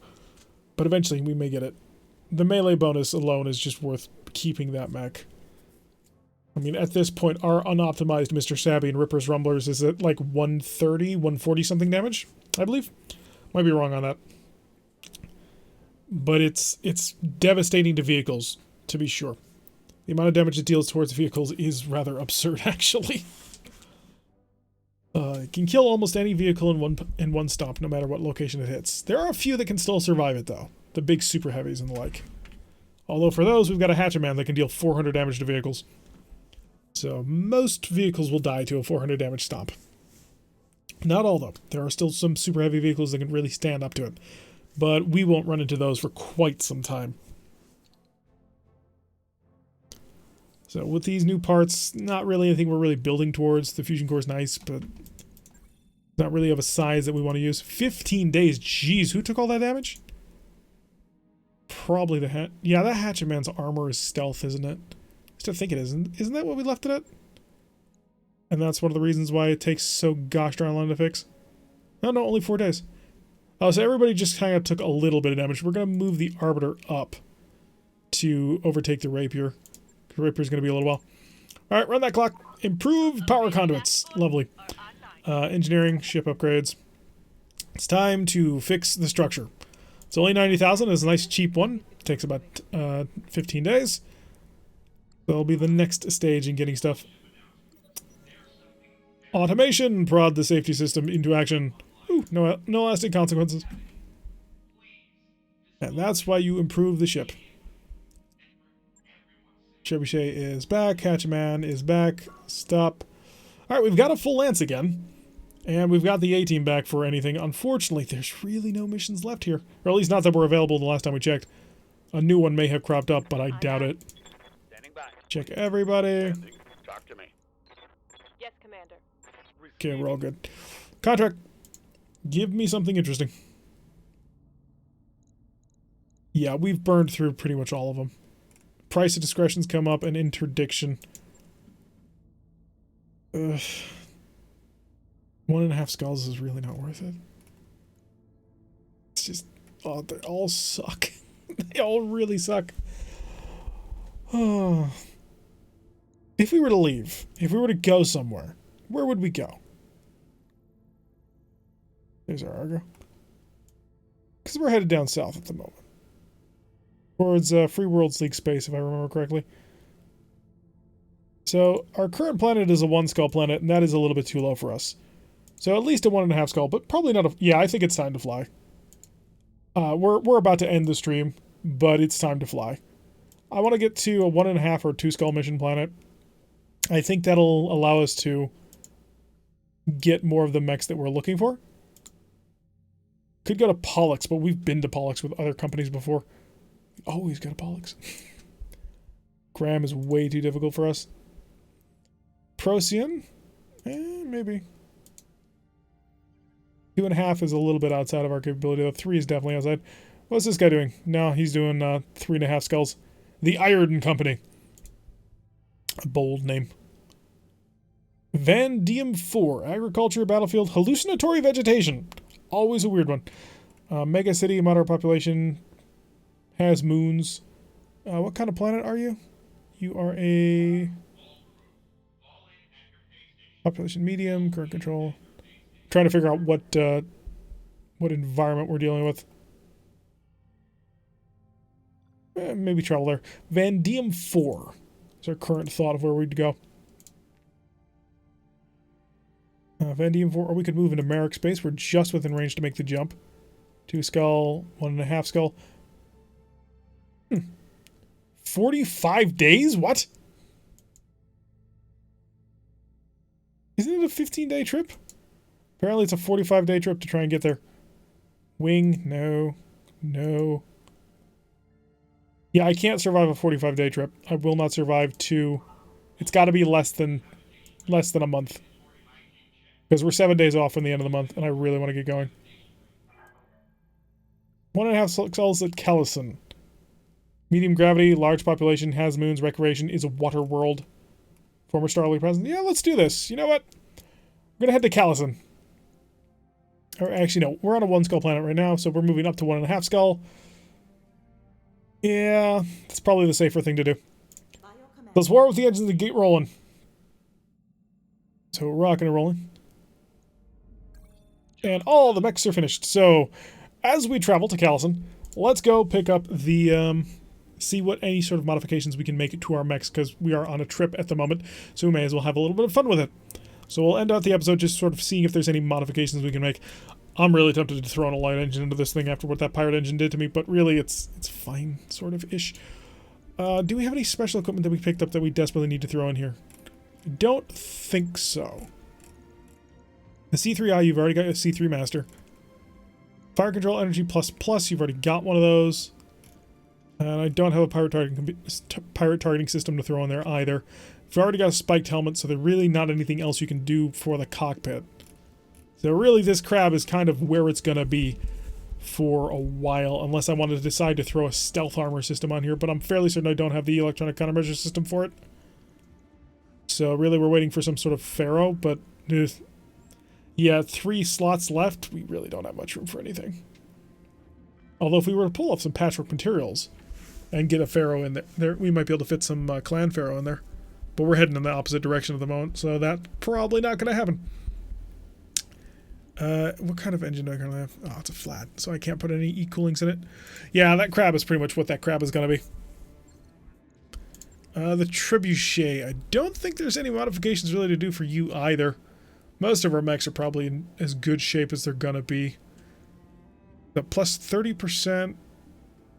But eventually we may get it. The melee bonus alone is just worth keeping that mech. I mean, at this point, our unoptimized Mr. Stabby and Ripper's Rumblers is at like 130, 140 something damage, I believe. Might be wrong on that. But it's devastating to vehicles, to be sure. The amount of damage it deals towards vehicles is rather absurd, actually. It can kill almost any vehicle in one stomp, no matter what location it hits. There are a few that can still survive it, though. The big super heavies and the like. Although for those, we've got a Hatchet Man that can deal 400 damage to vehicles. So most vehicles will die to a 400 damage stomp. Not all, though. There are still some super heavy vehicles that can really stand up to it. But we won't run into those for quite some time. So with these new parts, not really anything we're really building towards. The fusion core is nice, but not really of a size that we want to use. 15 days. Jeez, who took all that damage? Probably the yeah, that Hatchet Man's armor is stealth, isn't it? I still think it isn't. Isn't that what we left it at? And that's one of the reasons why it takes so gosh darn long to fix. No, only 4 days. Oh, so everybody just kind of took a little bit of damage. We're going to move the Arbiter up to overtake the Rapier. The Rapier's going to be a little while. All right, run that clock. Improved power conduits. Lovely. Engineering, ship upgrades. It's time to fix the structure. It's only 90,000. It's a nice cheap one. It takes about 15 days. That'll be the next stage in getting stuff. Automation. Prod the safety system into action. Ooh, no lasting consequences. And that's why you improve the ship. Trebuchet is back. Hatchet Man is back. Stop. Alright, we've got a full lance again. And we've got the A-team back for anything. Unfortunately, there's really no missions left here. Or at least not that were available the last time we checked. A new one may have cropped up, but I doubt it. Standing by. Check everybody. Talk to me. Yes, Commander. Okay, we're all good. Contract. Give me something interesting. Yeah, we've burned through pretty much all of them. Price of discretion's come up, and interdiction. Ugh. 1.5 skulls is really not worth it. It's just, oh, they all suck. They all really suck. Oh. If we were to leave, if we were to go somewhere, where would we go? There's our Argo. Because we're headed down south at the moment. Towards Free Worlds League space, if I remember correctly. So, our current planet is a 1 skull planet, and that is a little bit too low for us. So, at least a 1.5 skull, but probably not a... Yeah, I think it's time to fly. We're about to end the stream, but it's time to fly. I want to get to a 1.5 or 2 skull mission planet. I think that'll allow us to get more of the mechs that we're looking for. Could go to Pollux, but we've been to Pollux with other companies before. Always go to Pollux. Graham is way too difficult for us. Procyon? Maybe. 2.5 is a little bit outside of our capability, though 3 is definitely outside. What's this guy doing? No, he's doing 3.5 skulls. The Iron Company. A bold name. Van Diem 4. Agriculture, battlefield, hallucinatory vegetation. Always a weird one. Mega city, moderate population, has moons. What kind of planet are you? You are a... population medium, current control. Trying to figure out what environment we're dealing with. Maybe travel there. Van Diem 4 is our current thought of where we'd go. Van Diem 4, or we could move into Merrick space. We're just within range to make the jump. 2 skull, 1.5 skull. 45 days? What? Isn't it a 15-day trip? Apparently it's a 45-day trip to try and get there. Wing? No. No. Yeah, I can't survive a 45-day trip. I will not survive 2. It's got to be less than a month. Because we're 7 days off from the end of the month, and I really want to get going. 1.5 skulls at Callison. Medium gravity, large population, has moons, recreation, is a water world. Former Starfleet president. Yeah, let's do this. You know what? We're going to head to Callison. Or actually, no. We're on a 1 skull planet right now, so we're moving up to 1.5 skull. Yeah, that's probably the safer thing to do. Let's war with the edge of the gate rolling. So, rocking and rolling. And all the mechs are finished. So, as we travel to Callison, let's go pick up the, see what any sort of modifications we can make to our mechs, because we are on a trip at the moment, so we may as well have a little bit of fun with it. So we'll end out the episode just sort of seeing if there's any modifications we can make. I'm really tempted to throw in a light engine into this thing after what that pirate engine did to me, but really it's fine, sort of-ish. Do we have any special equipment that we picked up that we desperately need to throw in here? I don't think so. The C3I, you've already got a C3 Master. Fire Control Energy Plus, you've already got one of those. And I don't have a pirate targeting system to throw in there either. We've already got a spiked helmet, so there's really not anything else you can do for the cockpit. So really this crab is kind of where it's going to be for a while, unless I wanted to decide to throw a stealth armor system on here, but I'm fairly certain I don't have the electronic countermeasure system for it. So really we're waiting for some sort of Pharaoh, but yeah, 3 slots left. We really don't have much room for anything. Although if we were to pull off some patchwork materials and get a Pharaoh in there, we might be able to fit some clan Pharaoh in there. But we're heading in the opposite direction at the moment, so that's probably not going to happen. What kind of engine do I currently have? Oh, it's a flat, so I can't put any E-coolings in it. Yeah, that crab is pretty much what that crab is going to be. The Trebuchet. I don't think there's any modifications really to do for you either. Most of our mechs are probably in as good shape as they're going to be. But plus 30%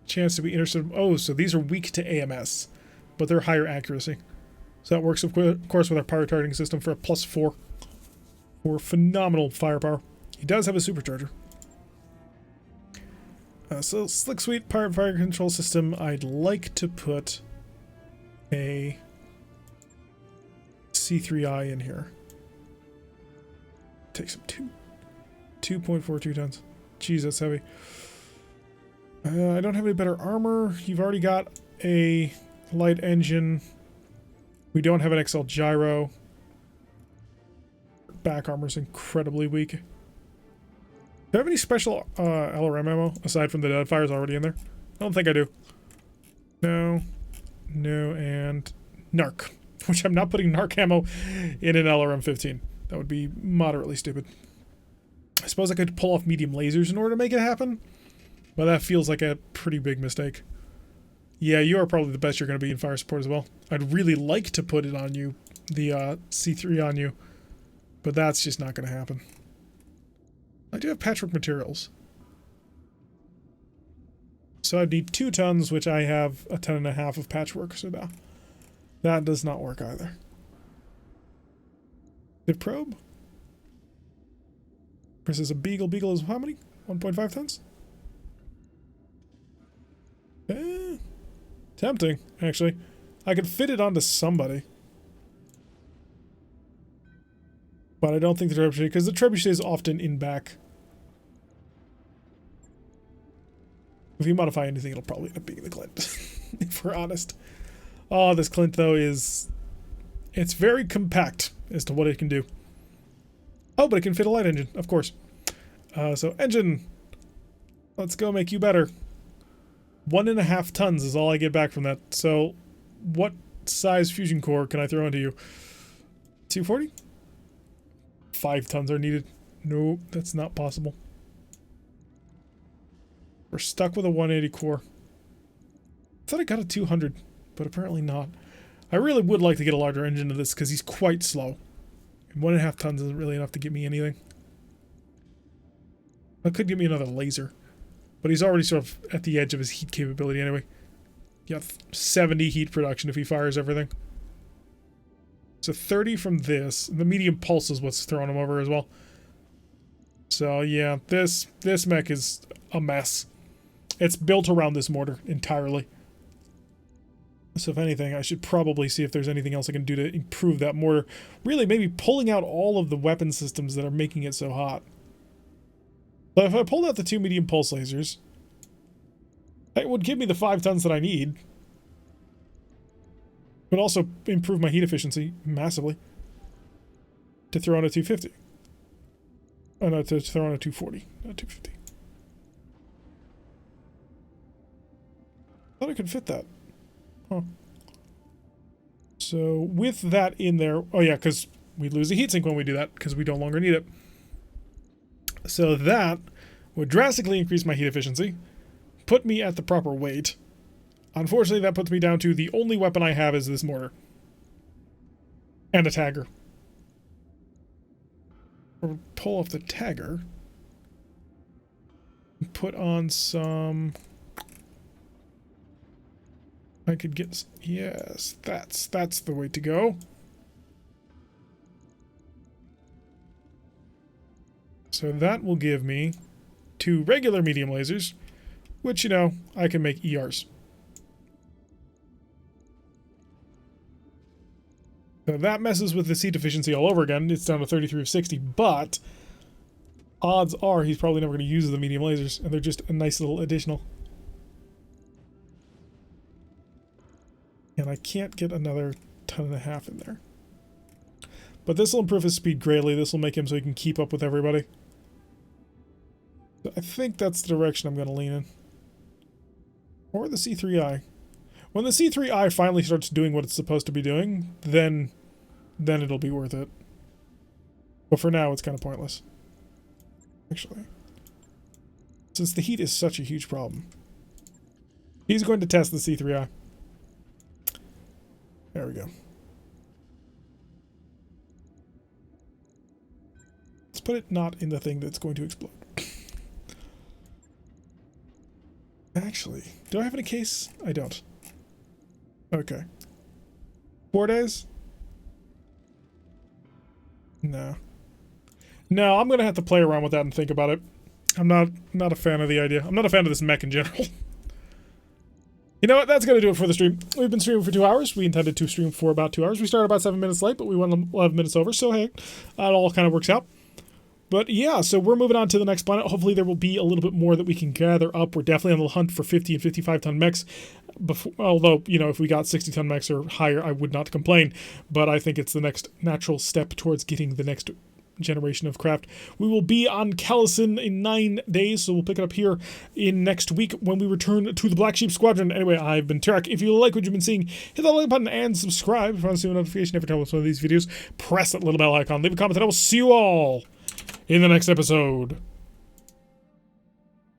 chance to be intercepted. Oh, so these are weak to AMS, but they're higher accuracy. So that works, of course, with our pirate targeting system for a +4. for phenomenal firepower. He does have a supercharger. So Slick Suite Pirate Fire Control System, I'd like to put a C3I in here. Take some 2.42 tons. Jeez, that's heavy. I don't have any better armor. You've already got a light engine. We don't have an XL gyro. Back armor's incredibly weak. Do I have any special LRM ammo aside from the Deadfire's already in there? I don't think I do. No. No, and Narc. Which I'm not putting Narc ammo in an LRM 15. That would be moderately stupid. I suppose I could pull off medium lasers in order to make it happen. But that feels like a pretty big mistake. Yeah, you are probably the best you're going to be in fire support as well. I'd really like to put it on you, the C3 on you. But that's just not going to happen. I do have patchwork materials. So I'd need 2 tons, which I have a ton and a half of patchwork, so that does not work either. The probe versus a beagle. Beagle is how many? 1.5 tons? Tempting, actually. I could fit it onto somebody. But I don't think the trebuchet, because the trebuchet is often in back. If you modify anything, it'll probably end up being the Clint, if we're honest. Oh, this Clint, though, it's very compact as to what it can do. Oh, but it can fit a light engine, of course. So, engine, let's go make you better. 1.5 tons is all I get back from that. So, what size fusion core can I throw into you? 240? 5 tons are needed. No, that's not possible. We're stuck with a 180 core. I thought I got a 200, but apparently not. I really would like to get a larger engine to this because he's quite slow. And 1.5 tons isn't really enough to get me anything. That could give me another laser. But he's already sort of at the edge of his heat capability anyway. Yeah, 70 heat production if he fires everything. So 30 from this. The medium pulse is what's throwing him over as well. So yeah, this mech is a mess. It's built around this mortar entirely. So if anything, I should probably see if there's anything else I can do to improve that mortar. Really, maybe pulling out all of the weapon systems that are making it so hot. But if I pulled out the 2 medium pulse lasers, it would give me the 5 tons that I need. But also improve my heat efficiency massively. To throw on a 250. Oh no, to throw on a 240, not 250. Thought I could fit that. Huh. So with that in there, oh yeah, because we lose the heatsink when we do that, because we no longer need it. So that would drastically increase my heat efficiency, put me at the proper weight. Unfortunately, that puts me down to the only weapon I have is this mortar. And a tagger. Or pull off the tagger. And put on some... I could get... Yes, that's the way to go. So that will give me 2 regular medium lasers, which, you know, I can make ERs. So that messes with the seat efficiency all over again. It's down to 33 of 60, but odds are he's probably never going to use the medium lasers, and they're just a nice little additional. And I can't get another 1.5 tons in there. But this will improve his speed greatly. This will make him so he can keep up with everybody. I think that's the direction I'm going to lean in. Or the C3I. When the C3I finally starts doing what it's supposed to be doing, then it'll be worth it. But for now, it's kind of pointless. Actually. Since the heat is such a huge problem. He's going to test the C3I. There we go. Let's put it not in the thing that's going to explode. Actually, do I have any case? I don't. Okay. 4 days? No. No, I'm gonna have to play around with that and think about it. I'm not a fan of the idea. I'm not a fan of this mech in general. You know what? That's gonna do it for the stream. We've been streaming for 2 hours. We intended to stream for about 2 hours. We started about 7 minutes late, but we went 11 minutes over, so hey, it all kind of works out. But yeah, so we're moving on to the next planet. Hopefully there will be a little bit more that we can gather up. We're definitely on the hunt for 50 and 55 ton mechs. Although, you know, if we got 60 ton mechs or higher, I would not complain. But I think it's the next natural step towards getting the next generation of craft. We will be on Callison in 9 days, so we'll pick it up here in next week when we return to the Black Sheep Squadron. Anyway, I've been Tarek. If you like what you've been seeing, hit that like button and subscribe. If you want to see a notification every time we upload these videos, press that little bell icon. Leave a comment, and I will see you all in the next episode.